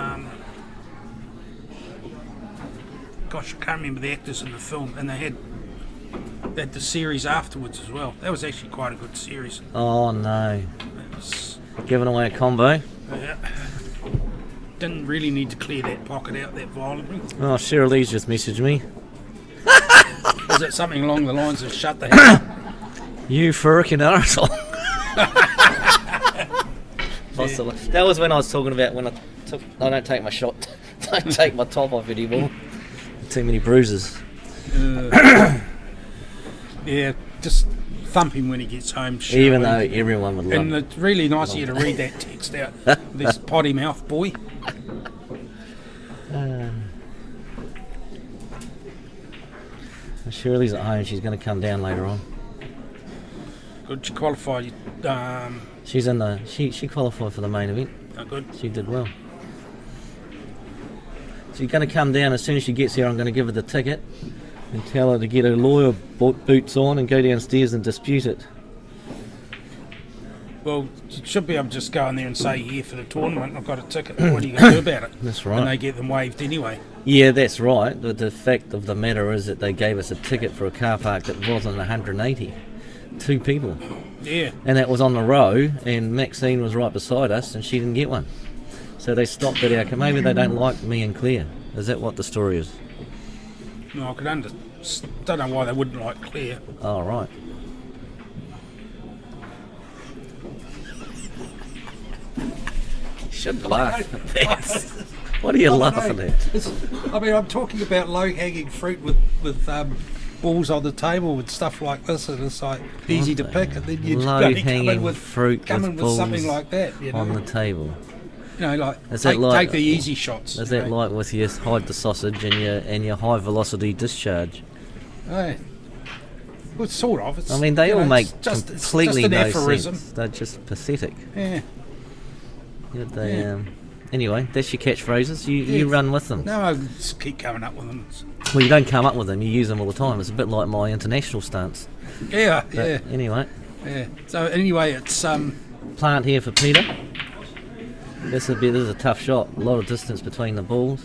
gosh, I can't remember the actors in the film, and they had the series afterwards as well. That was actually quite a good series. oh no, It was, giving away a combo. Yeah. Didn't really need to clear that pocket out that violently. Oh, Cheryl Lee's just messaged me. Is it something along the lines of shut the hell up? You freaking arsehole. That was when I was talking about when I don't take my shot, don't take my top off anymore. Too many bruises. Yeah, just thump him when he gets home. Surely. Even though everyone would love And it's really nice of you to read that text out. This potty mouth boy. Shirley's at home. She's going to come down later on. Good, you qualified. She's in the. She qualified for the main event. Oh, good. She did well. She's going to come down as soon as she gets here. I'm going to give her the ticket and tell her to get her lawyer boots on and go downstairs and dispute it. Well, you should be able to just go in there and say, here for the tournament, I've got a ticket. What are you going to do about it? That's right. And they get them waived anyway. Yeah, that's right. But the fact of the matter is that they gave us a ticket for a car park that wasn't 180. 2 people. Yeah. And that was on the row, and Maxine was right beside us, and she didn't get one. So they stopped it out. Maybe they don't like me and Claire. Is that what the story is? No, I could don't know why they wouldn't like Claire. Oh, right. You shouldn't laugh at that. What are you laughing at? I mean, I'm talking about low-hanging fruit with balls on the table and stuff like this, and it's like easy to pick, and then you only come in with something like that, you know, on the table. You know, like take take the easy shots. Is that like with your hide the sausage and your high velocity discharge? Hey. Well, sort of. It's, I mean, they all make completely no aphorism. sense. They're just pathetic. Yeah. Anyway, that's your catchphrases. You run with them. No, I just keep coming up with them. Well, you don't come up with them. You use them all the time. It's a bit like my international stance. Yeah, But yeah. Anyway. Yeah. So anyway, it's Plant here for Peter. This is a tough shot. A lot of distance between the balls.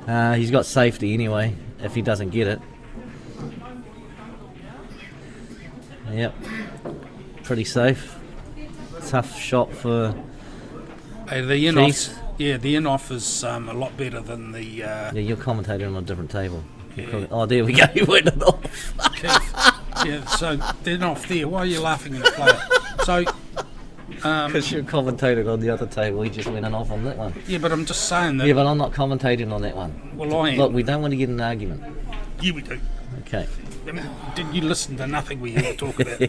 He's got safety anyway if he doesn't get it. Yep. Pretty safe. Tough shot for the in-off. Chiefs. Yeah, the in-off is a lot better than the. Yeah, you're commentating on a different table. Yeah. Oh, there we go. You went it off. Yeah, so the in-off there. Why are you laughing at the player? So. Because you're commentating on the other table, he just went off on that one. Yeah, but I'm just saying that. Yeah, but I'm not commentating on that one. Well, I am. Look, we don't want to get in an argument. Yeah, we do. Okay. Did you listen to nothing we ever talk about?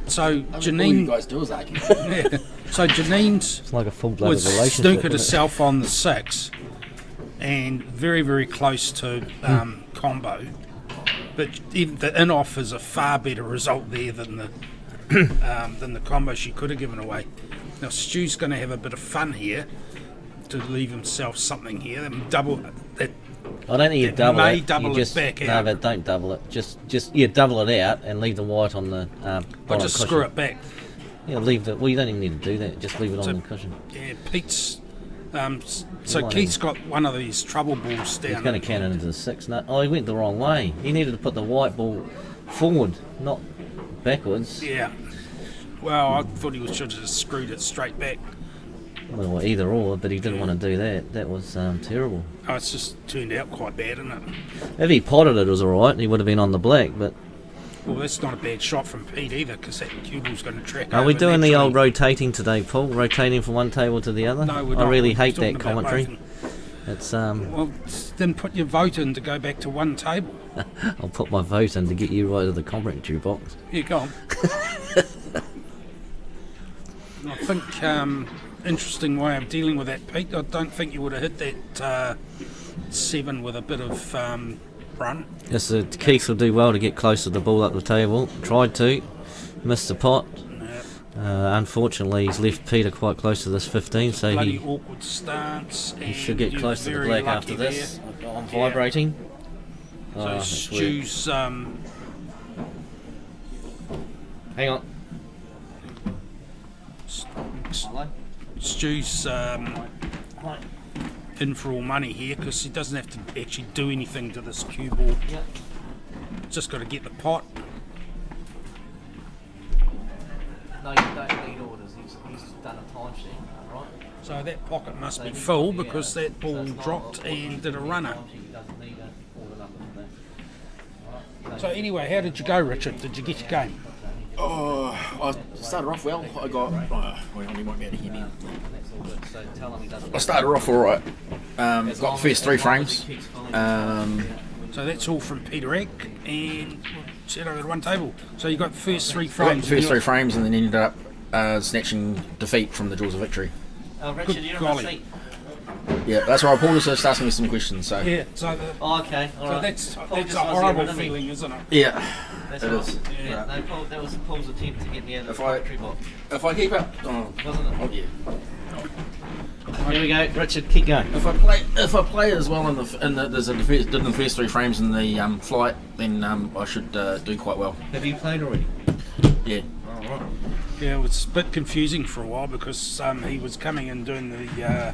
So All you Janine, guys do is argue. yeah. So Janine's It's like a full-blooded was relationship. snookered herself on the 6, and very very close to combo. But even the in-off is a far better result there than the combo she could have given away. Now Stu's going to have a bit of fun here to leave himself something here. And double that. I don't think you It double may it. double You it just, back no, out. but don't double it. Just double it out and leave the white on the I'll bottom just cushion. screw it back. Yeah, leave the. Well, you don't even need to do that. Just leave it on So- the cushion. Yeah, Pete's. So Come on Keith's in. got one of these trouble balls He's down. going to count it into the 6. No, oh, he went the wrong way. He needed to put the white ball forward, not backwards. Yeah. Well, I thought he should have just screwed it straight back. Well, either or, but he didn't want to do that. That was terrible. Oh, it's just turned out quite bad, isn't it? If he potted it, it was alright. He would have been on the black, but Well, that's not a bad shot from Pete either, because that cue ball's going to track are over we doing the naturally. old rotating today, Paul? Rotating from one table to the other? No, we're I not. really We're hate talking that about commentary. voting. It's Well, then put your vote in to go back to one table. I'll put my vote in to get you right to the commentary box. Yeah, go on. I think interesting way of dealing with that, Pete. I don't think you would have hit that 7 with a bit of run. Yes, Keith will do well to get close to the ball up the table. Tried to, missed the pot. Unfortunately, he's left Peter quite close to this 15, so Bloody he awkward stance. should get close to the black after this. I'm vibrating. So Oh, that's weird. Stu's Hang on. Stu's in for all money here because he doesn't have to actually do anything to this cue ball. Just got to get the pot. No, you don't need orders. He's done a timesheet, right? So that pocket must be full because that ball dropped and did a runner. He doesn't need an order number for that. So anyway, how did you go, Richard? Did you get your game? Oh, I started off well. I got. Well, he might be able to hear me. That's all good. So tell him he doesn't. I started off all right. Got the first 3 frames. So that's all from Peter Egg and set over at one table. So you got the first 3 Got frames. the first 3 frames and then ended up snatching defeat from the jaws of victory. Richard, Good you're golly. on the seat. Yeah, that's why Paul was just asking me some questions. So Yeah, so, Oh, okay. All so right. that's Paul a just wants to get horrible rid of me. feeling, isn't it? yeah, That's it right. is. Yeah, no, Paul, that was Paul's attempt to get me out of the If I- commentary box, If I keep up, wasn't it? oh yeah. Here we go, Richard. Keep going. If I play as well in the first 3 frames in the flight, then I should do quite well. Have you played already? Yeah. Yeah, it was a bit confusing for a while because he was coming and doing the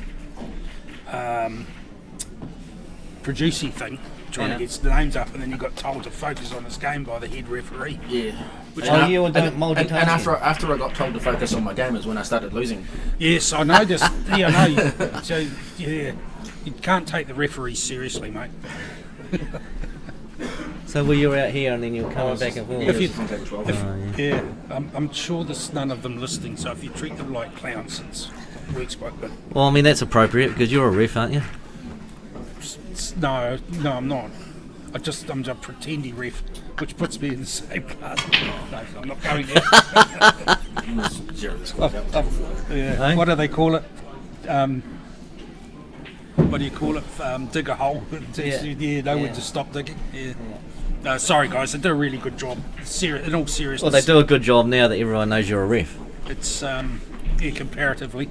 producing thing, trying Yeah. to get the names up, and then he got told to focus on his game by the head referee. Yeah. Oh, you were doing multitasking. And after I got told to focus on my game is when I started losing. Yes, I know this. Yeah, I know. So, yeah, you can't take the referees seriously, mate. So were you out here and then you were coming back and forth? If you- From table 12. Yeah, I'm sure there's none of them listening, so if you treat them like clowns, it works quite good. Well, I mean that's appropriate because you're a ref, aren't you? No, I'm not. I'm just a pretendy ref, which puts me in the same class. No, I'm not going there. Zero this Yeah. Eh? What do they call it? What do you call it? Dig a hole. Yeah, know when to stop digging. Yeah. Sorry, guys, they did a really good job. In all seriousness, Well, they do a good job now that everyone knows you're a ref. It's comparatively.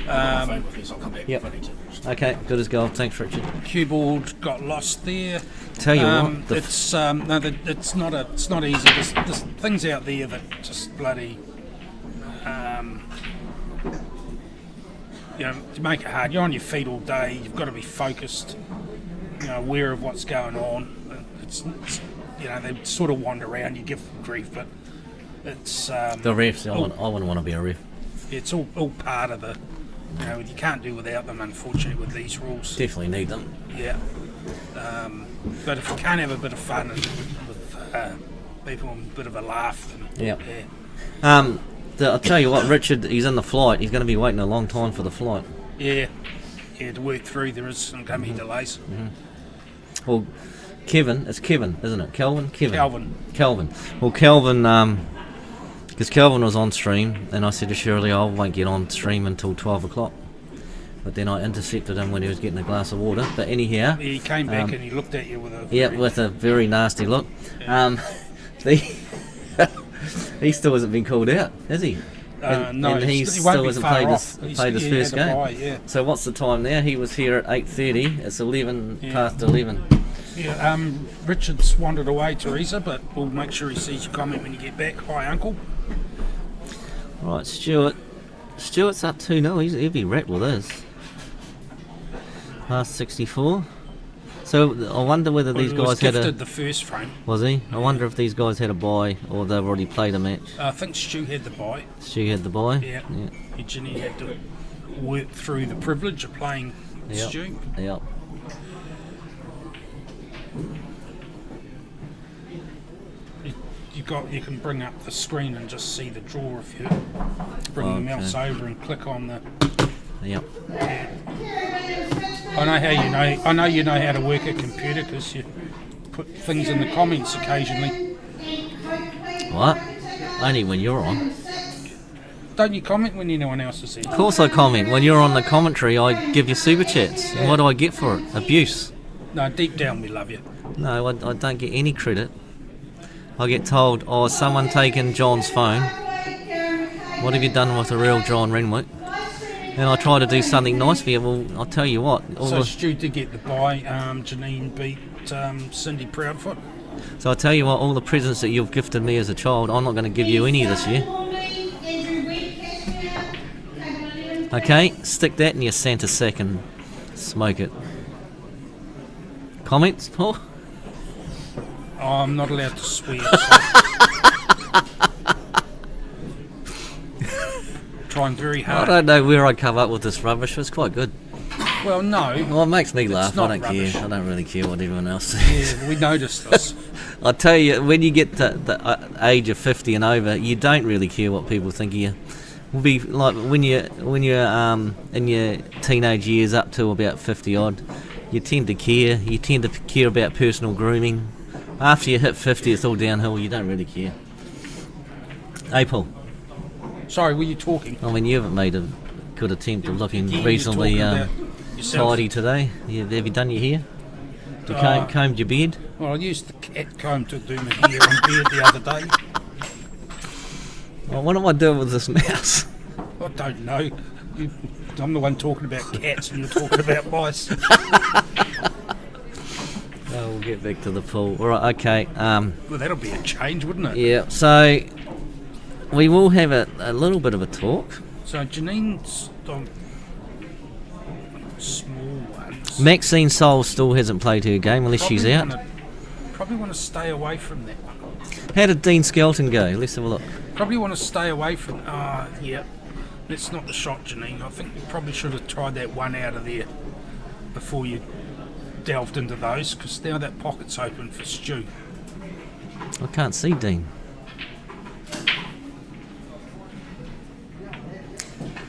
I'll come back Yep. if I need to. Okay, good as gold. Thanks, Richard. Cue board got lost there. Tell you what, It's it's not easy. There's things out there that just bloody. To make it hard. You're on your feet all day. You've got to be focused. Aware of what's going on. It's they sort of wander around. You give them grief, but it's the refs. I wouldn't want to be a ref. it's all part of the. You can't do without them, unfortunately, with these rules. Definitely need them. Yeah. But if you can't have a bit of fun and with people and a bit of a laugh, then Yeah. I'll tell you what, Richard. He's in the flight. He's going to be waiting a long time for the flight. yeah, to work through, there is some going to be delays. Well, Kevin, it's Kevin, isn't it? Kelvin. Calvin. Well, Kelvin. Because Kelvin was on stream, and I said to Shirley, I won't get on stream until 12 o'clock. But then I intercepted him when he was getting a glass of water. But anyhow, He came back and he looked at you with a with a very nasty look. He still hasn't been called out, has he? no, and he he still won't be hasn't far played off. his first He had game. a bye, yeah. So what's the time now? He was here at 8:30. It's 11 Yeah. past 11. Yeah, Richard's wandered away, Teresa, but we'll make sure he sees your comment when you get back. Hi, Uncle. Right, Stuart. Stuart's up 2-0. He'll be wrapped with this. Past 64. So I wonder whether these He was guys had gifted the first frame. Was he? I wonder if these guys had a bye or they've already played a match. I think Stu had the bye. Stu had the bye. Yeah. He had to work through the privilege of playing Yep. Stu. Yep. You can bring up the screen and just see the draw if you bring the mouse over and click on the. Yep. I know you know how to work a computer because you put things in the comments occasionally. What? Only when you're on. Don't you comment when anyone else is in? Of course I comment. When you're on the commentary, I give you super chats. And what do I get for it? Abuse. No, deep down we love you. No, I don't get any credit. I get told, oh, someone taken John's phone. What have you done with the real John Renwick? And I try to do something nice for you. Well, I'll tell you what. So Stu did get the bye. Janine beat Cindy Proudfoot. So I tell you what, all the presents that you've gifted me as a child, I'm not going to give you any this year. Okay, stick that in your Santa sack and smoke it. Comments, Paul? Oh, I'm not allowed to swear. trying very I hard. don't know where I come up with this rubbish, but it's quite good. Well, no. Well, it makes me laugh. I not don't rubbish. care. I don't really care what everyone else says. Yeah, we noticed this. I tell you, when you get to the age of 50 and over, you don't really care what people think of you. Will be like when you're in your teenage years up to about 50 odd, you tend to care. You tend to care about personal grooming. After you hit 50, it's all downhill. You don't really care. Hey, Paul. Sorry, were you talking? I mean, you haven't made a good attempt of looking Yeah, you're reasonably talking about yourself. tidy today. Have you done your hair? You combed your beard? Well, I used the cat comb to do my hair and beard the other day. Well, what am I doing with this mouse? I don't know. I'm the one talking about cats and you're talking about mice. Oh, we'll get back to the pool. All right, okay. Well, that'll be a change, wouldn't it? Yeah, so we will have a little bit of a talk. So Janine's on small ones. Maxine Soul still hasn't played her game unless she's out. Probably want to stay away from that one. How did Dean Skelton go? Let's have a look. Probably want to stay away from. Yeah. That's not the shot, Janine. I think you probably should have tried that one out of there before you delved into those, because now that pocket's open for Stu. I can't see Dean.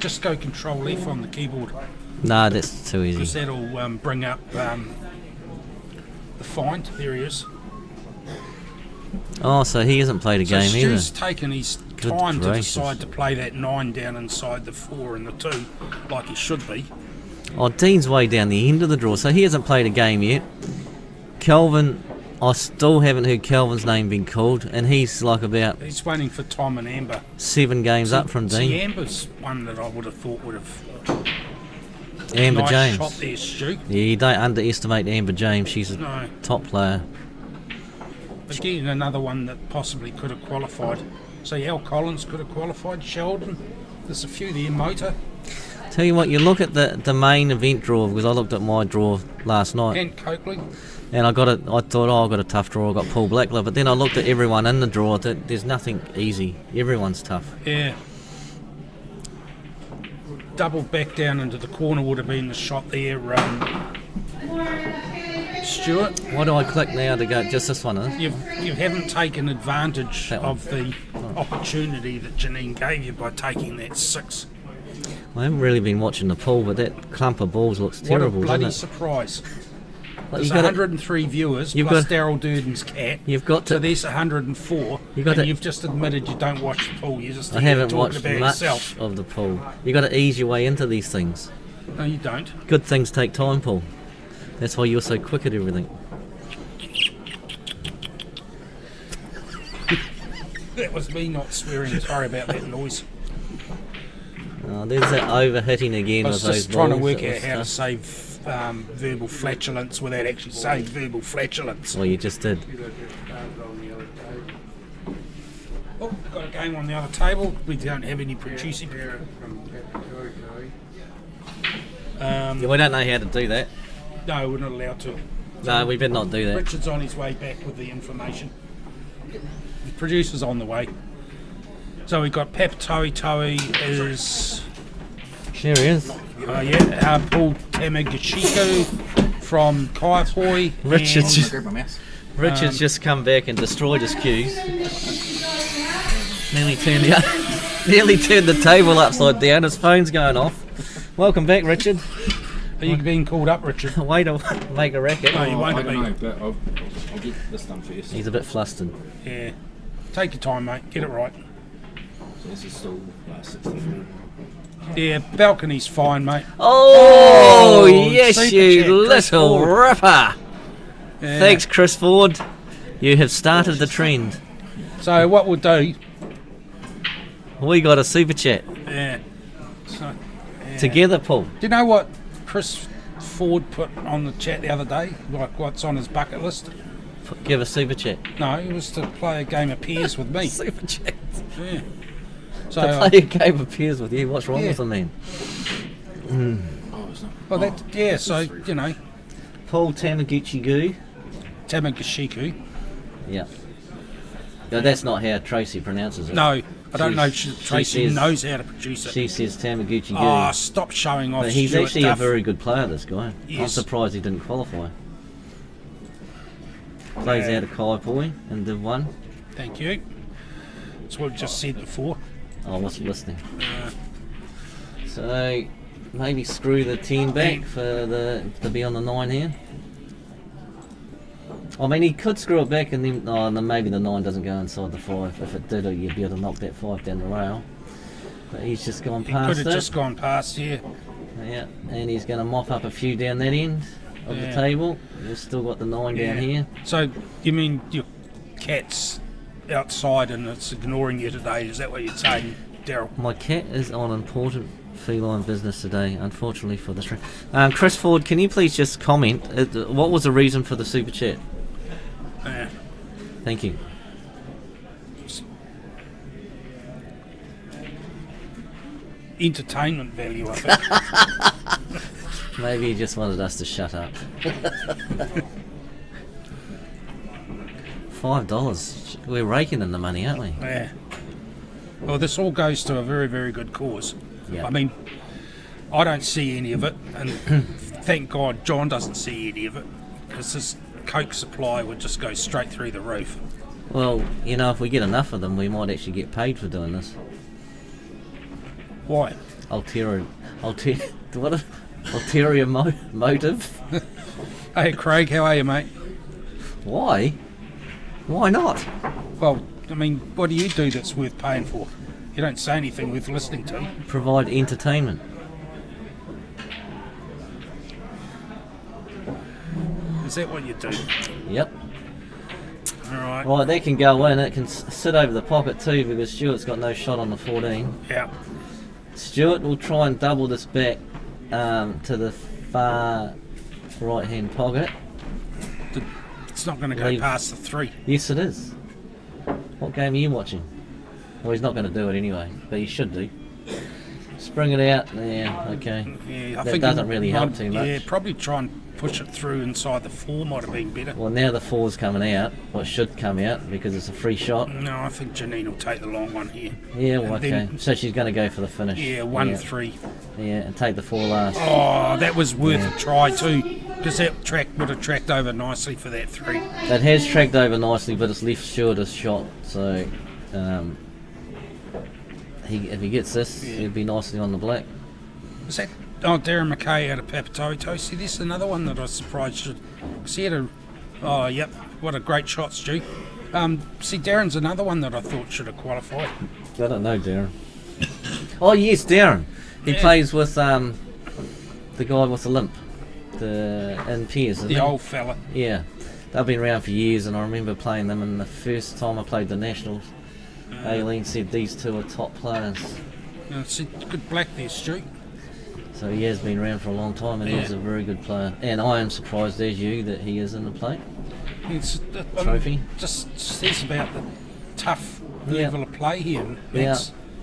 Just go Control F on the keyboard, No, that's too because easy. that'll bring up the find. There he is. Oh, so he hasn't played a So game either. Stu's taken his Good time to gracious. decide to play that 9 down inside the 4 and the 2, like he should be. Oh, Dean's way down the end of the draw, so he hasn't played a game yet. Kelvin, I still haven't heard Kelvin's name being called, and he's like about He's waiting for Tom and Amber. 7 games up from See, Dean. Amber's one that I would have thought would have. Amber Nice James. shot there, Stu. Yeah, you don't underestimate Amber James. She's a No. top player. Again, another one that possibly could have qualified. See, Al Collins could have qualified. Sheldon. There's a few there. Motor. Tell you what, you look at the main event draw, because I looked at my draw last night, And Coakley. and I thought, oh, I've got a tough draw. I got Paul Blackler, but then I looked at everyone in the draw. There's nothing easy. Everyone's tough. Yeah. Double back down into the corner would have been the shot there. Stuart, Why do I click now to go? Just this one, huh? you haven't taken advantage That one. of the opportunity that Janine gave you by taking that 6. I haven't really been watching the pool, but that clump of balls looks terrible, what a bloody doesn't surprise. it? Like, There's you gotta- 103 viewers you've plus got- Daryl Durden's cat. You've got So to. there's 104, You got and to- you've just admitted you don't watch the pool. You just I haven't talking watched about much yourself. of the pool. You got to ease your way into these things. No, you don't. Good things take time, Paul. That's why you're so quick at everything. That was me not swearing. Sorry about that noise. Oh, there's that overhitting again I with was those just trying to balls. work That out was how to tough. say verbal flatulence without actually saying verbal flatulence. Well, you just did. Oh, got a game on the other table. We don't have any producing. Yeah, we don't know how to do that. No, we're not allowed to. No, we better not do that. Richard's on his way back with the information. The producer's on the way. So we've got Pep Toey is There he is. Paul Tamagashiko from Kaipoi. Richard's and- just, Grab my mouse. Richard's just come back and destroyed his cues. Nearly turned the table upside down. His phone's going off. Welcome back, Richard. Are you being called up, Richard? Way to make a racket. No, you won't I don't be. know, but I'll get this done first. He's a bit flustered. Yeah. Take your time, mate. Get it right. So this is still 63. Yeah, balcony's fine, mate. Oh, Oh, yes, super you chat, Chris little Ford. ripper. Yeah. Thanks, Chris Ford. You have started the trend. So what we'll do, We got a super chat. yeah. So, Together, Paul. do you know what Chris Ford put on the chat the other day? Like what's on his bucket list? Give a super chat. No, it was to play a game of Pears with me. Super chat. Yeah. So, To play a game of Pears with you. What's wrong yeah. with the man? Oh, it's not. well, that yeah. So you know, Paul Tamaguchi Goo. Tamagashiku. Yeah. No, that's not how Tracy pronounces it. No, I don't know. She Tracy says- knows how to produce it. She says Tamaguchi Goo. Oh, stop showing off. But he's Stuart actually Duff. a very good player, this guy. I'm Yes. surprised he didn't qualify. Plays out of Kaipoi in Div 1. Thank you. That's what we just said before. I wasn't listening. So maybe screw the 10 back to be on the 9 here. I mean, he could screw it back and then maybe the 9 doesn't go inside the 5. If it did, you'd be able to knock that 5 down the rail. But he's just gone He past could it. have just gone past here. Yeah, and he's going to mop up a few down that end of the table. We've still got the 9 down here. So, you mean your cat's outside and it's ignoring you today? Is that what you're saying, Daryl? My cat is on important feline business today, unfortunately for this round. Chris Ford, can you please just comment? What was the reason for the super chat? Thank you. Entertainment value, I think. Maybe he just wanted us to shut up. $5. We're raking in the money, aren't we? Yeah. Well, this all goes to a very, very good cause. Yeah. I mean, I don't see any of it, and thank God John doesn't see any of it, because this Coke supply would just go straight through the roof. Well, you know, if we get enough of them, we might actually get paid for doing this. Why? Ulterior motive? Hey, Craig, how are you, mate? Why? Why not? Well, I mean, what do you do that's worth paying for? You don't say anything worth listening to. Provide entertainment. Is that what you do? Yep. All right. Right, that can go in. It can sit over the pocket too because Stuart's got no shot on the 14. Yeah. Stuart will try and double this back to the far right-hand pocket. It's not going to go Leave. past the 3. Yes, it is. What game are you watching? Well, he's not going to do it anyway, but he should do. Spring it out. Yeah, okay. Yeah, I That think doesn't he really help might- too much. Yeah, probably try and push it through inside the 4 might have been better. Well, now the 4's coming out. What should come out because it's a free shot. No, I think Janine will take the long one here. Yeah, well, And okay. then- So she's going to go for the finish. Yeah, 1-3. Yeah, and take the 4 last. Oh, that was worth a try too, because that track would have tracked over nicely for that 3. It has tracked over nicely, but it's left short a shot. So, if he gets this, he'll be nicely on the black. Was that? Oh, Darren McKay out of Papatoito. See, this is another one that I was surprised should. Cause he had a. Oh, yep. What a great shot, Stu. See, Darren's another one that I thought should have qualified. I don't know, Darren. Oh yes, Darren. He Yeah. plays with the guy with the limp, in Piers. The old fella. Yeah, they've been around for years, and I remember playing them. And the first time I played the Nationals, Aileen said these two are top players. See, good black there, Stu. So he has been around for a long time, and he's a very good player. And I am surprised, as you, that he is in the plate. It's, Trophy. Just says about the tough Yeah. level of play here.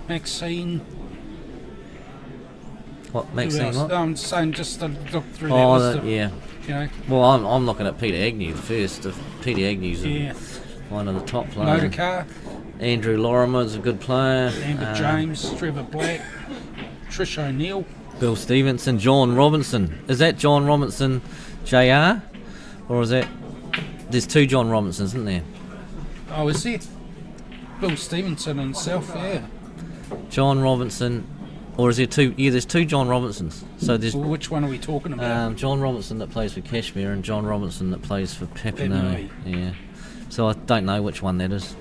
Maxine. What, Who Maxine? else? What? I'm saying just to look through that Oh, list of, yeah. you know, Well, I'm looking at Peter Agnew first. Peter Agnew's yeah. one of the top players. Motor car, Andrew Lorimer's a good player. Amber James, Trevor Black, Trish O'Neill. Bill Stevenson, John Robinson. Is that John Robinson JR? Or is that... There's 2 John Robinsons, isn't there? Oh, is it? Bill Stevenson himself, yeah. John Robinson... Or is there 2... Yeah, there's 2 John Robinsons. So there's Well, which one are we talking about? John Robinson that plays for Kashmir and John Robinson that plays for Papineau. Papineau. Yeah. So I don't know which one that is.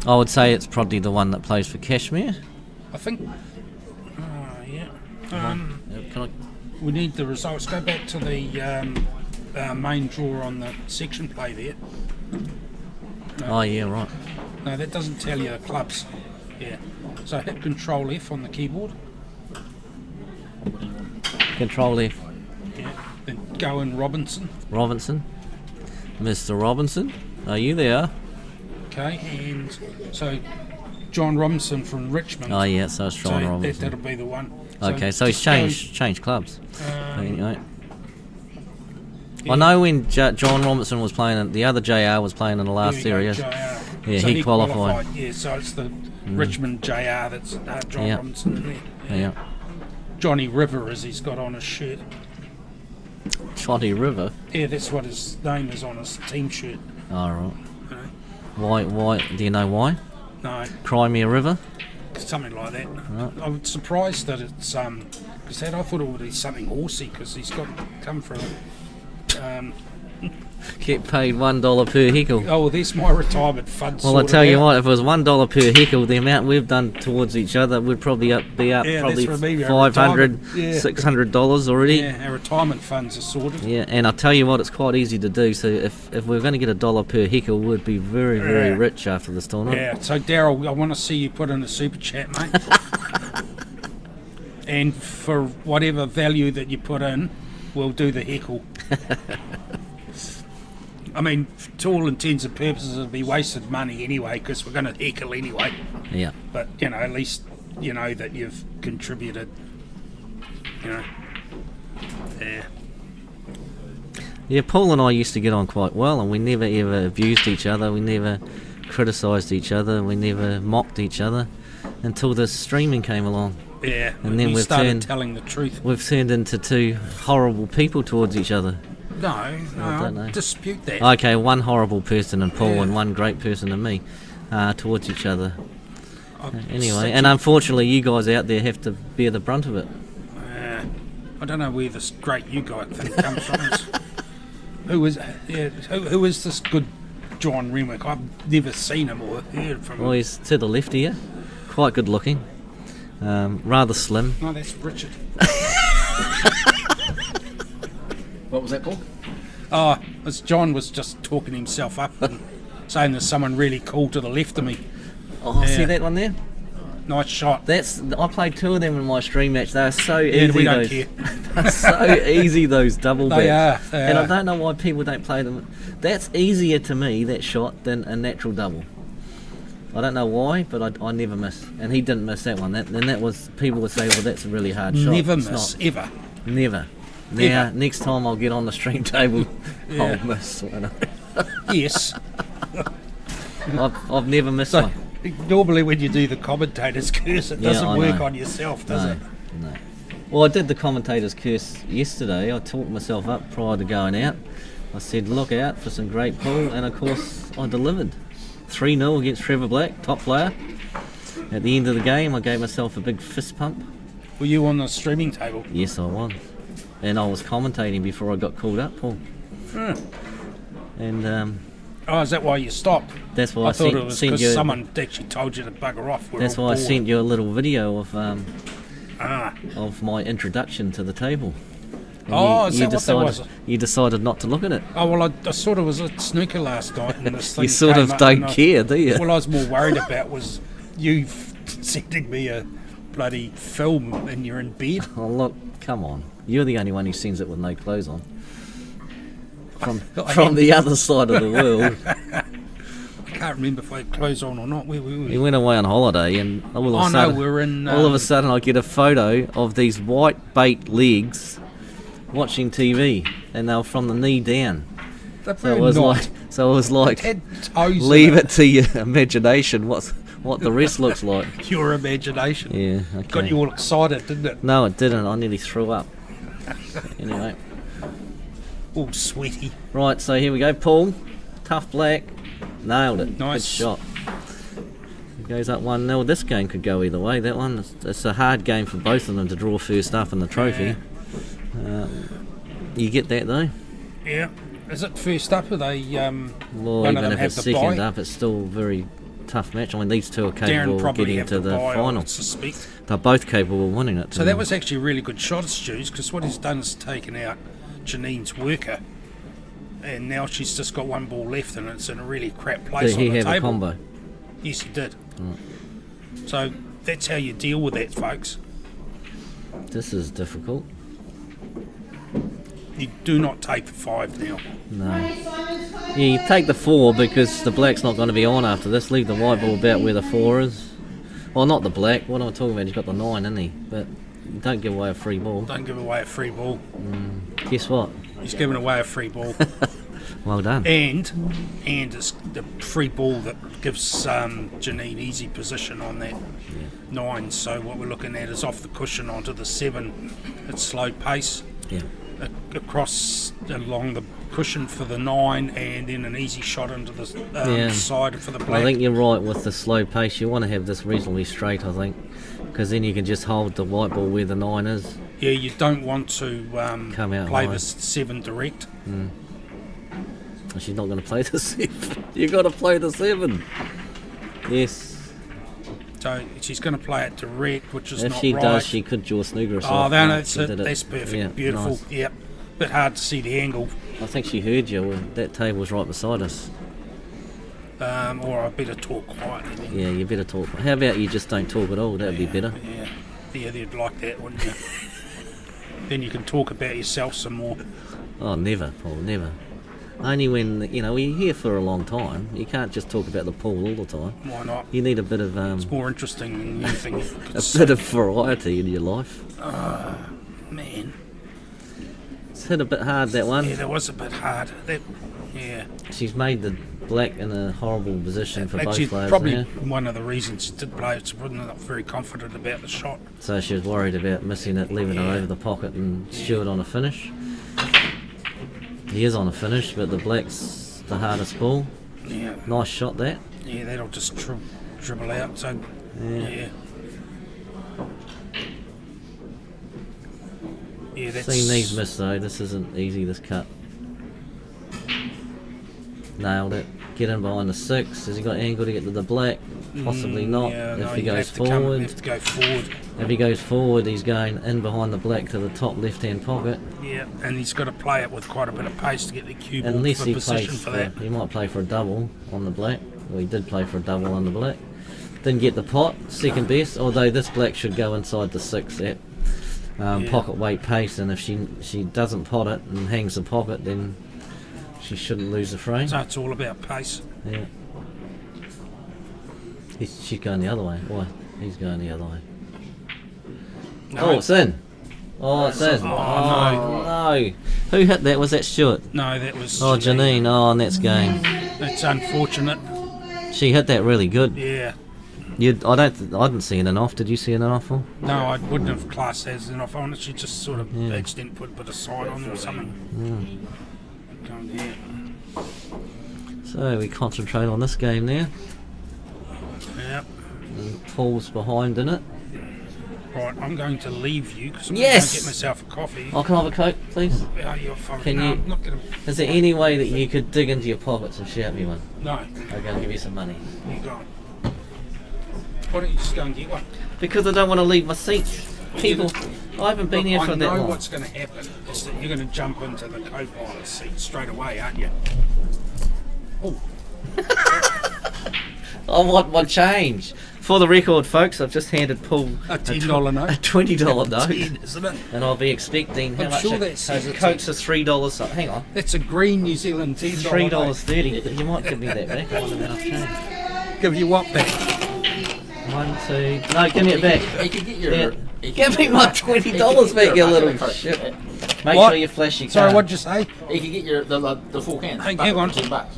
I would say it's probably the one that plays for Kashmir. I think. Oh, yeah. Can I... We need the results. Go back to the main draw on the section play there. Oh, yeah, right. No, that doesn't tell you the clubs. Yeah. So hit Control F on the keyboard. Control F. Yeah. Then go in Robinson. Robinson. Mr. Robinson. Are you there? Okay. And so John Robinson from Richmond. Oh, yeah, so it's John so Robinson. that'll be the one. Okay, so he's just changed clubs. Anyway. Yeah. I know when John Robinson was playing, the other JR was playing in the last Here we go, series. JR. Yeah, So he qualified. Yeah, so it's the Richmond JR that's John Yeah. Robinson in there. Yeah. Johnny River, as he's got on his shirt. Chotty River. Yeah, that's what his name is on his team shirt. All right. You know? Why? Do you know why? No, Crimea River. something like that. Right. I'm surprised that it's because I thought it would be something horsey because he's got come from. Get paid $1 per heckle. Oh, well, there's my retirement fund. Well, I sorted tell you out. what, if it was $1 per heckle, the amount we've done towards each other would probably be up Yeah, probably that's what I mean, our $500, retirement. Yeah. $600 already. Yeah, our retirement funds are sorted. Yeah, and I tell you what, it's quite easy to do. So if we're going to get $1 per heckle, we'd be very, very Yeah. rich after this tournament. Yeah, so Daryl, I want to see you put in a super chat, mate. And for whatever value that you put in, we'll do the heckle. I mean, to all intents and purposes, it'll be wasted money anyway because we're going to heckle anyway. Yeah. But, you know, at least you know that you've contributed, you know. Yeah. Yeah, Paul and I used to get on quite well, and we never ever abused each other. We never criticised each other. We never mocked each other until this streaming came along. Yeah, And then we we've started turned- telling the truth. We've turned into two horrible people towards each other. No, I don't know. I dispute that. Okay, one horrible person in Paul Yeah. and one great person in me towards each other. I Anyway, and unfortunately, you guys out there have to bear the brunt of it. I don't know where this great you guy thing comes from. Who is this good John Renwick? I've never seen him or heard from Well, him. he's to the left here, quite good looking, rather slim. No, that's Richard. What was that, Paul? Oh, as John was just talking himself up and saying there's someone really cool to the left of me. Oh, see Yeah. that one there? Nice shot. I played two of them in my stream match. They are so Yeah, easy. we don't those, care. They're so easy, those double They backs. are, they and are. I don't know why people don't play them. That's easier to me, that shot, than a natural double. I don't know why, but I never miss. And he didn't miss that one. That was, people would say, well, that's a really hard shot. Never It's miss, not. ever. Never. Now, Ever. next time I'll get on the stream table, Yeah. I'll miss one. Yes. I've never missed So, one. normally when you do the commentator's curse, it Yeah, doesn't I work know. on yourself, does No, it? no. Well, I did the commentator's curse yesterday. I talked myself up prior to going out. I said, look out for some great pull, and of course, I delivered. 3-0 against Trevor Black, top player. At the end of the game, I gave myself a big fist pump. Were you on the streaming table? Yes, I was. And I was commentating before I got called up, Paul. Hmm. And Oh, is that why you stopped? that's why I I, thought sent, it was sent because you. someone actually told you to bugger off. We're That's all why I bored. sent you a little video Ah, of my introduction to the table. And Oh, is that what that decided, was? You decided not to look at it. oh well, I sort of was at snooker last night, and this thing You sort came of up, don't and care, do you? What I was more worried about was you sending me a bloody film, and you're in bed. Oh look, come on. You're the only one who sends it with no clothes on. From the other side of the world. I can't remember if I had clothes on or not. Where were He we? went away on holiday and all of a Oh no, sudden we're in. all of a sudden I get a photo of these white bait legs watching TV, and they were from the knee down. So it was like Had toes in leave it to your imagination what the rest looks like. Your imagination. Yeah, okay. Got you all excited, didn't it? No, it didn't. I nearly threw up. Anyway. All sweaty. Right, so here we go. Paul, tough black, nailed it. Nice. Good shot. It goes up 1-0. This game could go either way. That one, it's a hard game for both of them to draw first up in the trophy. You get that though. Yeah. Is it first up? Are they? Well, one of even them if have it's the second bye? up, it's still a very tough match. I mean, these two are Darren capable of probably getting have to the the bye, I final. would suspect. They're both capable of winning it. So that was actually a really good shot of Stu's, because what he's done is taken out Janine's worker, and now she's just got one ball left, and it's in a really crap place Did he on the have a table. combo? Yes, he did. So that's how you deal with that, folks. This is difficult. You do not take the 5 now. No. Ronnie Simon's Yeah, you take the 4 because the black's not going to be on after this. Leave the white ball about where the 4 is. Well, not the black. What am I talking about? He's got the 9, isn't he? But you don't give away a free ball. Don't give away a free ball. Guess what? He's giving away a free ball. Well done. And it's the free ball that gives Janine easy position on that 9. So what we're looking at is off the cushion onto the 7. It's slow pace Yeah. across along the cushion for the 9, and then an easy shot into the side for the black. I think you're right with the slow pace. You want to have this reasonably straight, I think, because then you can just hold the white ball where the 9 is. Yeah, you don't want to Come out play high. the 7 direct. She's not going to play the 7. You got to play the 7. Yes. So she's going to play it direct, which is If not she right. does, she could jaw snooker herself. Oh, Yeah, that's she it. did That's perfect. Yeah, Beautiful. nice. Yep. Bit hard to see the angle. I think she heard you. That table's right beside us. Or I better talk quietly then. Yeah, you better talk. How about you just don't talk at all? That would be better. Yeah, they'd like that, wouldn't you? Then you can talk about yourself some more. Oh, never, Paul, never. Only when, we're here for a long time. You can't just talk about the pool all the time. Why not? You need a bit of It's more interesting than you think. a bit of variety in your life. Man. It's hit a bit hard, that one. Yeah, that was a bit hard. Yeah. She's made the black in a horrible position for Actually, both players probably there. one of the reasons she did play it. She wasn't not very confident about the shot. So she was worried about missing it, leaving her over the pocket and Stewart on a finish. He is on a finish, but the black's the hardest ball. Yeah. Nice shot, that. Yeah, that'll just dribble out. So, yeah. Yeah, that's... Seen these miss though. This isn't easy, this cut. Nailed it. Get in behind the 6. Has he got angle to get to the black? Possibly not. Yeah, If no, he you goes have to forward. You have to go forward. If he goes forward, he's going in behind the black to the top left-hand pocket. Yeah, and he's got to play it with quite a bit of pace to get the cue ball Unless for he position plays for that. he might play for a double on the black. Well, he did play for a double on the black. Didn't get the pot, second best. Although this black should go inside the 6 at pocket weight pace, and if she doesn't pot it and hangs the pocket, then she shouldn't lose the frame. So it's all about pace. Yeah. She's going the other way. Why? He's going the other way. No. Oh, it's in. Oh, it's in. Oh, no. Who hit that? Was that Stewart? No, that was... Oh, Janine. Oh, and that's game. That's unfortunate. She hit that really good. Yeah. I didn't see it in off. Did you see it in off? Paul? No, I wouldn't have classed that as enough on it. She just sort of accidentally put a bit of side on or something. Yeah. So we concentrate on this game now. Yep. And Paul's behind in it. Right, I'm going to leave you because I'm Yes! going to get myself a coffee. Oh, can I have a Coke, please? Oh, you're fine. Can No, you- I'm not going to... Is there any way that you could dig into your pockets and shout me one? No, I'm going to give you some money. you go on. Why don't you just go and get one? Because I don't want to leave my seat. People, I haven't been here for I that know long. what's going to happen is that you're going to jump into the co-pilot seat straight away, aren't you? Oh, I want my change. For the record, folks, I've just handed Paul a $10 note. a $20 note. 10, isn't it? And I'll be expecting how I'm much? sure it- that says it's Cokes are $3. So, hang on, That's a green New Zealand $10 $3.30. You might give me that back. I wonder how much change. note. Give you what back? 1, 2. No, give me it back. You can get your. Yeah. you Give can me my get $20 back, you your little Coke. shit. Make What? sure you flash your Sorry, card. what'd you say? You can get your the full can. Hang on. $10.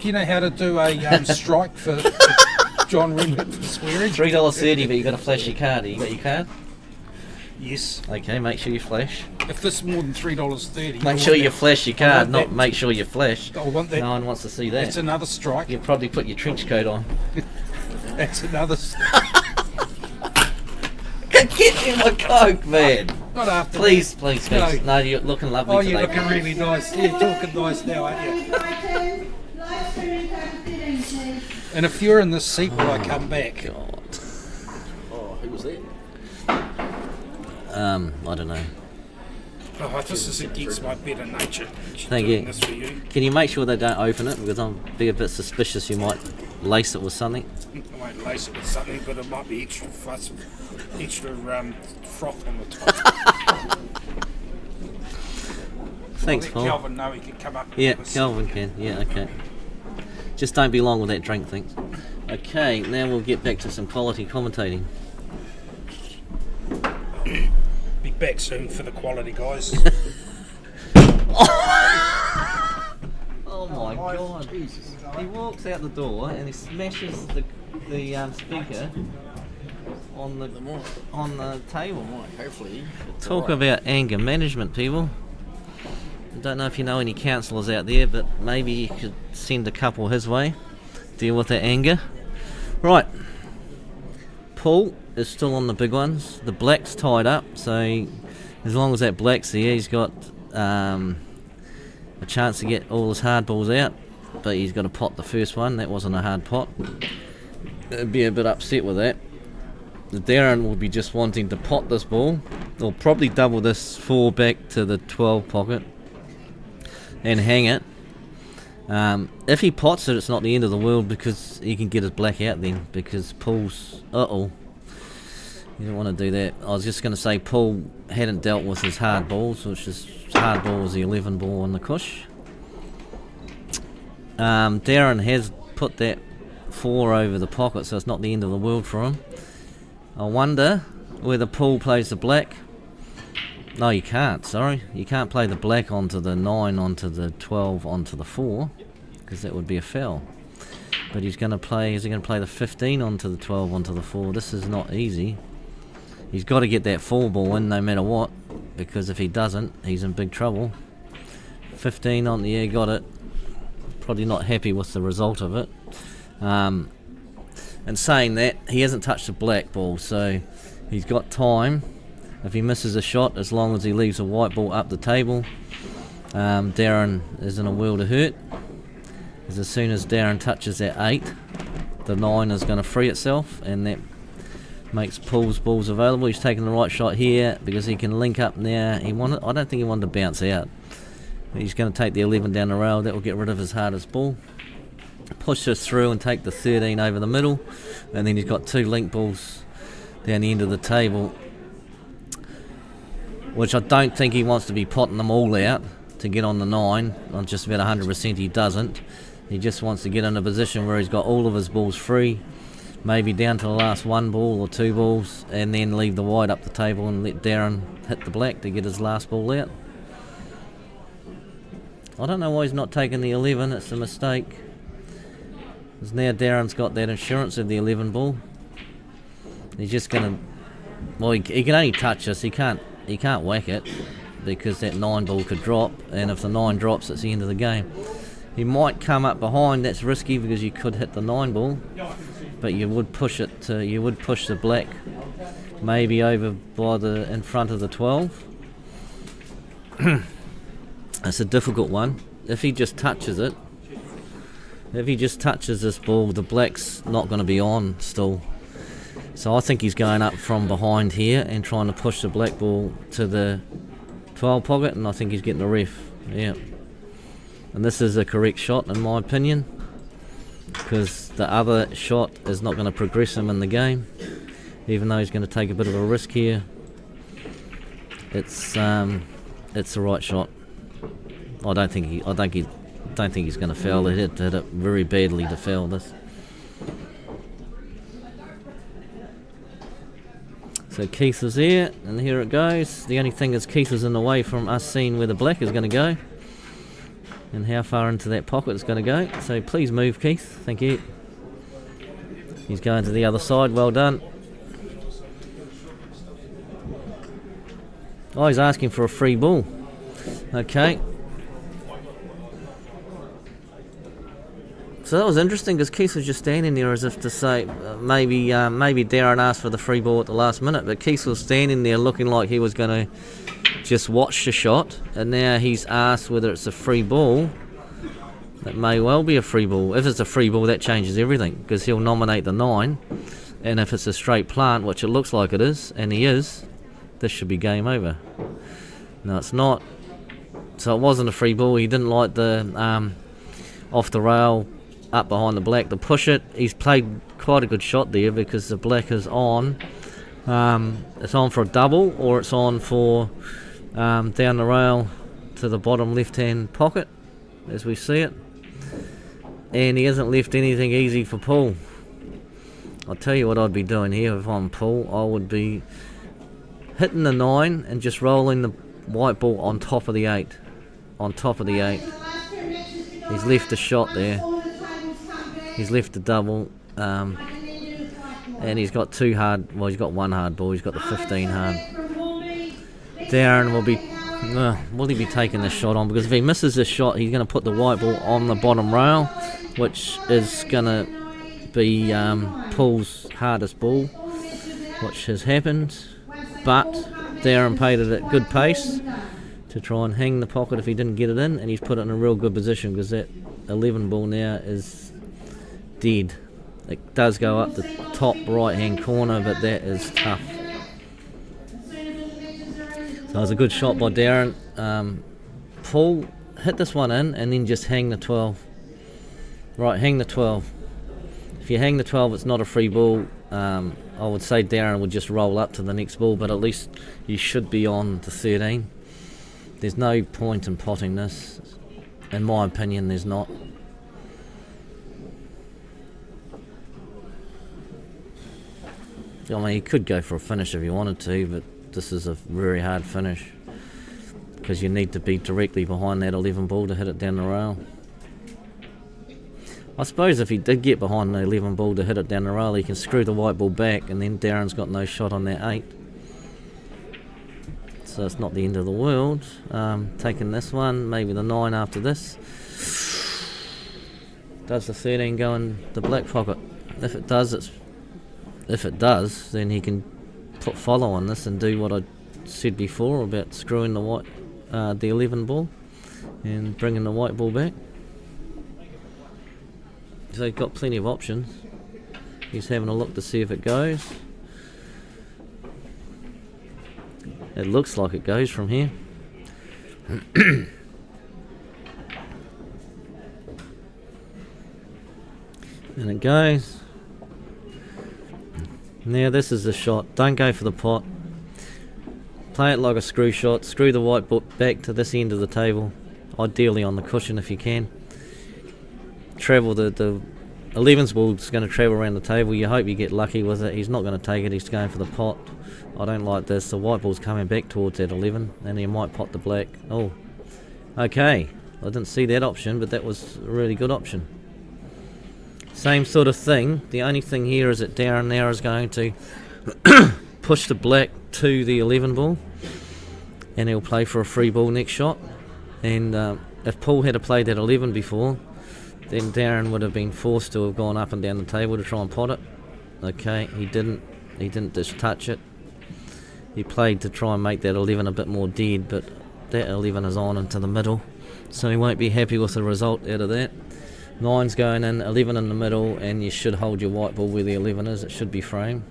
Do you know how to do a strike for John Renwick for swearing? $3.30, but you got to flash your card. You got your card? Yes. Okay, make sure you flash. If this is more than $3.30, Make sure you flash your card, want not that. make sure you flash. I want that. No one wants to see That's that. another strike. You probably put your trench coat on. That's another. Get you my Coke, man. Not after. Please, please, No. please. No, you're looking lovely Oh, today. you're looking really nice. You're talking nice now, aren't you? Live streaming table 13, please. And if you're in this seat when I come back, God. Oh, who was that? I don't know. oh, this is against my better nature. Thank doing you. This for you. Can you make sure they don't open it? Because I'm being a bit suspicious you might lace it with something. I won't lace it with something, but it might be extra fuss, extra froth on the top. Thanks, I'll let Paul. Calvin know he can come up. and Yeah, have a Kelvin can. Yeah, okay. Just don't be long with that drink, thanks. Okay, now we'll get back to some quality commentating. Be back soon for the quality, guys. Oh my god. He walks out the door and he smashes the speaker on the table. Hopefully. it's Talk alright. about anger management, people. I don't know if you know any counsellors out there, but maybe you could send a couple his way. Deal with that anger. Right. Paul is still on the big ones. The black's tied up, so as long as that black's there, he's got a chance to get all his hard balls out. But he's got to pot the first one. That wasn't a hard pot. I'd be a bit upset with that. Darren will be just wanting to pot this ball. They'll probably double this 4 back to the 12 pocket and hang it. If he pots it, it's not the end of the world because he can get his black out then, because Paul's... you don't want to do that. I was just going to say Paul hadn't dealt with his hard balls, which is hard ball was the 11 ball on the cush. Darren has put that 4 over the pocket, so it's not the end of the world for him. I wonder whether Paul plays the black. No, you can't, sorry. You can't play the black onto the 9, onto the 12, onto the 4, because that would be a foul. But he's going to play, is he going to play the 15 onto the 12, onto the 4? This is not easy. He's got to get that 4 ball in no matter what, because if he doesn't, he's in big trouble. 15 on the air, got it. Probably not happy with the result of it. And saying that, he hasn't touched the black ball, so he's got time. If he misses a shot, as long as he leaves a white ball up the table, Darren is in a world of hurt. Because as soon as Darren touches that 8, the 9 is going to free itself, and that makes Paul's balls available. He's taking the right shot here because he can link up now. I don't think he wanted to bounce out. He's going to take the 11 down the rail. That will get rid of his hardest ball. Push this through and take the 13 over the middle, and then he's got 2 link balls down the end of the table, which I don't think he wants to be potting them all out to get on the 9. I'm just about 100% he doesn't. He just wants to get in a position where he's got all of his balls free, maybe down to the last 1 ball or 2 balls, and then leave the white up the table and let Darren hit the black to get his last ball out. I don't know why he's not taking the 11. It's a mistake. Because now Darren's got that insurance of the 11 ball. He's just going to... Well, he can only touch us. He can't whack it because that 9 ball could drop, and if the 9 drops, it's the end of the game. He might come up behind. That's risky because you could hit the 9 ball, but you would push it to... You would push the black maybe over by the in front of the 12. It's a difficult one. If he just touches it, if he just touches this ball, the black's not going to be on still. So I think he's going up from behind here and trying to push the black ball to the 12 pocket, and I think he's getting the ref. Yeah. And this is a correct shot in my opinion, because the other shot is not going to progress him in the game, even though he's going to take a bit of a risk here. It's the right shot. I don't think he's going to foul it. Hit it very badly to foul this. So Keith is there, and here it goes. The only thing is Keith is in the way from us seeing where the black is going to go and how far into that pocket it's going to go. So please move, Keith. Thank you. He's going to the other side. Well done. Oh, he's asking for a free ball. Okay. So that was interesting because Keith was just standing there as if to say maybe Darren asked for the free ball at the last minute, but Keith was standing there looking like he was going to just watch the shot, and now he's asked whether it's a free ball. It may well be a free ball. If it's a free ball, that changes everything because he'll nominate the 9, and if it's a straight plant, which it looks like it is, and he is, this should be game over. No, it's not. So it wasn't a free ball. He didn't like the off the rail up behind the black to push it. He's played quite a good shot there because the black is on. It's on for a double, or it's on for down the rail to the bottom left hand pocket as we see it, and he hasn't left anything easy for Paul. I'll tell you what I'd be doing here if I'm Paul. I would be hitting the 9 and just rolling the white ball on top of the 8. On top of the 8. He's left a shot there. He's left a double. And he's got two hard, well, he's got one hard ball. He's got the 15 hard. Darren will he be taking this shot on? Because if he misses this shot, he's going to put the white ball on the bottom rail, which is going to be Paul's hardest ball, which has happened. But Darren paid it at good pace to try and hang the pocket if he didn't get it in, and he's put it in a real good position because that 11 ball now is dead. It does go up the top right hand corner, but that is tough. So it was a good shot by Darren. Paul hit this one in and then just hang the 12. Right, hang the 12. If you hang the 12, it's not a free ball. I would say Darren would just roll up to the next ball, but at least you should be on the 13. There's no point in potting this. In my opinion, there's not. I mean, he could go for a finish if he wanted to, but this is a very hard finish because you need to be directly behind that 11 ball to hit it down the rail. I suppose if he did get behind the 11 ball to hit it down the rail, he can screw the white ball back, and then Darren's got no shot on that 8. So it's not the end of the world. Taking this one, maybe the 9 after this. Does the 13 go in the black pocket? If it does, then he can put follow on this and do what I said before about screwing the the 11 ball and bringing the white ball back. So he's got plenty of options. He's having a look to see if it goes. It looks like it goes from here. And it goes. Now this is the shot. Don't go for the pot. Play it like a screw shot. Screw the white ball back to this end of the table. Ideally on the cushion if you can. Travel the 11's ball's going to travel around the table. You hope you get lucky with it. He's not going to take it. He's going for the pot. I don't like this. The white ball's coming back towards that 11 and he might pot the black. Oh, okay. I didn't see that option, but that was a really good option. Same sort of thing. The only thing here is that Darren now is going to push the black to the 11 ball and he'll play for a free ball next shot. And if Paul had played that 11 before, then Darren would have been forced to have gone up and down the table to try and pot it. Okay, he didn't just touch it. He played to try and make that 11 a bit more dead, but that 11 is on into the middle, so he won't be happy with the result out of that. 9's going in, 11 in the middle, and you should hold your white ball where the 11 is. It should be frame.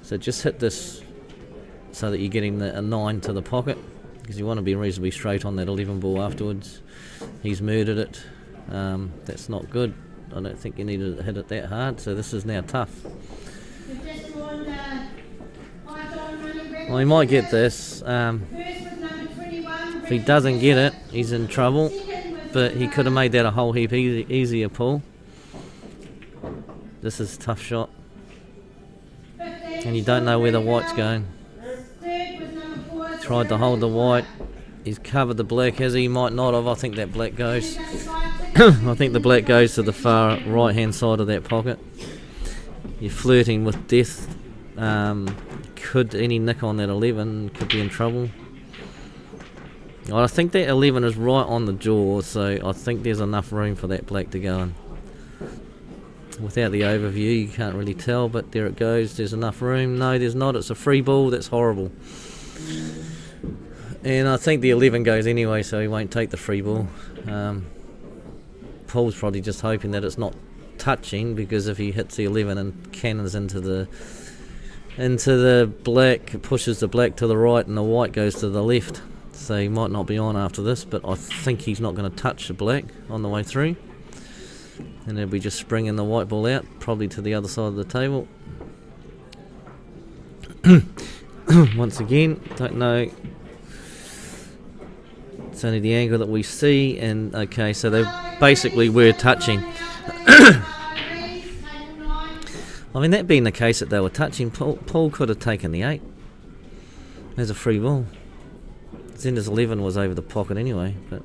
So just hit this so that you're getting a 9 to the pocket, because you want to be reasonably straight on that 11 ball afterwards. He's murdered it. That's not good. I don't think you need to hit it that hard, so this is now tough. Well, he might get this. If he doesn't get it, he's in trouble. But he could have made that a whole heap easier, Paul. This is a tough shot. And you don't know where the white's going. Tried to hold the white. He's covered the black, has he? He might not have. I think that black goes. I think the black goes to the far right hand side of that pocket. You're flirting with death. Could any nick on that 11 could be in trouble. I think that 11 is right on the jaw, so I think there's enough room for that black to go in. Without the overview you can't really tell, but there it goes. There's enough room. No, there's not. It's a free ball. That's horrible. And I think the 11 goes anyway, so he won't take the free ball. Paul's probably just hoping that it's not touching, because if he hits the 11 and cannons into the black, it pushes the black to the right and the white goes to the left. So he might not be on after this, but I think he's not going to touch the black on the way through. And he'll be just springing the white ball out, probably to the other side of the table. Once again, don't know. It's only the angle that we see, and okay, so they basically were touching. I mean, that being the case that they were touching, Paul could have taken the 8. There's a free ball. Zender's 11 was over the pocket anyway, but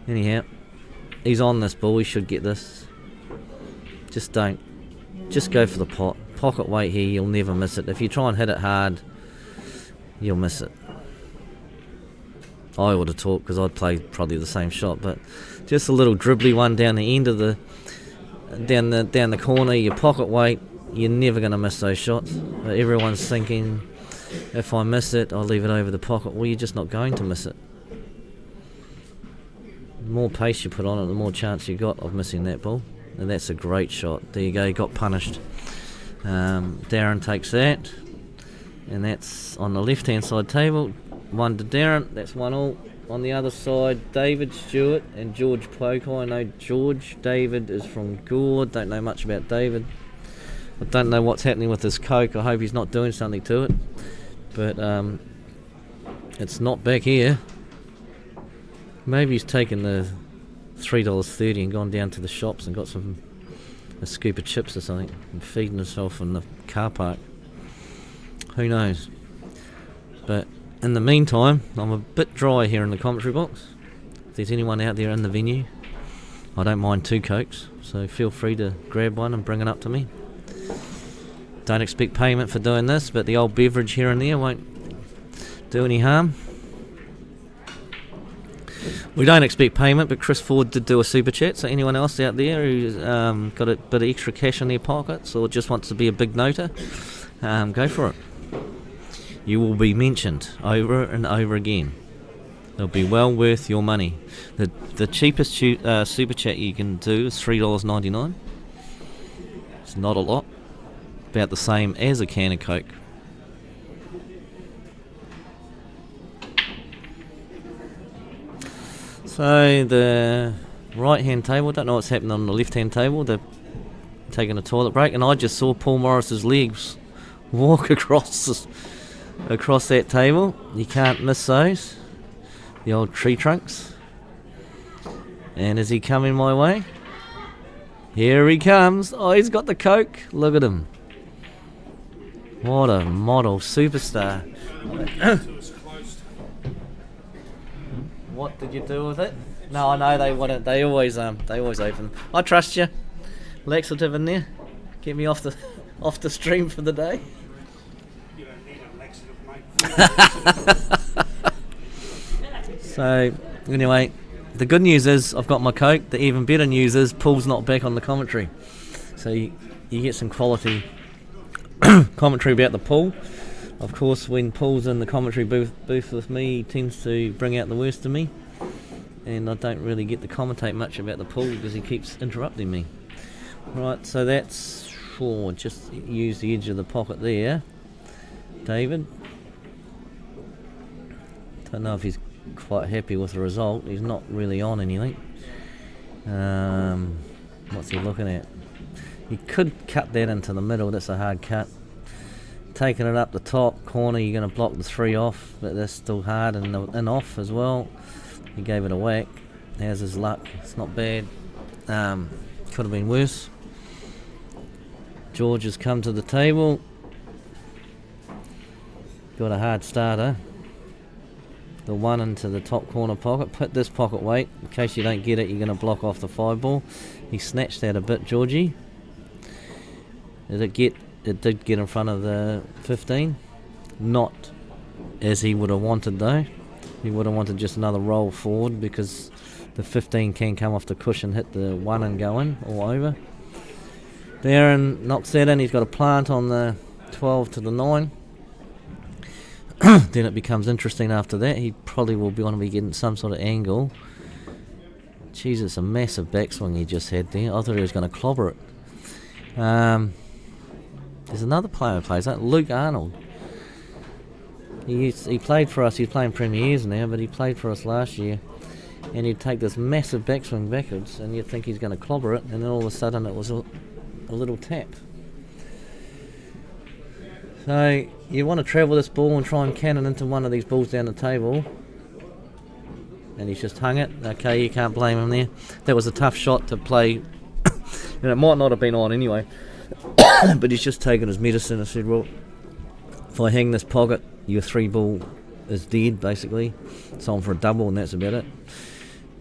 anyhow, He's on this ball. He should get this. Just don't. Just go for the pot. Pocket weight here. You'll never miss it. If you try and hit it hard, you'll miss it. I would have taught because I'd play probably the same shot, but just a little dribbly one down the end of the down the corner. Your pocket weight. You're never going to miss those shots. But everyone's thinking, if I miss it, I'll leave it over the pocket. Well, you're just not going to miss it. The more pace you put on it, the more chance you got of missing that ball. And that's a great shot. There you go, got punished. Darren takes that. And that's on the left-hand side table. 1 to Darren, that's 1-1. On the other side, David Stewart and George Pokai. I know George. David is from Gore. Don't know much about David. I don't know what's happening with his coke. I hope he's not doing something to it. But it's not back here. Maybe he's taken the $3.30 and gone down to the shops and got a scoop of chips or something and feeding himself in the car park. Who knows? But in the meantime, I'm a bit dry here in the commentary box. If there's anyone out there in the venue, I don't mind 2 cokes, so feel free to grab one and bring it up to me. Don't expect payment for doing this, but the old beverage here and there won't do any harm. We don't expect payment, but Chris Ford did do a super chat, so anyone else out there who's got a bit of extra cash in their pockets or just wants to be a big noter, go for it. You will be mentioned over and over again. It'll be well worth your money. The cheapest super chat you can do is $3.99. It's not a lot. About the same as a can of Coke. So the right hand table, don't know what's happening on the left hand table. They're taking a toilet break, and I just saw Paul Morris's legs walk across that table. You can't miss those. The old tree trunks. And is he coming my way? Here he comes. Oh, he's got the Coke. Look at him. What a model superstar. What did you do with it? No, I know they wouldn't. They always open. I trust you. Laxative in there. Get me off the stream for the day. You don't need a laxative, mate. So anyway, the good news is I've got my Coke. The even better news is Paul's not back on the commentary. So you get some quality commentary about the pool. Of course, when Paul's in the commentary booth with me, he tends to bring out the worst of me, and I don't really get to commentate much about the pool because he keeps interrupting me. Right, so that's just use the edge of the pocket there. David, don't know if he's quite happy with the result. He's not really on anything. What's he looking at? You could cut that into the middle. That's a hard cut. Taking it up the top corner, you're going to block the 3 off, but that's still hard and off as well. He gave it a whack. How's his luck? It's not bad. Could have been worse. George has come to the table. Got a hard starter. The 1 into the top corner pocket. Put this pocket weight. In case you don't get it, you're going to block off the 5 ball. He snatched that a bit, Georgie. It did get in front of the 15. Not as he would have wanted though. He would have wanted just another roll forward because the 15 can come off the cushion, hit the 1 and go in or over. Darren knocks that in. He's got a plant on the 12 to the 9. Then it becomes interesting after that. He probably will want to be getting some sort of angle. Jeez, it's a massive backswing he just had there. I thought he was going to clobber it. There's another player who plays that, Luke Arnold. He played for us. He's playing Premiers now, but he played for us last year. And he'd take this massive backswing backwards, and you'd think he's going to clobber it, and then all of a sudden it was a little tap. So you want to travel this ball and try and cannon into one of these balls down the table. And he's just hung it. Okay, you can't blame him there. That was a tough shot to play. And it might not have been on anyway. But he's just taken his medicine and said, well, if I hang this pocket, your 3 ball is dead, basically. It's on for a double, and that's about it.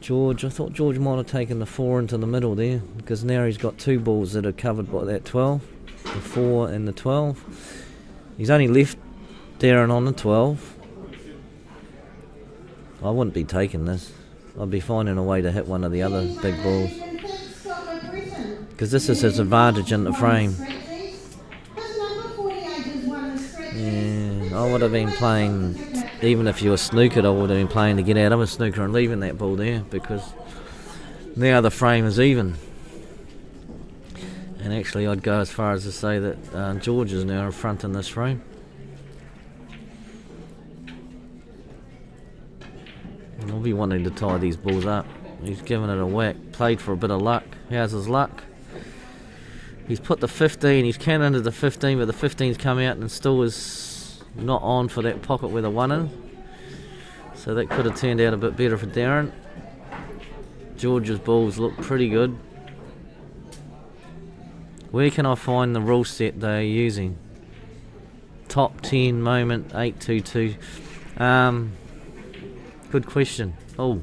George, I thought George might have taken the 4 into the middle there, because now he's got 2 balls that are covered by that 12, the 4 and the 12. He's only left Darren on the 12. I wouldn't be taking this. I'd be finding a way to hit one of the other big balls, because this is his advantage in the frame. Yeah, I would have been playing, even if you were snookered, I would have been playing to get out of a snooker and leaving that ball there, because now the frame is even. And actually I'd go as far as to say that George is now in front in this frame. And I'll be wanting to tie these balls up. He's given it a whack, played for a bit of luck. How's his luck? He's put the 15, he's counted the 15, but the 15's come out and still is not on for that pocket where the 1 is. So that could have turned out a bit better for Darren. George's balls look pretty good. Where can I find the rule set they're using? Top 10 moment 822. Good question. Oh,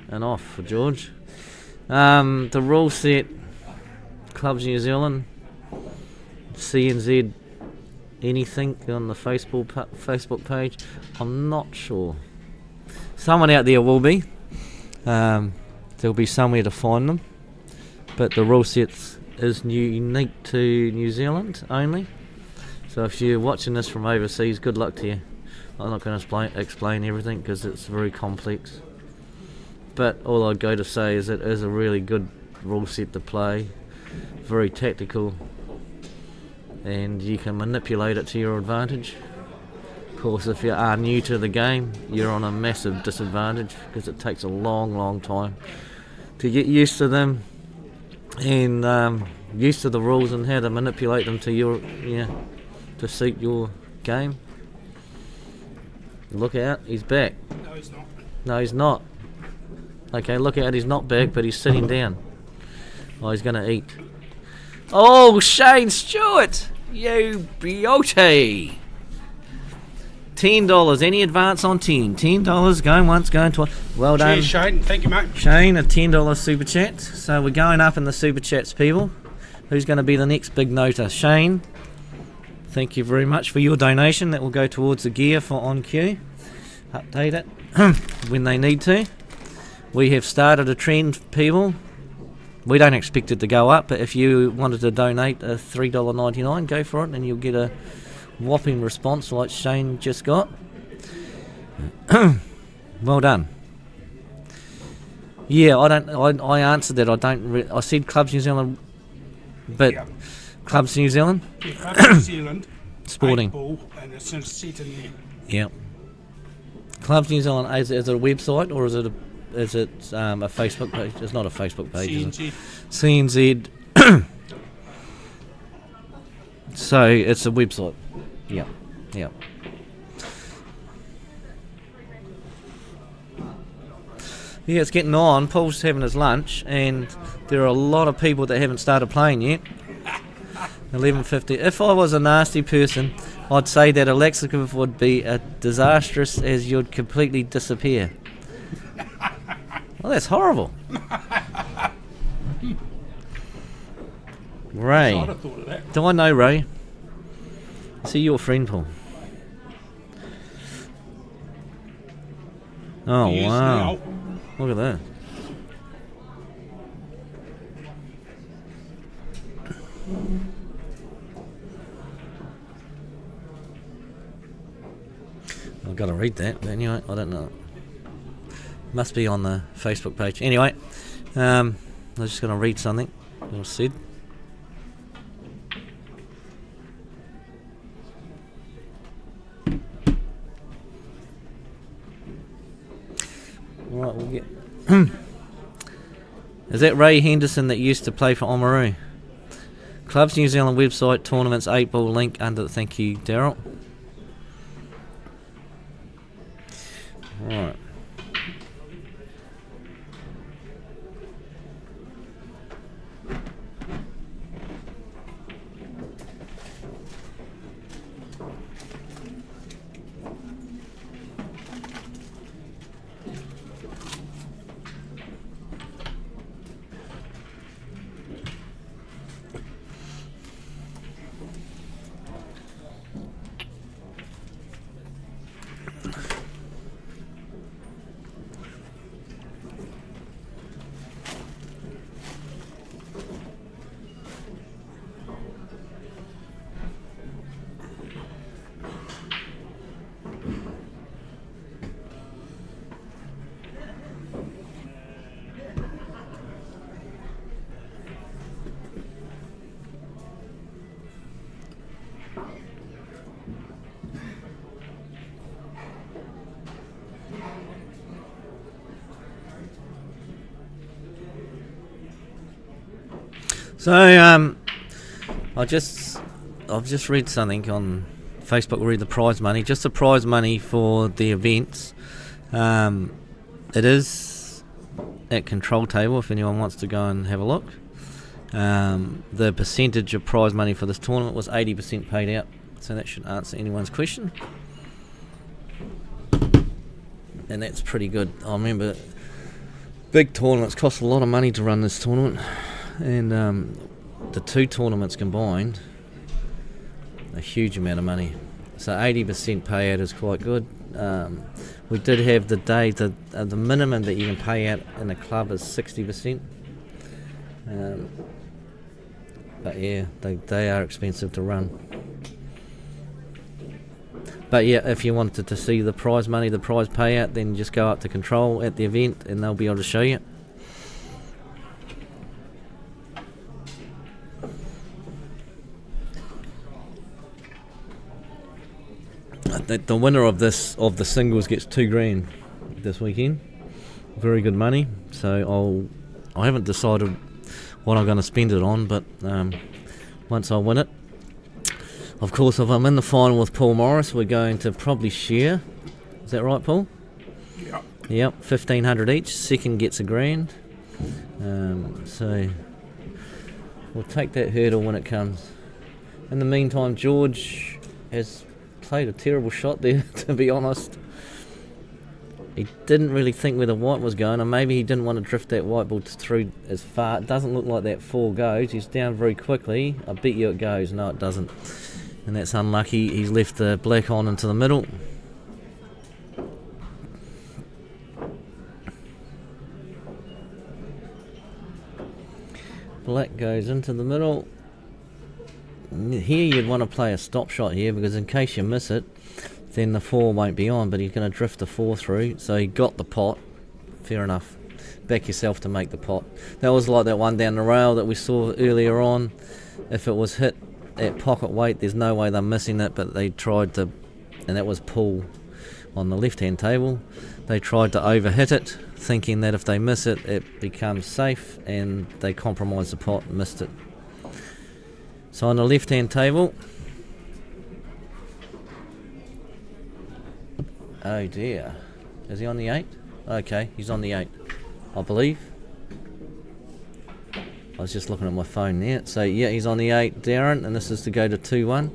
and off for George. The rule set, Clubs New Zealand, CNZ, anything on the Facebook page. I'm not sure. Someone out there will be. There'll be somewhere to find them. But the rule set is unique to New Zealand only. So if you're watching this from overseas, good luck to you. I'm not going to explain everything because it's very complex. But all I'd go to say is it is a really good rule set to play. Very tactical. And you can manipulate it to your advantage. Of course, if you are new to the game, you're on a massive disadvantage because it takes a long time to get used to them and used to the rules and how to manipulate them to your, to suit your game. Look out, he's back. No, he's not. No, he's not. Okay, look out, he's not back, but he's sitting down. Oh, he's going to eat. Oh, Shane Stewart! You beauty! $10. Any advance on 10? $10 going once, going twice. Well done. Cheers, Shane. Thank you, mate. Shane, a $10 super chat. So we're going up in the super chats, people. Who's going to be the next big noter? Shane, thank you very much for your donation. That will go towards the gear for On Cue. Update it when they need to. We have started a trend, people. We don't expect it to go up, but if you wanted to donate a $3.99, go for it and you'll get a whopping response like Shane just got. Well done. Yeah, I answered that. I said Clubs New Zealand, but Yeah. Clubs New Zealand, Yeah, Clubs New Zealand. Sporting. 8 ball, and it's set in there. Yeah. Clubs New Zealand, is it a website or is it a Facebook page? It's not a Facebook page, is it? CNZ. So it's a website. Yeah. Yeah. Yeah, it's getting on. Paul's having his lunch, and there are a lot of people that haven't started playing yet. 11:50. If I was a nasty person, I'd say that Alexa would be as disastrous as you'd completely disappear. Well, that's horrible. Ray. I'd have thought of that. Do I know Ray? Is he your friend, Paul? Oh, He is wow. now. Look at that. I've got to read that, but anyway, I don't know. Must be on the Facebook page. Anyway, I'm just going to read something that was said. Right, we'll get. Is that Ray Henderson that used to play for Oamaru? Clubs New Zealand website, tournaments, 8 ball link under. Thank you, Daryl. Right. So I've just read something on Facebook. Read the prize money. Just the prize money for the events. It is at control table if anyone wants to go and have a look. The percentage of prize money for this tournament was 80% paid out, so that should answer anyone's question. And that's pretty good. I remember big tournaments cost a lot of money to run this tournament, and the two tournaments combined, a huge amount of money. So 80% payout is quite good. We did have the day, the minimum that you can pay out in a club is 60%. But yeah, they are expensive to run. But yeah, if you wanted to see the prize money, the prize payout, then just go up to control at the event and they'll be able to show you. The winner of the singles gets $2,000 this weekend. Very good money. So I haven't decided what I'm going to spend it on, but once I win it, of course, if I'm in the final with Paul Morris, we're going to probably share. Is that right, Paul? Yep, 1,500 each. Second gets $1,000. So we'll take that hurdle when it comes. In the meantime, George has played a terrible shot there, to be honest. He didn't really think where the white was going, or maybe he didn't want to drift that white ball through as far. It doesn't look like that 4 goes. He's down very quickly. I bet you it goes. No, it doesn't. And that's unlucky. He's left the black on into the middle. Black goes into the middle. Here you'd want to play a stop shot here, because in case you miss it, then the 4 won't be on, but he's going to drift the 4 through. So he got the pot. Fair enough. Back yourself to make the pot. That was like that one down the rail that we saw earlier on. If it was hit at pocket weight, there's no way they're missing it, but they tried to, and that was Paul on the left-hand table. They tried to overhit it, thinking that if they miss it, it becomes safe, and they compromised the pot and missed it. So on the left-hand table, oh dear, is he on the 8? Okay, he's on the 8, I believe. I was just looking at my phone there. So yeah, he's on the 8, Darren, and this is to go to 2-1.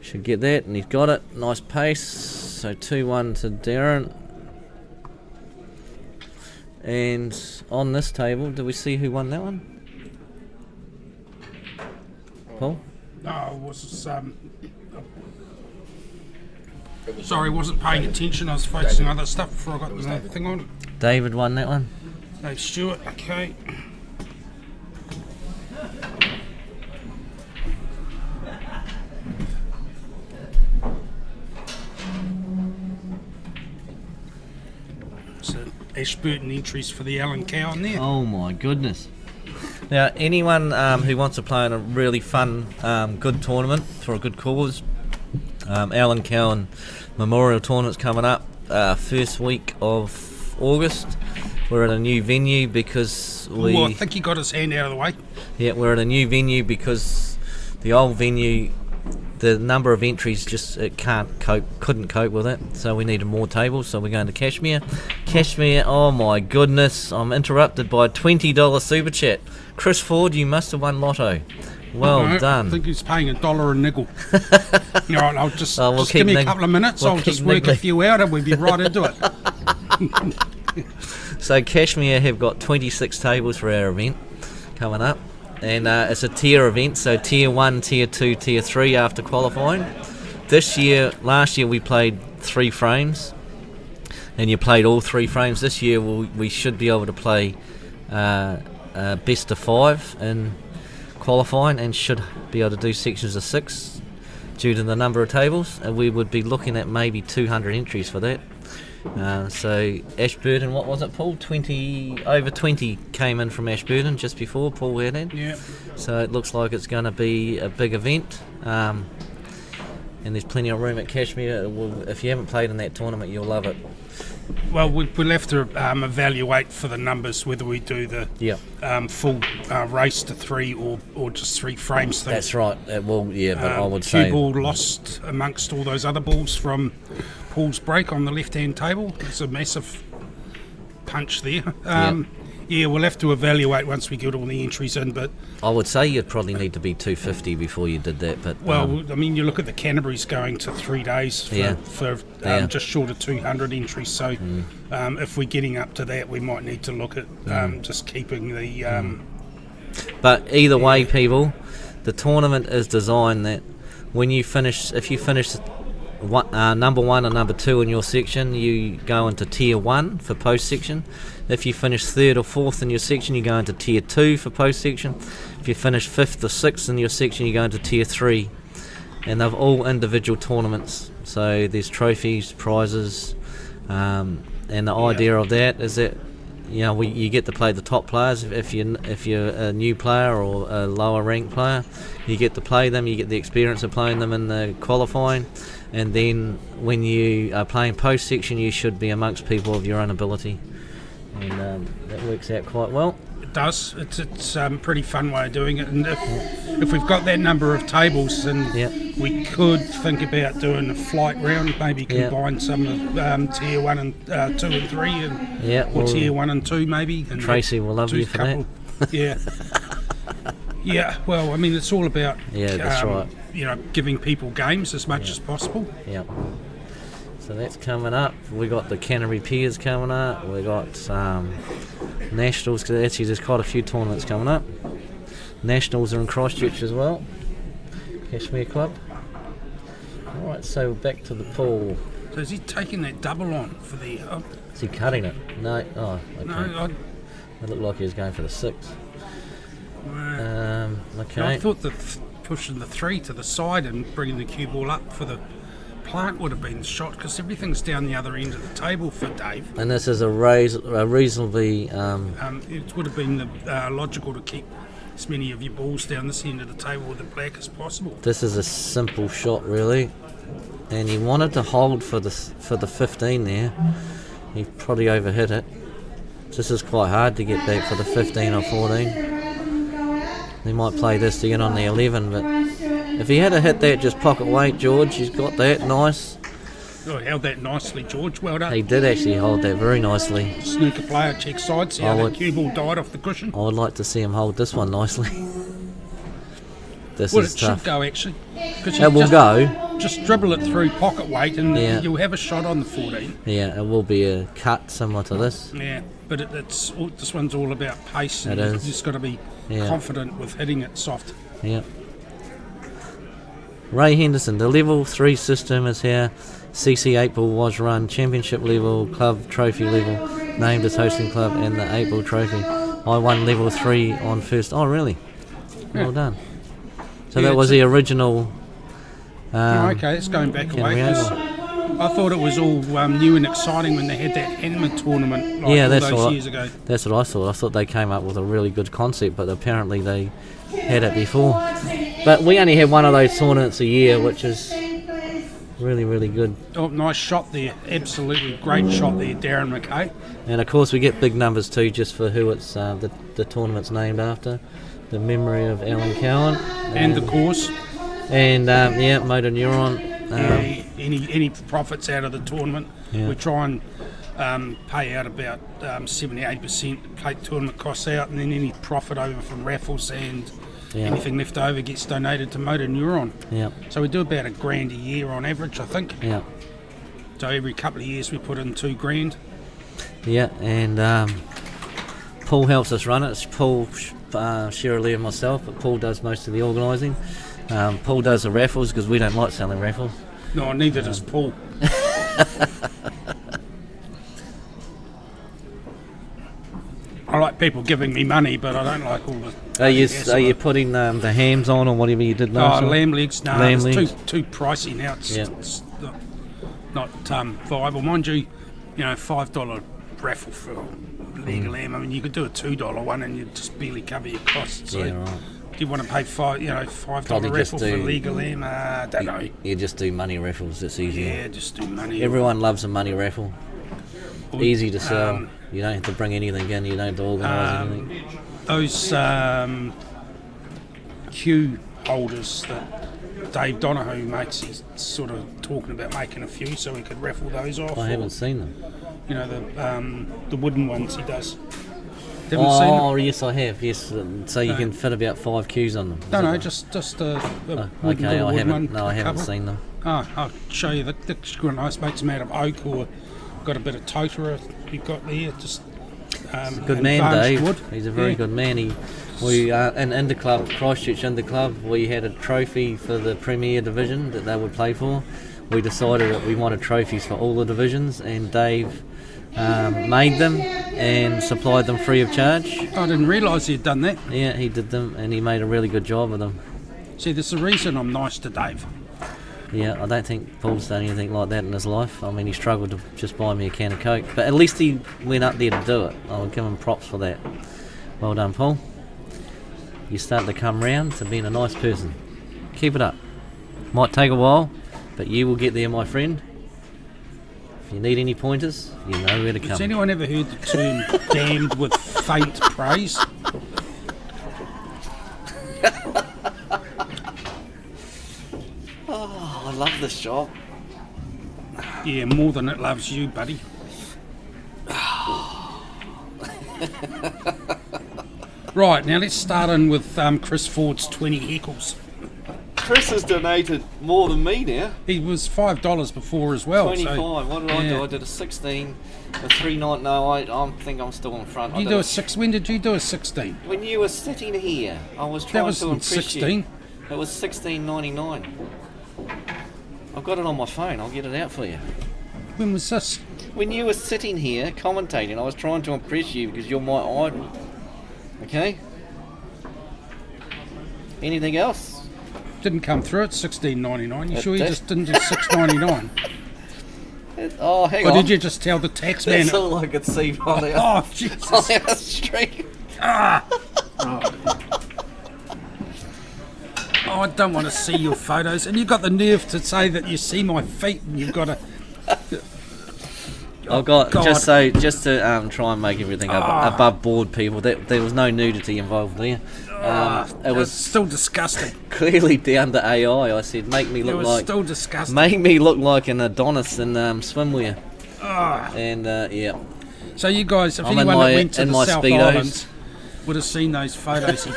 Should get that, and he's got it. Nice pace. So 2-1 to Darren. And on this table, did we see who won that one? Paul? No, it was sorry, wasn't paying attention. I was focusing on other stuff before I got the thing on. David won that one. Dave Stewart, okay. So Ashburton entries for the Alan Cowan there. Oh my goodness. Now, anyone who wants to play in a really fun, good tournament for a good cause, Alan Cowan Memorial Tournament's coming up first week of August. We're at a new venue because I think he got his hand out of the way. Yeah, we're at a new venue because the old venue, the number of entries couldn't cope with it, so we needed more tables, so we're going to Cashmere. Cashmere, oh my goodness, I'm interrupted by a $20 super chat. Chris Ford, you must have won Lotto. Well done. I think he's paying $1 a nickel. All right, I'll just we'll give me a couple of minutes. I'll just work a few out and we'll be right into it. So Cashmere have got 26 tables for our event coming up. And it's a tier event, so tier 1, tier 2, tier 3 after qualifying. Last year we played 3 frames, and you played all 3 frames. This year we should be able to play best of 5 in qualifying, and should be able to do sections of 6 due to the number of tables. And we would be looking at maybe 200 entries for that. So Ashburton, what was it, Paul? Over 20 came in from Ashburton just before Paul had it. Yeah. So it looks like it's going to be a big event, and there's plenty of room at Cashmere. If you haven't played in that tournament, you'll love it. Well, we'll have to evaluate for the numbers whether we do the full race to 3 or just 3 frames thing. That's right. It will, yeah, but I would Cue say... ball lost amongst all those other balls from Paul's break on the left-hand table. It's a massive punch there. Yeah, we'll have to evaluate once we get all the entries in, but... I would say you'd probably need to be 250 before you did that, but... Well, I mean, you look at the Canterbury's going to 3 days for just short of 200 entries, so if we're getting up to that, we might need to look at just keeping the... But either way, people, the tournament is designed that when you finish, if you finish number 1 and number 2 in your section, you go into tier 1 for post section. If you finish 3rd or 4th in your section, you go into tier 2 for post section. If you finish 5th or 6th in your section, you go into tier 3. And they're all individual tournaments, so there's trophies, prizes, and the idea of that is that you get to play the top players. If you're a new player or a lower ranked player, you get to play them. You get the experience of playing them in the qualifying, and then when you are playing post section, you should be amongst people of your own ability, and that works out quite well. It does. It's a pretty fun way of doing it, and if we've got that number of tables, then we could think about doing a flight round, maybe combine some of tier 1 and 2 and 3, and or tier 1 and 2 maybe. And Tracy will love you for that. Yeah. Well, I mean, it's all about that's right. Giving people games as much as possible. Yeah. So that's coming up. We got the Canterbury Piers coming up. We got Nationals. Actually, there's quite a few tournaments coming up. Nationals are in Christchurch as well. Cashmere Club. All right, so back to the pool. So is he taking that double on for the? Is he cutting it? No. Oh, okay. No, it looked like he was going for the 6. Okay. I thought that pushing the 3 to the side and bringing the cue ball up for the plant would have been shot, because everything's down the other end of the table for Dave. And this is a reasonably... it would have been logical to keep as many of your balls down this end of the table with the black as possible. This is a simple shot, really. And he wanted to hold for the 15 there. He probably overhit it. This is quite hard to get back for the 15 or 14. He might play this to get on the 11, but if he had hit that just pocket weight, George, he's got that nice. Oh, held that nicely, George. Well done. He did actually hold that very nicely. Snooker player, check side, see how that cue ball died off the cushion. I would like to see him hold this one nicely. This well, is it tough. should go actually. It will go. Just dribble it through pocket weight and you'll have a shot on the 14. Yeah, it will be a cut similar to this. Yeah, but this one's all about pace. It and is. You've just got to be confident with hitting it soft. Yeah. Ray Henderson, the level 3 system is here. CC 8 Ball was run, championship level, club trophy level, named as hosting club, and the 8 Ball trophy. I won level 3 on first. Oh, really? Well done. So that was the original. Okay, it's going back away. I thought it was all new and exciting when they had that Hammer tournament all those years ago. That's what I thought. I thought they came up with a really good concept, but apparently they had it before. But we only have one of those tournaments a year, which is really, really good. Oh, nice shot there. Absolutely great shot there, Darren McKay. And of course we get big numbers too, just for who it's the tournament's named after. The memory of Alan Cowan. And the course. And Motor Neuron. Any profits out of the tournament, we try and pay out about 70-80%, take tournament costs out, and then any profit over from raffles and anything left over gets donated to Motor Neuron. Yeah. So we do about $1,000 a year on average, I think. Yeah. So every couple of years we put in $2,000. Yeah, and Paul helps us run it. It's Paul, Shirley and myself, but Paul does most of the organising. Paul does the raffles because we don't like selling raffles. No, neither does Paul. I like people giving me money, but I don't like all the... Are you putting the hams on or whatever you did last time? Lamb legs. No, it's too pricey now. It's not viable. Mind you, $5 raffle for leg of lamb. I mean, you could do a $2 one and you'd just barely cover your costs. So right. Do you want to pay $5 raffle for leg of lamb? I don't know. You just do money raffles. It's easier. Yeah, just do money. Everyone loves a money raffle. Easy to sell. You don't have to bring anything in. You don't have to organise anything. Those queue holders that Dave Donahue makes, he's sort of talking about making a few so we could raffle those off. I haven't seen them. You know, the wooden ones he does. Haven't seen Oh, them? yes, I have. Yes, so you can fit about 5 queues on them. No, Is that just a wooden, okay, little I wooden haven't. one. No, I haven't couple. seen them. Oh, I'll show you. They're quite nice. Makes them out of oak or got a bit of totara you've got there. Just Good man, advanced Dave. wood. He's a very good man. We in Interclub, Christchurch Interclub, we had a trophy for the Premier Division that they would play for. We decided that we wanted trophies for all the divisions, and Dave made them and supplied them free of charge. I didn't realise he'd done that. Yeah, he did them, and he made a really good job of them. See, there's a reason I'm nice to Dave. Yeah, I don't think Paul's done anything like that in his life. I mean, he struggled to just buy me a can of Coke, but at least he went up there to do it. I would give him props for that. Well done, Paul. You're starting to come round to being a nice person. Keep it up. Might take a while, but you will get there, my friend. If you need any pointers, you know where to come. Has anyone ever heard the term damned with faint praise? Oh, I love this job. Yeah, more than it loves you, buddy. Right, now let's start in with Chris Ford's 20 heckles. Chris has donated more than me now. He was $5 before as well. 25. So, What did I do? yeah. I did a 16, a 3.9. No, I think I'm still in front. I You did do a a 6. When did you do a 16? When you were sitting here, I was That trying was to impress 16. you. It was 16.99. I've got it on my phone. I'll get it out for you. When was this? When you were sitting here commentating, I was trying to impress you because you're my idol. Okay? Anything else? Didn't come through at $16.99. You It sure you did. just didn't do $6.99? Oh, hang Or on. did you just tell the tax man? That's all I could see on the, Oh, on Jesus. the stream. Oh, I don't want to see your photos. And you've got the nerve to say that you see my feet and you've got to... I've got God. just to try and make everything above board, people. There was no nudity involved there. It was still disgusting. clearly down to AI. I said, make me It look was like still disgusting. make me look like an Adonis in swimwear. Ah. And yeah, So you guys, if I'm in anyone my- that went to in the my South Speedos. Islands would have seen those photos.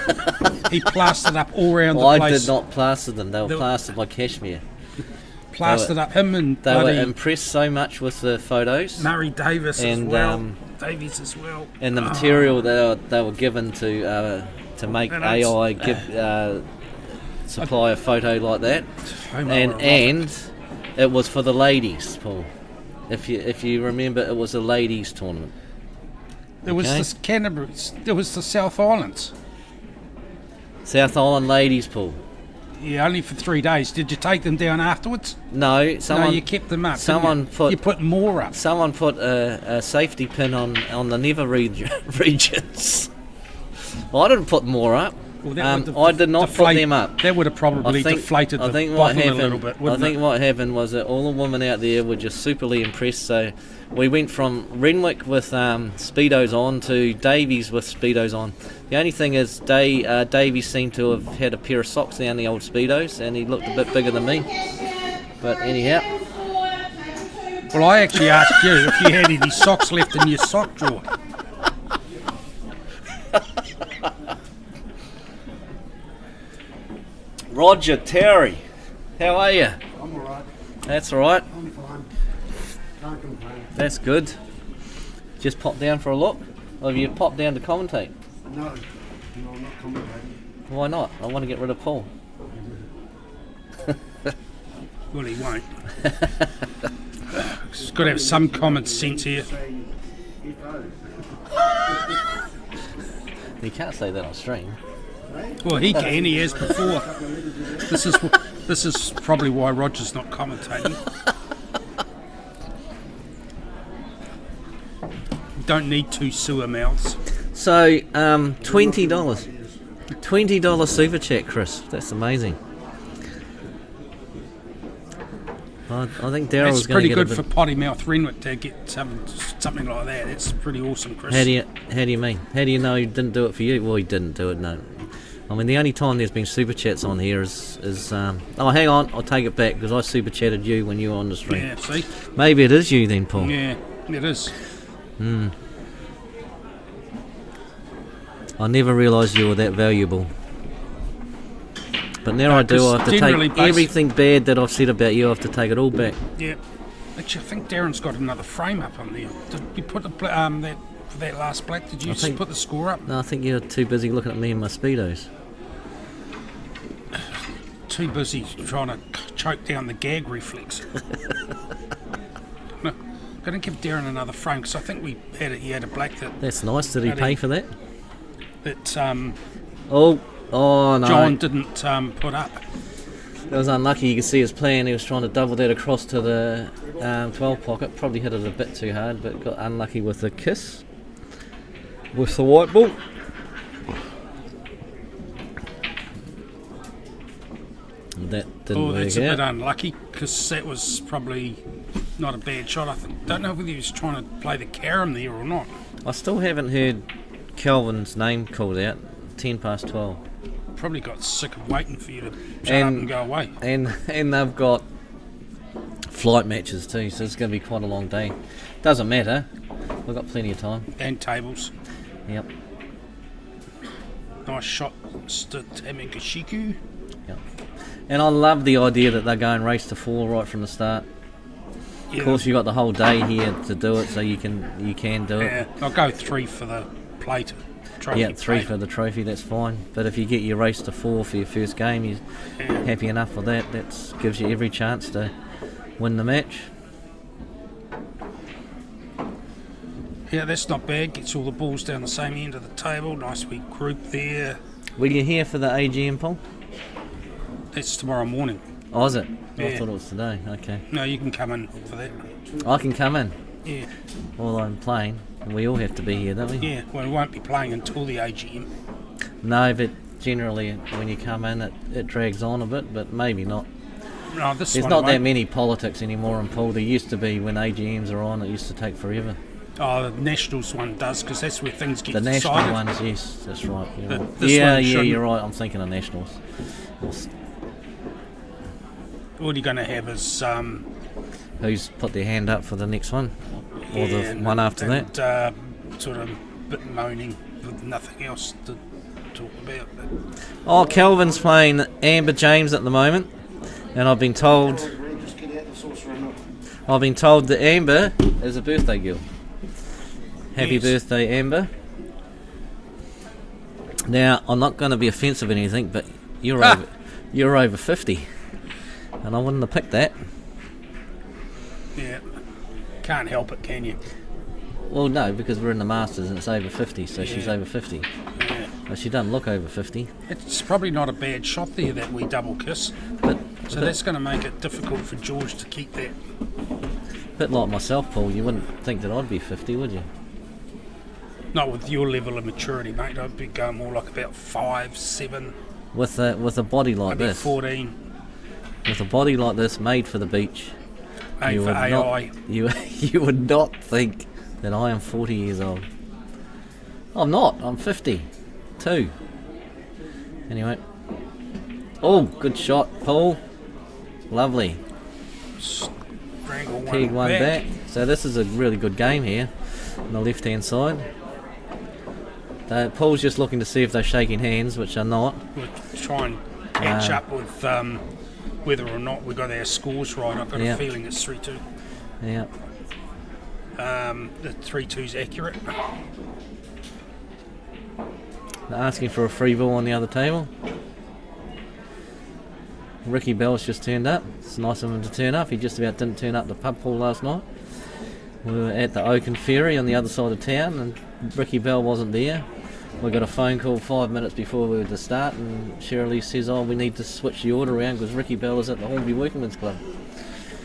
He plastered up all around the I place. did not plaster them. They were They were- plastered by cashmere. Plastered up him and They were bloody impressed so much with the photos Murray Davis and, as well. Davies as well. and the material they were given to make And it's- AI give supply a photo like that. And And it was for the ladies, Paul. If you remember, it was a ladies tournament. there was okay. this Canterbury. There was the South Islands. South Island ladies, Paul. Yeah, only for 3 days. Did you take them down afterwards? No, someone No, you kept them up. didn't someone you? put- You put more up. someone put a safety pin on the nether regions. Well, I didn't put more up. Well, that would I did not put deflate- them up. That would have probably deflated the bottom a little bit, I wouldn't think it? what happened was that all the women out there were just superly impressed. So we went from Renwick with speedos on to Davies with speedos on. The only thing is, Davies seemed to have had a pair of socks down the old speedos, and he looked a bit bigger than me. But anyhow, Well, I actually asked you if you had any socks left in your sock drawer. Roger Terry, how are you? I'm alright. That's all right. I'm fine. Can't complain. That's good. Just pop down for a look, or have you popped down to commentate? No, I'm not commentating. Why not? I want to get rid of Paul. Well, he won't. He's got to have some common sense here. You can't say that on stream. Well, he can. He has before. This is probably why Roger's not commentating. Don't need 2 sewer mouths. So, $20. $20 super chat, Chris. That's amazing. I think Daryl's It's going to pretty get good a bit. for Potty Mouth Renwick to get something like that. It's pretty awesome, Chris. How do you mean? How do you know he didn't do it for you? Well, he didn't do it. No. I mean, the only time there's been super chats on here is oh, hang on, I'll take it back because I super chatted you when you were on the stream. Yeah, see? Maybe it is you then, Paul. Yeah, it is. I never realised you were that valuable. But now I do. I have to generally take based- everything bad that I've said about you. I have to take it all back. Yeah. Actually, I think Darren's got another frame up on there. Did you put that last black? Did you I think- put the score up? No, I think you're too busy looking at me and my speedos. Too busy trying to choke down the gag reflex. No, going to give Darren another frame because I think he had a black That's nice. Did he How do pay you- for that? that Oh no. John didn't put up. That was unlucky. You can see his plan. He was trying to double that across to the 12 pocket. Probably hit it a bit too hard, but got unlucky with the kiss. With the white ball. That didn't Oh, work that's a bit out. unlucky because that was probably not a bad shot. I don't know whether he was trying to play the carom there or not. I still haven't heard Kelvin's name called out. 10 past 12. Probably got sick of waiting for you to shut up and go away. And they've got flight matches too, so it's going to be quite a long day. Doesn't matter. We've got plenty of time. And tables. Yep. Nice shot to Tamikashiku. Yep. And I love the idea that they're going race to 4 right from the start. Yeah. Of course, you've got the whole day here to do it, so you can do it. Yeah, I'll go 3 for the plate. Trophy Yeah, 3 plate. for the trophy, that's fine. But if you get your race to 4 for your first game, you're Yeah. happy enough with that. That gives you every chance to win the match. Yeah, that's not bad. Gets all the balls down the same end of the table. Nice wee group there. Were you here for the AGM, Paul? That's tomorrow morning. Oh, is it? I Yeah. thought it was today. Okay. No, you can come in for that. I can come in Yeah, while I'm playing. We all have to be here, don't we? yeah. Well, we won't be playing until the AGM. No, but generally when you come in, it drags on a bit, but maybe not. No, this There's one not that won't. many politics anymore in Poole. There used to be when AGMs are on. It used to take forever. Oh, the Nationals one does because that's where things get The national decided. ones, yes, that's right. You're But right. this Yeah, one shouldn't. you're right. I'm thinking of nationals. All you're going to have is Who's put their hand up for the next one, or yeah, the one after that? Sort of bit moaning with nothing else to talk about. But Oh, Kelvin's playing Amber James at the moment, and I've been told that Amber is a birthday girl. Happy Yes. birthday, Amber. Now, I'm not going to be offensive or anything, but you're over 50, and I wouldn't have picked that. yeah, can't help it, can you? Well, no, because we're in the Masters and it's over 50, so she's Yeah. over 50. Yeah. But she doesn't look over 50. It's probably not a bad shot there, that wee double kiss. But So that's going to make it difficult for George to keep that. a bit like myself, Paul, you wouldn't think that I'd be 50, would you? Not with your level of maturity, mate. I'd be going more like about 5, 7, With a body like maybe this, 14. with a body like this, made for the beach, A for would AI. not, you would not think that I am 40 years old. I'm not. I'm 52. Anyway. Oh, good shot, Paul. Lovely. Strangle one Peg one back. back. So this is a really good game here on the left-hand side. Paul's just looking to see if they're shaking hands, which are not. We'll try and catch up with whether or not we got our scores right. I've got Yeah. a feeling it's 3-2. Yeah. The 3-2's accurate. They're asking for a free ball on the other table. Ricky Bell's just turned up. It's nice of him to turn up. He just about didn't turn up the pub pool last night. We were at the Oaken Ferry on the other side of town and Ricky Bell wasn't there. We got a phone call 5 minutes before we were to start and Shirley says, oh, we need to switch the order around because Ricky Bell is at the Hornby Workingmen's Club.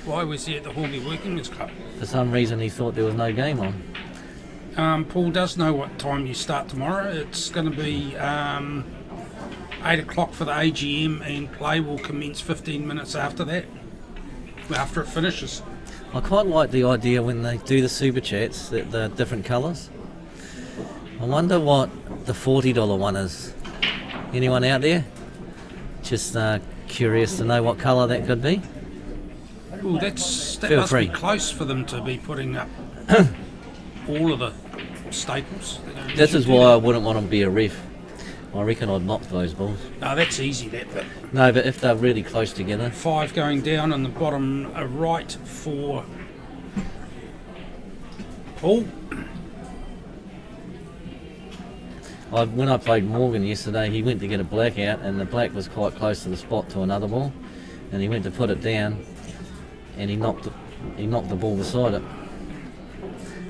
Why was he at the Hornby Workingmen's Club? For some reason he thought there was no game on. Paul does know what time you start tomorrow. It's going to be 8 o'clock for the AGM and play will commence 15 minutes after that. after it finishes. I quite like the idea when they do the super chats that they're different colours. I wonder what the $40 one is. Anyone out there? Just curious to know what colour that could be. Well, that Feel must free. be close for them to be putting up all of the staples. They don't This usually is do why I that. wouldn't want to be a ref. I reckon I'd knock those balls. No, that's easy, that bit. No, but if they're really close together. 5 going down on the bottom right for Paul. When I played Morgan yesterday, he went to get a black out, and the black was quite close to the spot to another ball, and he went to put it down, and he knocked the ball beside it.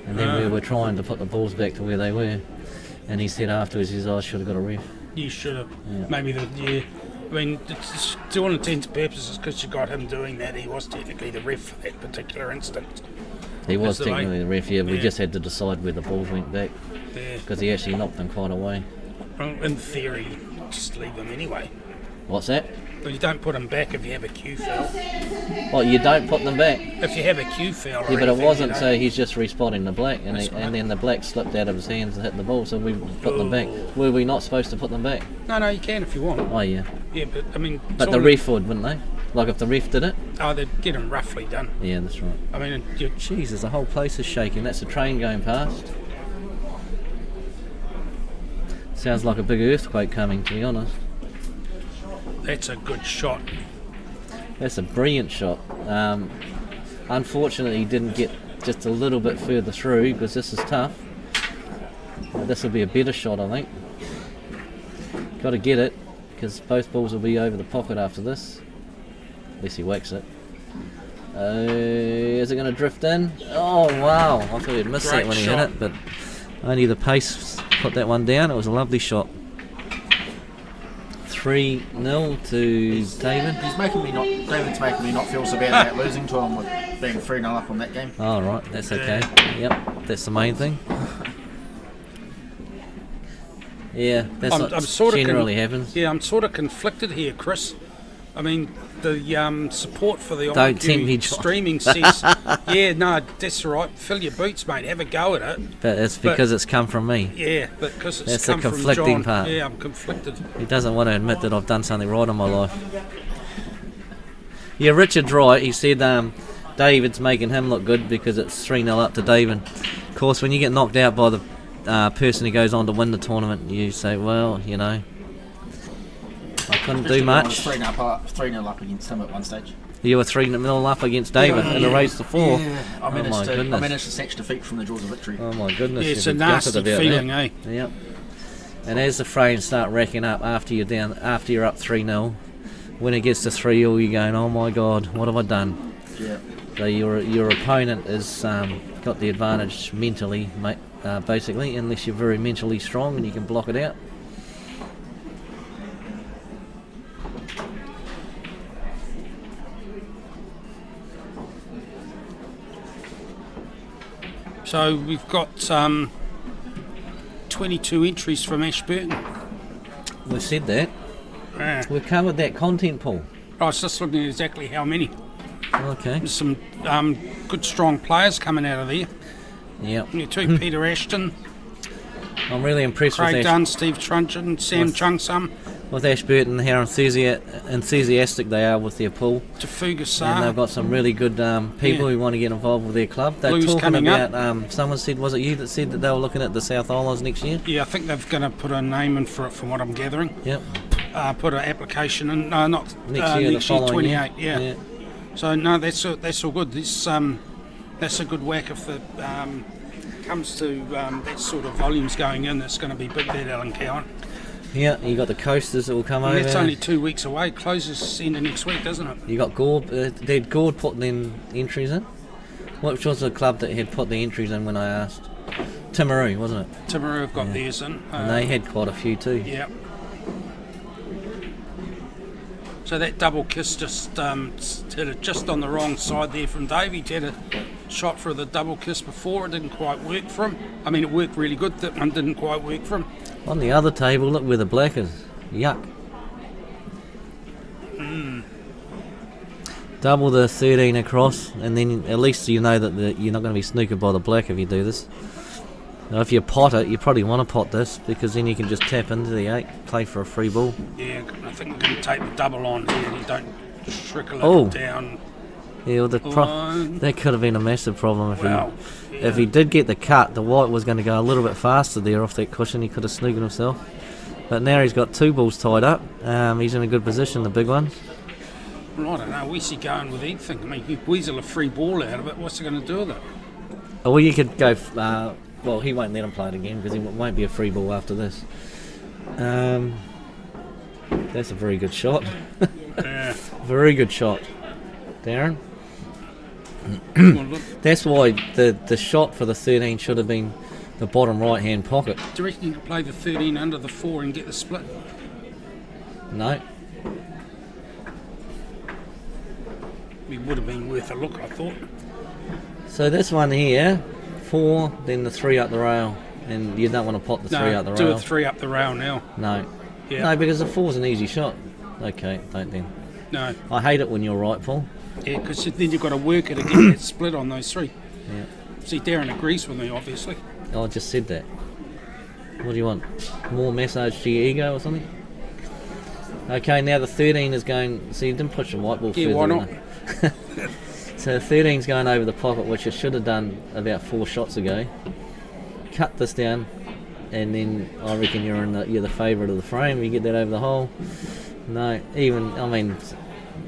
And then we were trying to put the balls back to where they were, and he said afterwards, he said, I should have got a ref. You should have. Yeah. Maybe I mean, it's, to all intents and purposes, because you got him doing that, he was technically the ref for that particular instant. He was That's the way. technically the ref, yeah. We Yeah. just had to decide where the balls went back, There. because he actually knocked them quite away. Well, in theory, just leave them anyway. What's that? But you don't put them back if you have a Q foul. Well, you don't put them back. If you have a Q foul, or Yeah, but it anything, wasn't, you know. so he's just respotting the black, and, That's right. and then the black slipped out of his hands and hit the ball, so we put them back. Were we not supposed to put them back? No, you can if you want. Oh, yeah. Yeah, but I mean, But the ref would, wouldn't they? Like if the ref did it? Oh, they'd get them roughly done. Yeah, that's right. I mean, Jesus, the whole place is shaking. That's a train going past. Sounds like a big earthquake coming, to be honest. that's a good shot. That's a brilliant shot. Unfortunately, he didn't get just a little bit further through because this is tough. This will be a better shot, I think. Got to get it because both balls will be over the pocket after this. Unless he whacks it. Is it going to drift in? Oh, wow. I thought he'd missed that Great when he shot. hit it, but only the pace put that one down. It was a lovely shot. 3-0 to David. David's making me not feel so bad about losing to him with being 3-0 up on that game. Oh, right, that's okay. Yep, that's the main thing. Yeah, that's I'm what sort of generally happens. Yeah, I'm sort of conflicted here, Chris. I mean, the support for the Don't tempt me, IQ John. streaming says, yeah, no, that's all right. Fill your boots, mate. Have a go at it. But it's because it's come from me. Yeah, but because it's That's the come from conflicting John. part. Yeah, I'm conflicted. He doesn't want to admit that I've done something right in my life. Yeah, Richard's right. He said David's making him look good because it's 3-0 up to David. Of course, when you get knocked out by the person who goes on to win the tournament, you say, well, you know, I couldn't do much. 3-0 up against him at one stage. You were 3-0 up against David in a race to 4. Yeah, I Oh my managed goodness. to snatch defeat from the jaws of victory. Oh my goodness. Yeah, it's you'd a be gutted nasty about feeling, that. eh? Yep. And as the frames start racking up after you're up 3-0, when it gets to 3-0, you're going, oh my God, what have I done? Yeah. So your opponent has got the advantage mentally, mate, basically, unless you're very mentally strong and you can block it out. So we've got 22 entries from Ashburton. We've said that. We've covered that content pool. I was just looking at exactly how many. Okay. There's some good, strong players coming out of there. Yep. You too, Peter Ashton, I'm really impressed Craig with Dunn, Steve Truncheon, Sam Chung-Sum, Ashburton, how enthusiastic they are with their pool. Tafuga And Sa. they've got some really good people Yeah. who want to get involved with their club. They're Blues talking coming up. about, someone said, was it you that said that they were looking at the South Islands next year? Yeah, I think they're going to put a name in for it, from what I'm gathering. Yep. Put an application in. No, not Next year, the next year, following 28. year. Yeah. So no, that's all good. This that's a good whack if the comes to that sort of volumes going in. That's going to be big at Allen Cowan. Yeah, you got the coasters that will come And over. that's only 2 weeks away. Closes end of next week, doesn't it? You got Gord. Did Gord put the entries in? Which was the club that had put the entries in when I asked? Timaru, wasn't it? Timaru have got theirs in. And they had quite a few too. Yeah. So that double kiss just hit it just on the wrong side there from Dave. He had a shot for the double kiss before. It didn't quite work for him. I mean, it worked really good. That one didn't quite work for him. On the other table, look where the black is. Yuck. Double the 13 across, and then at least you know that you're not going to be snookered by the black if you do this. Now, if you pot it, you probably want to pot this, because then you can just tap into the 8, play for a free ball. Yeah, I think we're going to take the double on here and you don't trickle Oh. it down. Yeah, well, Line. that could have been a massive problem if Well, if he did get the cut. The white was going to go a little bit faster there off that cushion. He could have snooked himself. But now he's got 2 balls tied up. He's in a good position, the big one. Well, I don't know. Where's he going with anything? I mean, you weasel a free ball out of it. What's he going to do with it? Oh, well, you could go. Well, he won't let him play it again because it won't be a free ball after this. That's a very good shot. Yeah. Very good shot, Darren. Well, look, That's why the shot for the 13 should have been the bottom right hand pocket. do you reckon you could play the 13 under the 4 and get the split? No. It would have been worth a look, I thought. So this one here, 4, then the 3 up the rail, and you don't want to pot the 3 up the do rail. a 3 up the rail now. No. Yeah. No, because the 4's an easy shot. Okay, don't then. No. I hate it when you're right, Paul. Yeah, because then you've got to work it again, that split on those 3. Yeah. See, Darren agrees with me, obviously. Oh, I just said that. What do you want? More massage to your ego or something? Okay, now the 13 is going. See, you didn't push the white ball Yeah, further. why not? So 13's going over the pocket, which it should have done about 4 shots ago. Cut this down, and then I reckon you're the favourite of the frame. You get that over the hole. No,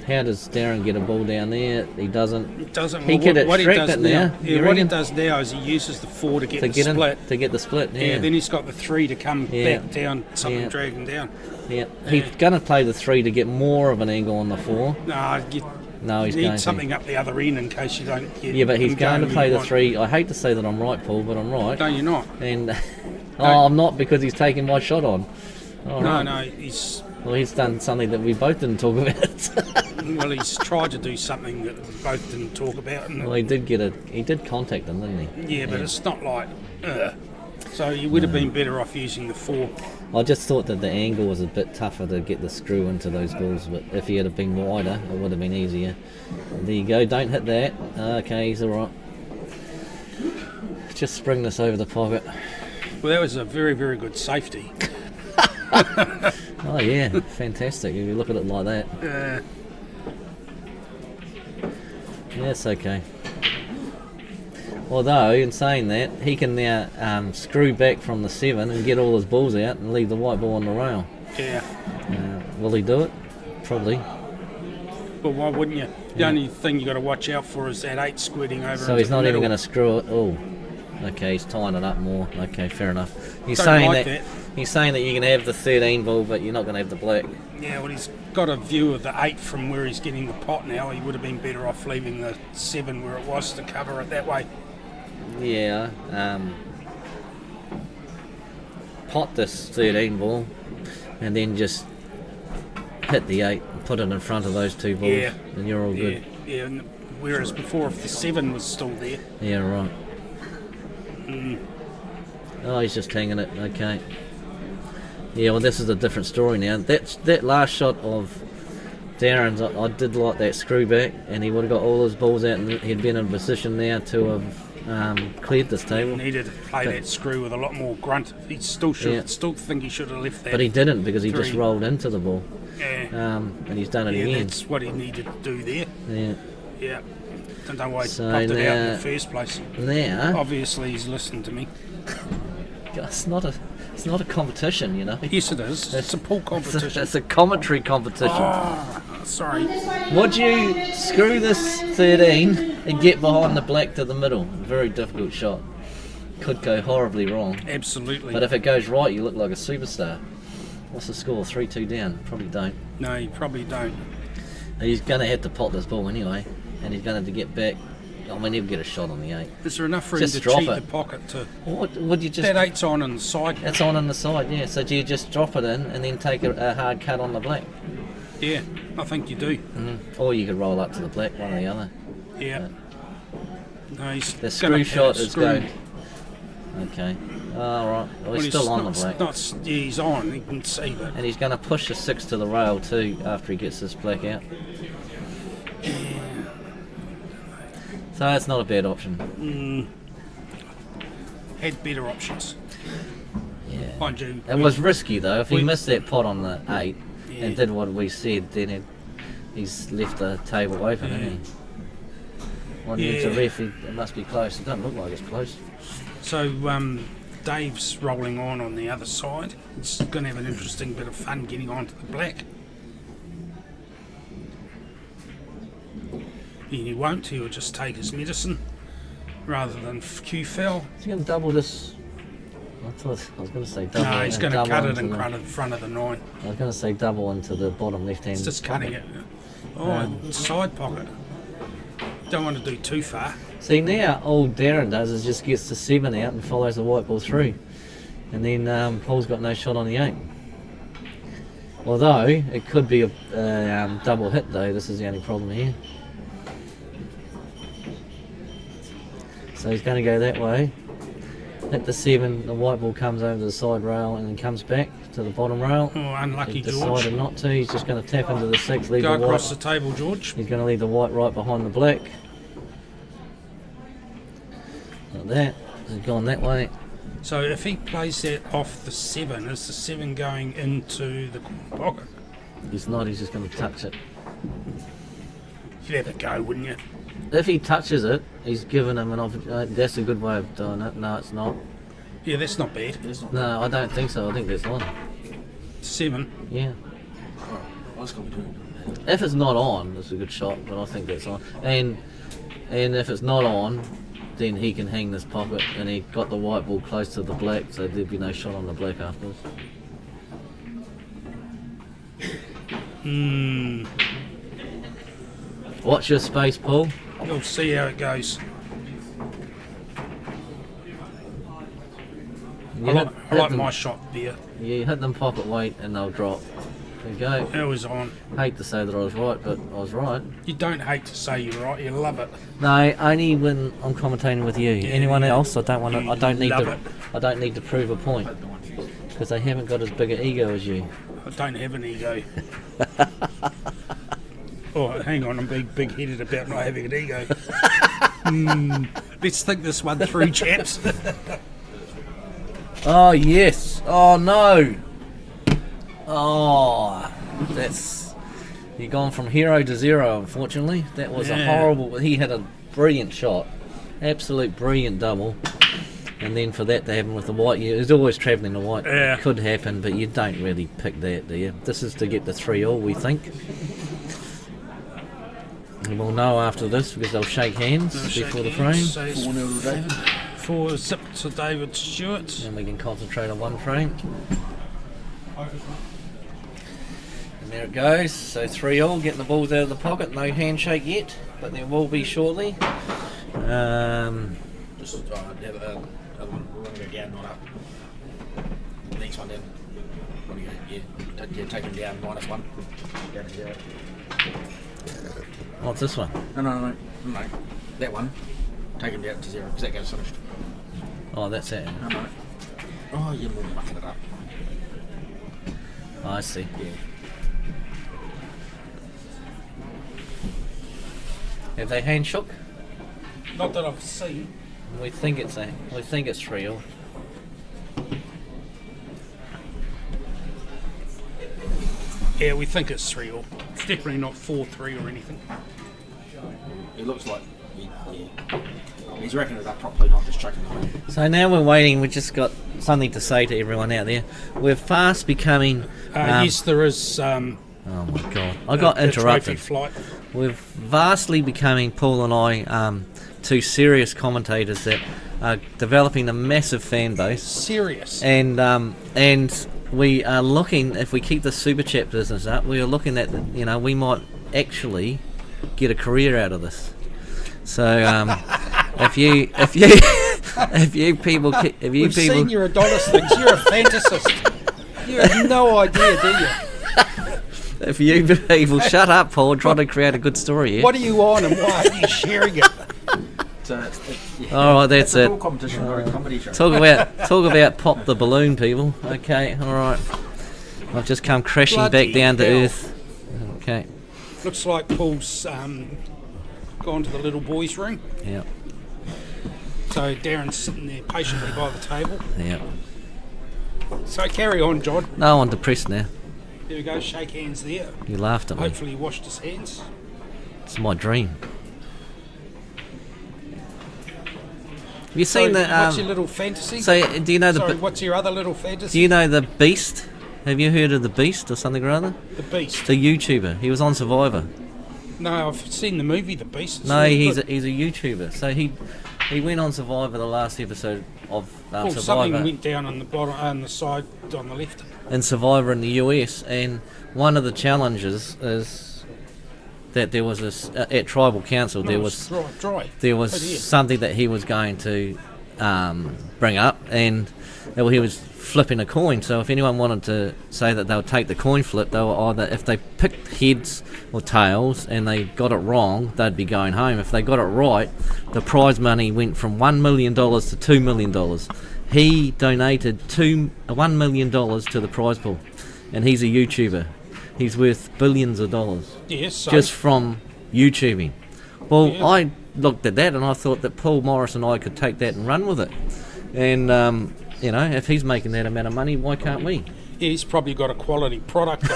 how does Darren get a ball down there? He doesn't. It doesn't. He Well, could what he extract does it now. Yeah, You what he reckon? does now is he uses the 4 to get the to split. get the split. Yeah, Yeah, then he's got the 3 to come Yeah. back down, something Yeah. dragging down. yeah. He's going to play the 3 to get more of an angle on the 4. Nah, you No, he's need going something up the other end in case you don't get. Yeah, but he's him going to when play you the want. 3. I hate to say that I'm right, Paul, but I'm right. No, you're not. And I'm not, because he's taking my shot on. All No, right. no, he's Well, he's done something that we both didn't talk about. he's tried to do something that we both didn't talk about. And Well, he did contact him, didn't he? yeah, but it's not like. So you would have been better off using the 4. I just thought that the angle was a bit tougher to get the screw into those balls, but if he had been wider, it would have been easier. There you go, don't hit that. Okay, he's alright. Just spring this over the pocket. Well, that was a very, very good safety. Oh yeah, fantastic if you look at it like that. Yeah, it's okay. Although, in saying that, he can now screw back from the 7 and get all his balls out and leave the white ball on the rail. Yeah. Will he do it? Probably. But why wouldn't you? The only thing you got to watch out for is that 8 squirting over. So into he's the not even middle. going to screw it. Oh, okay, he's tying it up more. Okay, fair enough. He's Don't saying like that, that. he's saying that you can have the 13 ball, but you're not going to have the black. Yeah, well, he's got a view of the 8 from where he's getting the pot now. He would have been better off leaving the 7 where it was to cover it that way. Yeah. Pot this 13 ball, and then just hit the 8 and put it in front of those 2 balls, Yeah. and you're all Yeah, good. yeah. And whereas before, if the 7 was still there, Yeah, right. Oh, he's just hanging it. Okay. Yeah, well, this is a different story now. That last shot of Darren's, I did like that screw back, and he would have got all his balls out, and he'd been in a position now to have cleared this he table. needed to play that screw with a lot more grunt. He still should, Yeah. still think he should have left that. But he didn't, because he just 3. rolled into the ball, Yeah, and he's done it yeah, again. that's what he needed to do there. Yeah. Yeah, don't know why he So popped it out in now- the first place. Now, Obviously, he's listened to me. it's not a competition, you know. Yes, it is. It's a pool competition. It's a commentary competition. Oh, sorry. Would you screw this 13 and get behind the black to the middle? Very difficult shot. Could go horribly wrong. Absolutely. But if it goes right, you look like a superstar. What's the score? 3-2 down. Probably don't. No, you probably don't. He's going to have to pot this ball anyway, and he's going to have to get back. I mean, he'll get a shot on the 8. Is there enough for him Just to drop cheat it. the pocket to... What would you just? That 8's on the side. It's on the side, yeah. So do you just drop it in and then take a hard cut on the black? Yeah, I think you do. Or you could roll up to the black, one or the other. Yeah. No, he's The gonna screw have shot it is screwed. going. Okay. All right. Well, Well, he's still on the not, black. yeah, he's on. You can see that. And he's going to push the 6 to the rail too after he gets this black out. So it's not a bad option. Had better options. Yeah. Mind you, It was risky though. If he we- missed that pot on the 8 Yeah. and did what we said, then he's left the table open, hasn't he? One needs a Yeah. ref, it must be close. It doesn't look like it's close. so Dave's rolling on the other side. It's going to have an interesting bit of fun getting onto the black. He won't. He'll just take his medicine rather than Q fell. Is he going to double this? I was going to say double. No, he's going to double cut it into in the- front of the 9. I was going to say double into the bottom left hand. It's just cutting it. Oh, side pocket. Don't want to do too far. See, now all Darren does is just gets the 7 out and follows the white ball through. And then Paul's got no shot on the 8. Although, it could be a double hit though, this is the only problem here. So he's going to go that way. Hit the 7, the white ball comes over the side rail and then comes back to the bottom rail. Oh, unlucky He George. decided not to, he's just going to tap into the 6, leave Go the across white. the table, George. He's going to leave the white right behind the black. Like that. He's gone that way. So if he plays that off the 7, is the 7 going into the pocket? He's not, he's just going to touch it. You'd have a go, wouldn't you? If he touches it, he's given him an opportunity. That's a good way of doing it. No, it's not. Yeah, that's not bad. No, I don't think so. I think there's one. 7. Yeah. I was going to do If it's not on, it's a good shot, but I think that's on. And if it's not on, then he can hang this pocket, and he got the white ball close to the black, so there'd be no shot on the black afterwards. Watch your space, Paul. We'll see how it goes. You I like, hit I like them- my shot there. You hit them pocket weight, and they'll drop. There you go. It was on. Hate to say that I was right, but I was right. You don't hate to say you're right. You love it. No, only when I'm commentating with you. Anyone else, I don't want to. You I don't need love to. it. I don't need to prove a point because they haven't got as big an ego as you. I don't have an ego. Oh, hang on. I'm being big-headed about not having an ego. Let's think this one through, chaps. Oh yes. Oh no. Oh, that's. You've gone from hero to zero. Unfortunately, that was a Yeah. horrible. He had a brilliant shot, absolute brilliant double. And then for that to happen with the white, it's always travelling the white. Yeah. It could happen, but you don't really pick that, do you? This is to get the 3-all, we think. And we'll know after this because they'll shake hands before the frame. So it's 4-0 to David. 4 zip to David Stewart. And we can concentrate on one frame. And there it goes. So 3-all, getting the balls out of the pocket. No handshake yet, but there will be shortly. Just the other one. We're going to go down, not up. Next one down. Want to go? Yeah, take him down, -1. Down to 0. What's this one? No. That one. Take him down to 0 because that game's finished. Oh, that's it. No. Oh, you're more mucking it up. Oh, I see. Yeah. Have they hand shook? Not that I've seen. We think it's 3-all. Yeah, we think it's 3-all. It's definitely not 4-3 or anything. It looks like he's reckoning it up properly, not just chucking it away. So now we're waiting. We've just got something to say to everyone out there. We're fast becoming. Yes, there is. Oh my god! I got a trophy interrupted. flight. We're vastly becoming, Paul and I, two serious commentators that are developing a massive fan base, Serious. and we are looking. If we keep the super chat business up, we are looking at we might actually get a career out of this. So if you people We've seen your Adonis things. You're a fantasist. You have no idea, do you? if you people shut up, Paul, and try to create a good story here. What are you on and why are you sharing it? So All right, that's it's a it. cool competition, not a comedy show. Talk about pop the balloon, people. Okay, all right. I've just come crashing Bloody back down to hell. earth. Okay. Looks like Paul's gone to the little boys' room. Yeah. So Darren's sitting there patiently by the table. Yeah. So carry on, John. No, I'm depressed now. There we go, shake hands there. You laughed at me. Hopefully he washed his hands. It's my dream. Have you seen the? What's your little fantasy? So, do you know the? Sorry, what's your other little fantasy? Do you know the Beast? Have you heard of the Beast or something or other? The Beast. The YouTuber. He was on Survivor. No, I've seen the movie The Beast. It's No, really he's a, good. he's a YouTuber. So he went on Survivor the last episode of Oh, Survivor. something went down on the bottom, on the side, on the left. In Survivor in the US, and one of the challenges is that there was this at Tribal Council. No, There it's was dry. there was Right here. something that he was going to bring up, and well, he was flipping a coin. So if anyone wanted to say that they'll take the coin flip, they were either, if they picked heads or tails and they got it wrong, they'd be going home. If they got it right, the prize money went from $1 million to $2 million. He donated $1 million to the prize pool, and he's a YouTuber. He's worth billions of dollars Yes, so just from YouTubing. Well, Yeah. I looked at that and I thought that Paul Morris and I could take that and run with it. And, you know, if he's making that amount of money, why can't we? yeah, he's probably got a quality product.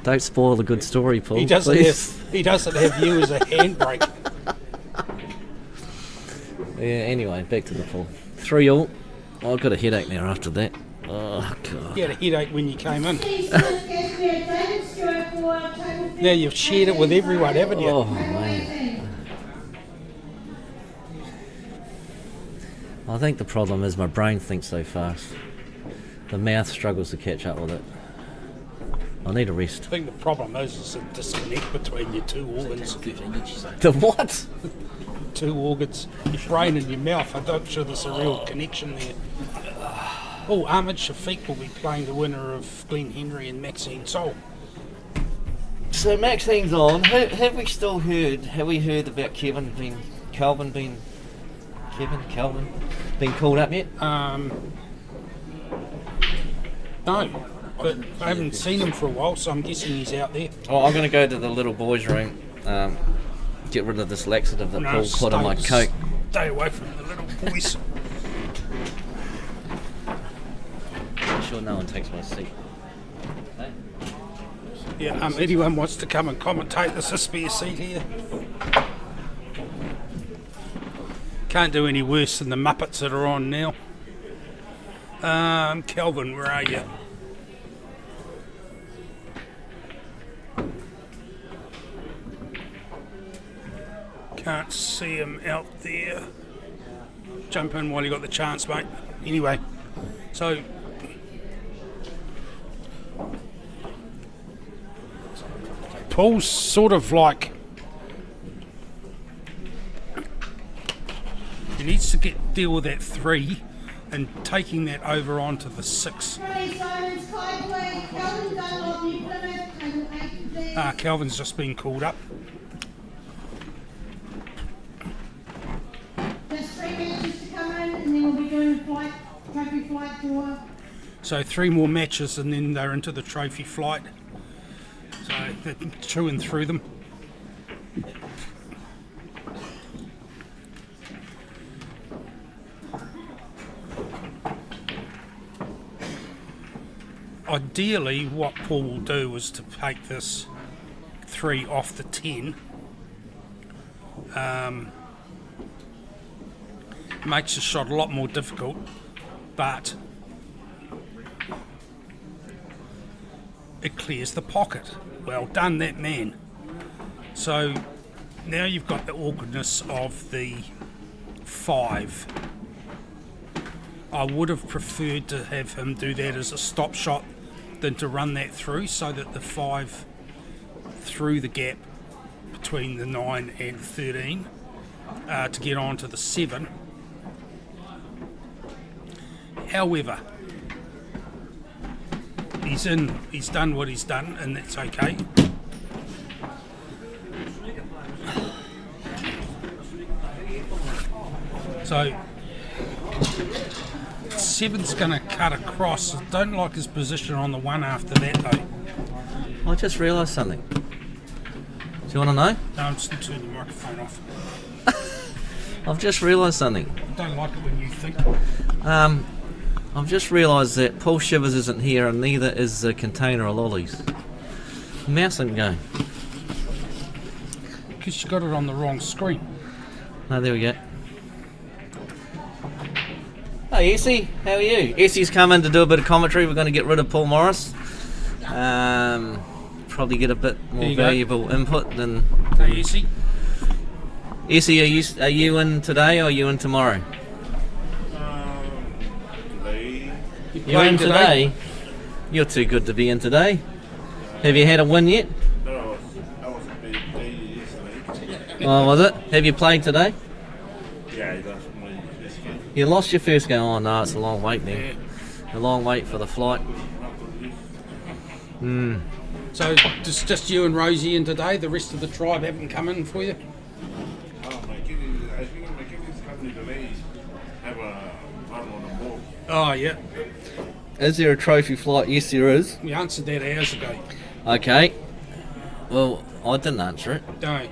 Don't spoil the good story, Paul. He doesn't please. have you as a handbrake. Yeah, anyway, back to the pool. 3-all. I've got a headache now after that. Oh, God. You had a headache when you came in. Please, first guest, we have David Stewart for table Now you've shared it with everyone, haven't you? Oh, man. I think the problem is my brain thinks so fast. The mouth struggles to catch up with it. I need a rest. I think the problem is a disconnect between your two organs. The what? Two organs, your brain and your mouth. I'm not sure there's a real connection there. Oh, Ahmed Shafiq will be playing the winner of Glenn Henry and Maxine Sol. So Maxine's on. Have we still heard? Have we heard about Calvin being called up yet? No, but I haven't seen him for a while, so I'm guessing he's out there. Oh, I'm going to go to the little boys' room. Get rid of this laxative that Paul put in my coke. Stay away from the little boys. I'm sure no one takes my seat. Yeah, anyone wants to come and commentate, there's a spare seat here. Can't do any worse than the Muppets that are on now. Kelvin, where are you? Can't see him out there. Jump in while you got the chance, mate. Anyway, so Paul's sort of like, he needs to deal with that 3 and taking that over onto the 6. Freddie Simons, Kaiway, Calvin Dunlop, New Plymouth, table 8 please. Calvin's just been called up. There's 3 matches to come in, and then we'll be doing trophy flight tour. So 3 more matches and then they're into the trophy flight. So they're chewing through them. Ideally, what Paul will do is to take this 3 off the 10. Makes the shot a lot more difficult, but it clears the pocket. Well done, that man. So now you've got the awkwardness of the 5. I would have preferred to have him do that as a stop shot than to run that through, so that the 5 through the gap between the 9 and 13 to get on to the 7. However, he's done what he's done, and that's okay. So 7's going to cut across. I don't like his position on the 1 after that though. I just realised something. Do you want to know? No, I'm just turning the microphone off. I've just realised something. I don't like it when you think. I've just realised that Paul Shivers isn't here, and neither is the container of lollies. Mouse isn't going. Because you got it on the wrong screen. No, there we go. Hey Essie, how are you? Essie's come in to do a bit of commentary. We're going to get rid of Paul Morris. Probably get a bit more valuable input than. Hey, Essie. Essie, are you in today or are you in tomorrow? Today. You're in today? You're too good to be in today. Have you had a win yet? No, I was a bit day yesterday. Oh, was it? Have you played today? Yeah, that's my first game. You lost your first game. Oh no, it's a long wait then. A long wait for the flight. So just you and Rosie in today. The rest of the tribe haven't come in for you. My kid is, I think my kid is coming today. Have a run on the boat. Oh yeah, Is there a trophy flight? Yes, there is. we answered that hours ago. Okay. Well, I didn't answer it. No,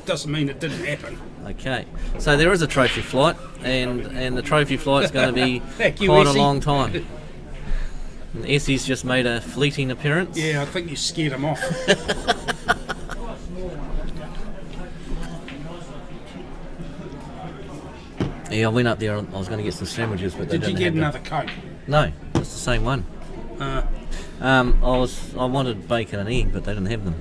doesn't mean it didn't happen. Okay. So there is a trophy flight, and the trophy flight's going to be Thank you, quite a Essie. long time. And Essie's just made a fleeting appearance. Yeah, I think you scared him off. Yeah, I went up there. I was going to get some sandwiches, but they Did you didn't get have them. another Coke? No, it's the same one. I wanted bacon and egg, but they didn't have them.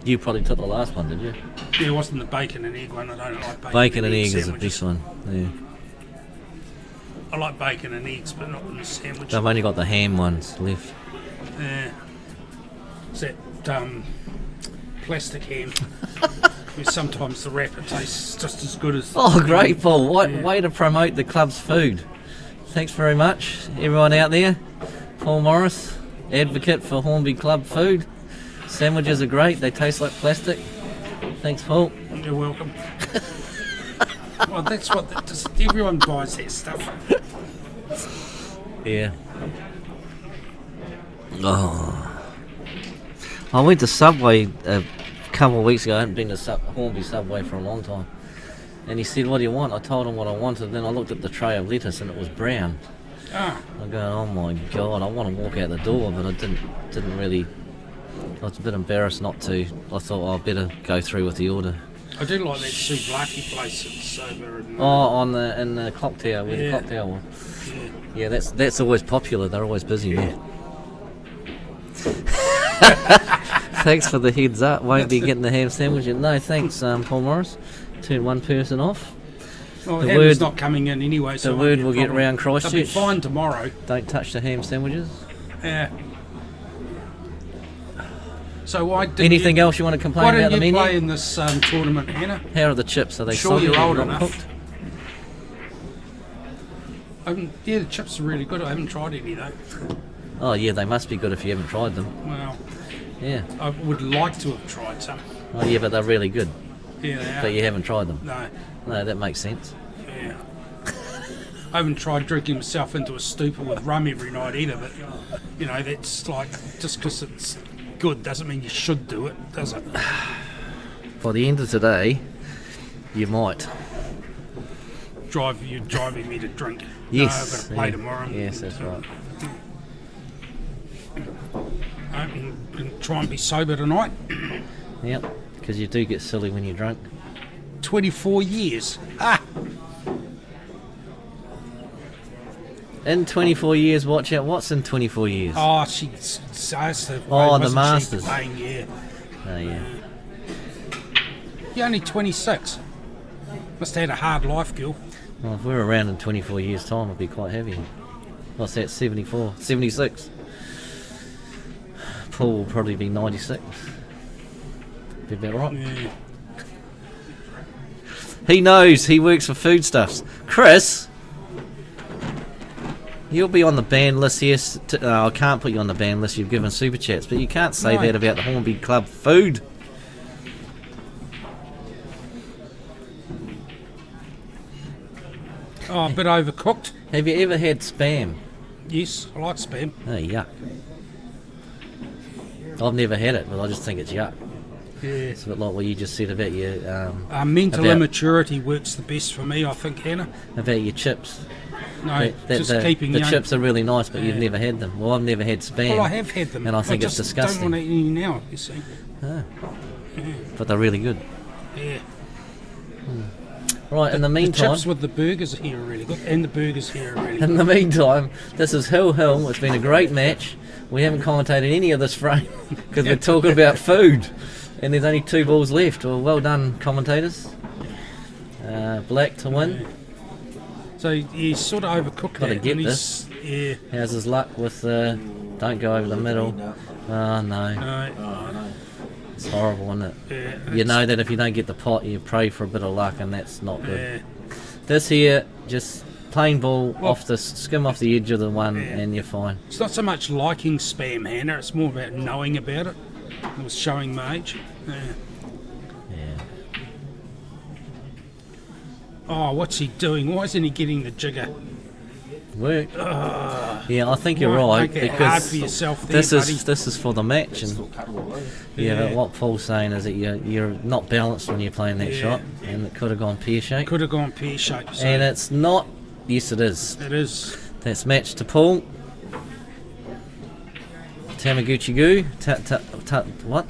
You probably took the last one, did you? Yeah, it wasn't the bacon and egg one. I don't like bacon. Bacon and egg is the sandwiches. best one. Yeah. I like bacon and eggs, but not in the sandwich. I've only got the ham ones left. It's that plastic ham. Where sometimes the wrapper tastes just as good as. Oh, great, Paul. What Yeah. way to promote the club's food. Thanks very much, everyone out there. Paul Morris, advocate for Hornby Club food. Sandwiches are great. They taste like plastic. Thanks, Paul. You're welcome. Well, that's what everyone buys that stuff. Yeah. Oh. I went to Subway a couple of weeks ago. I hadn't been to Hornby Subway for a long time. And he said, "What do you want?" I told him what I wanted. Then I looked at the tray of lettuce and it was brown. Ah, I'm going, "Oh my God, I want to walk out the door," but I didn't really. I was a bit embarrassed not to. I thought I'd better go through with the order. I do like that souvlaki place that's over in. Oh, in the clock tower, where the clock tower was. Yeah, that's always popular. They're always busy there. Thanks for the heads up. Won't be getting the ham sandwich. No, thanks, Paul Morris. Turn one person off. Well, the ham's word- not coming in anyway, so the it won't word be a will get problem. round They'll be Christchurch. fine tomorrow. Don't touch the ham sandwiches. Yeah. So why didn't Anything you, else you want to complain Why about the didn't you menu? play in this tournament, Hannah? How are the chips? Are they Sure, soggy you're or old not enough. cooked? Yeah, the chips are really good. I haven't tried any though. Oh yeah, they must be good if you haven't tried them. Well, Yeah. I would like to have tried some. Oh yeah, but they're really good. Yeah, they are. But you haven't tried them. No, No, that makes sense. yeah. I haven't tried drinking myself into a stupor with rum every night either, but you know, that's like, just because it's good doesn't mean you should do it, does it? By the end of today, you might. You're driving me to drink. Yes. No, I've got to play yeah. tomorrow. Yes, that's right. And try and be sober tonight. Yep, because you do get silly when you're drunk. 24 years. Ah! In 24 years, watch out. What's in 24 years? Oh, she says the The Masters. Playing, yeah. Oh, yeah. You're only 26. Must have had a hard life, girl. Well, if we're around in 24 years' time, I'd be quite happy. What's that, 74? 76? Paul will probably be 96. Be about right. Yeah. He knows, he works for foodstuffs. Chris, you'll be on the ban list here. I can't put you on the ban list, you've given super chats, but you can't say No. that about the Hornby Club food. Oh, a bit overcooked. Have you ever had spam? Yes, I like spam. Oh, yuck. I've never had it, but I just think it's yuck. Yeah. It's a bit like what you just said about your Mental about- immaturity works the best for me, I think, Hannah. about your chips. No, just keeping the young. chips are really nice, but you've Yeah. never had them. Well, I've never had spam. Well, I have had them. and I think it's just disgusting. don't want to eat any now, you see. But they're really good. Yeah. Right, in the The meantime, chips with the burgers here are really good, and the burgers here are really good. in the meantime, this is Hill Hill. It's been a great match. We haven't commentated any of this frame because we're talking about food, and there's only 2 balls left. Well done, commentators. Black to win. So he's sort of overcooked Gotta that. get and this. Yeah. How's his luck with don't go over the middle? Oh no, No. it's horrible, isn't it? Yeah. You know that if you don't get the pot, you pray for a bit of luck, and that's not good. Yeah. This here, just plain ball Well- off the skim off the edge of the one, Yeah. and you're fine. It's not so much liking spam, Hannah. It's more about knowing about it. It was showing my age. Yeah. Yeah. Oh, what's he doing? Why isn't he getting the jigger? Work. Yeah, I think you're Right, right make it hard because for yourself there, this buddy. is for the match, and yeah, but what Paul's saying is that you're not balanced when you're playing that Yeah. shot, and it could have gone pear shaped, Could have gone pear shaped. So and it's not. Yes, it is. it is. That's match to Paul. Tamaguchi Goo. What?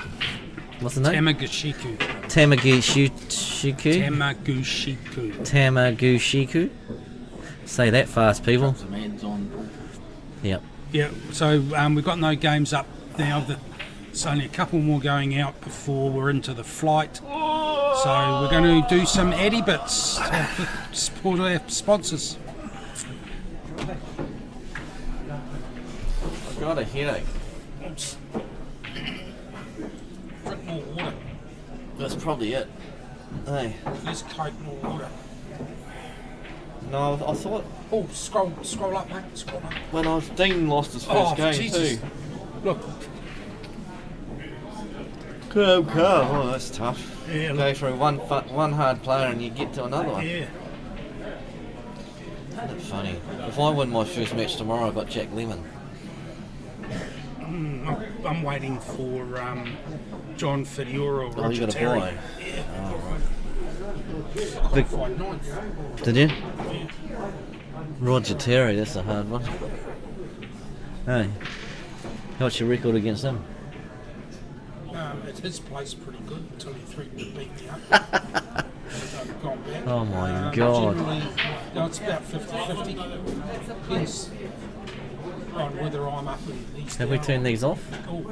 What's the name? Tamagashiku. Tamaguchi. Tamagashiku. Tamaguchiku. Say that fast, people. The man's on. Yep. Yeah, so we've got no games up now. There's only a couple more going out before we're into the flight. So we're going to do some Addy bits to support our sponsors. I've got a headache. Oops. Drink more water. That's probably it. Hey. There's Coke, more water. No, I thought Oh, scroll up, mate. Scroll up. when Dean lost his first game Jesus. too. Look. Oh, that's tough. Yeah, Go look. through one hard player and you get to another one. Yeah. Isn't it funny? If I win my first match tomorrow, I've got Jack Lemon. I'm waiting for John Fidiura or Oh, Roger you got a Terry. boy. Qualified ninth. Did you? Roger Terry, that's a hard one. Hey, what's your record against him? At his place, pretty good until he threatened to beat me up. I've gone back. Oh my God. Generally, no, it's about 50-50. Depends on whether I'm up and he's Have we down. turned these off? Oh.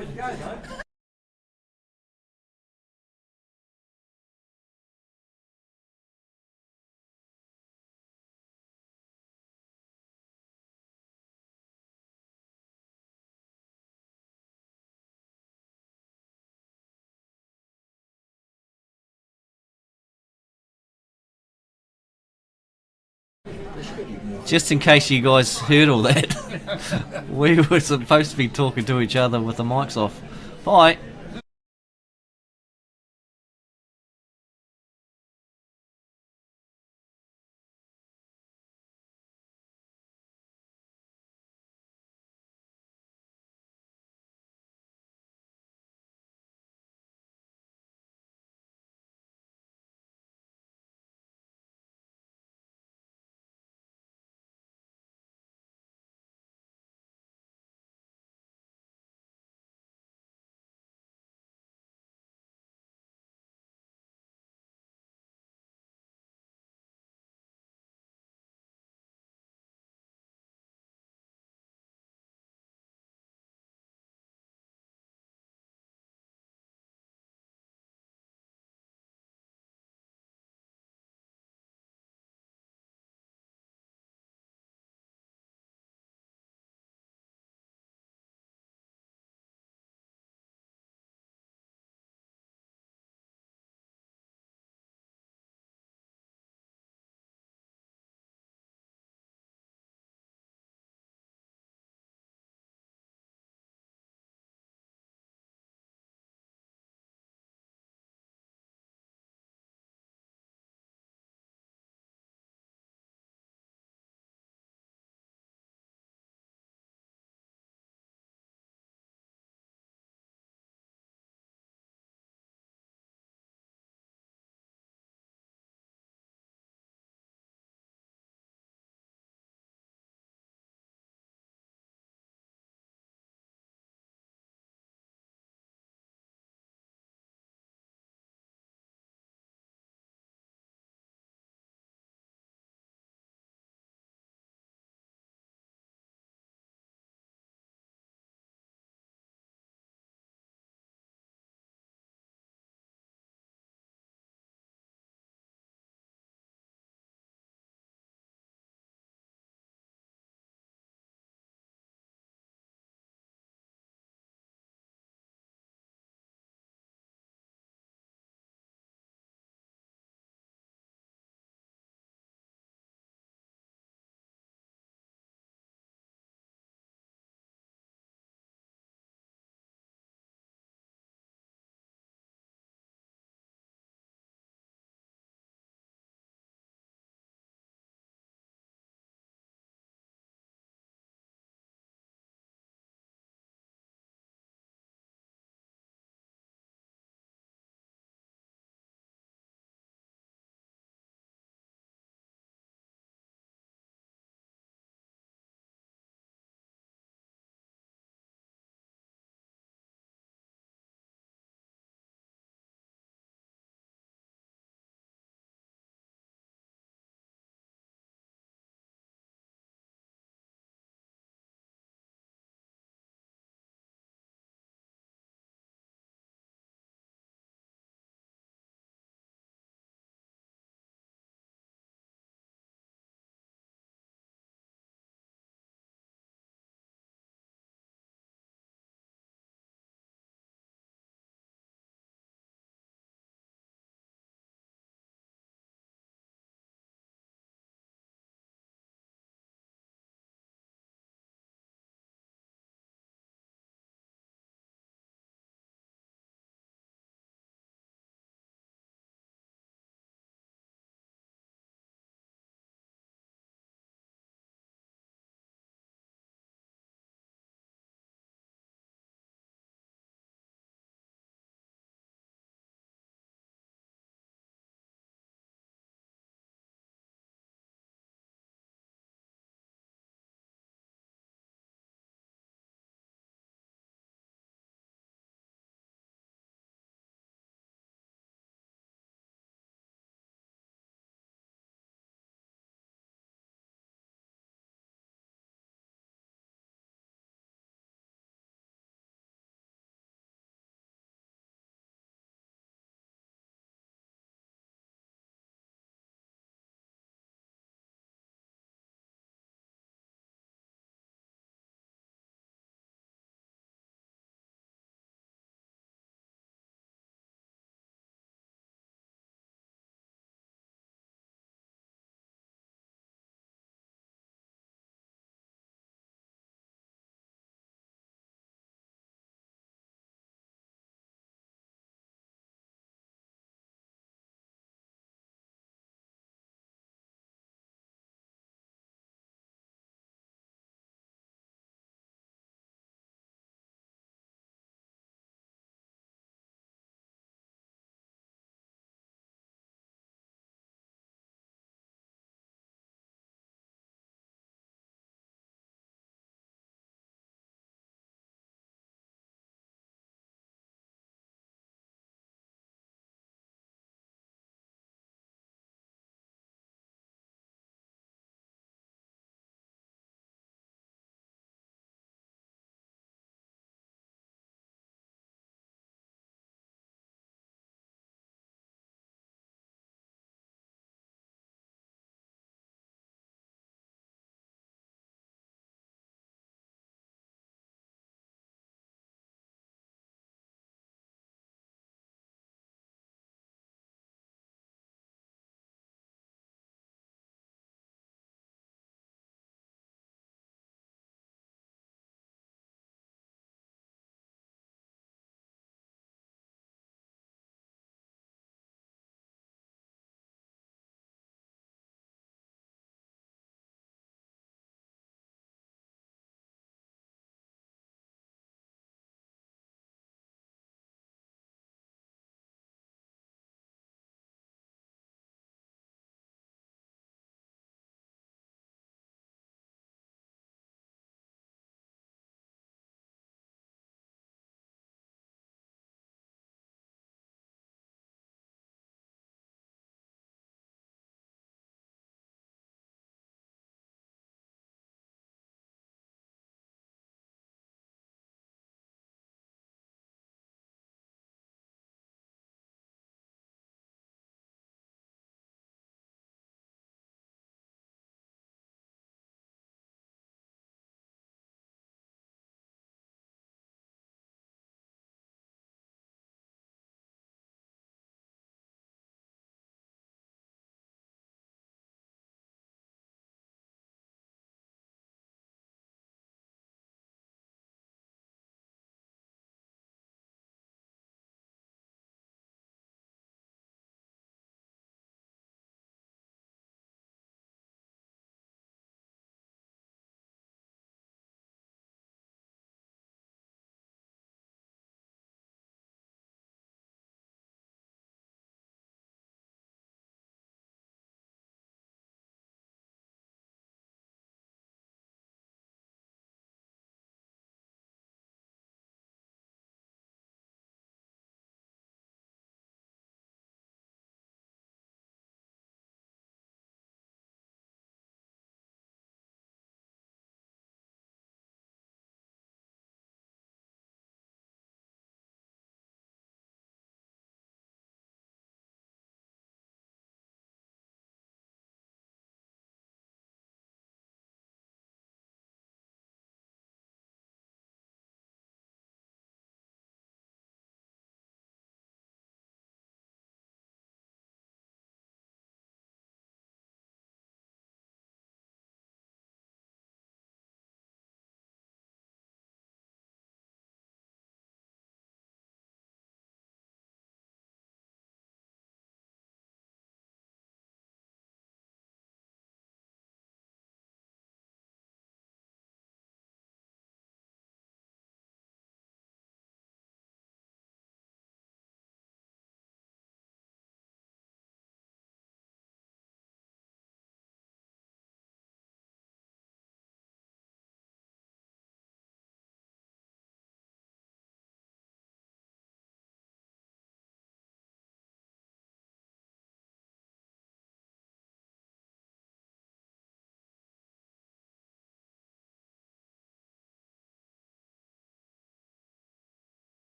Just in case you guys heard all that, we were supposed to be talking to each other with the mics off. Bye.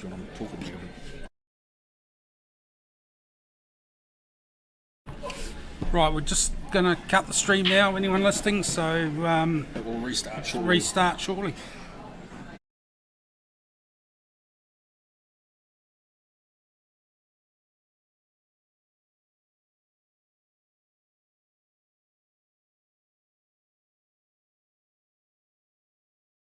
when I'm talking to you. Right, we're just going to cut the stream now, anyone listening, so It will restart shortly. restart shortly.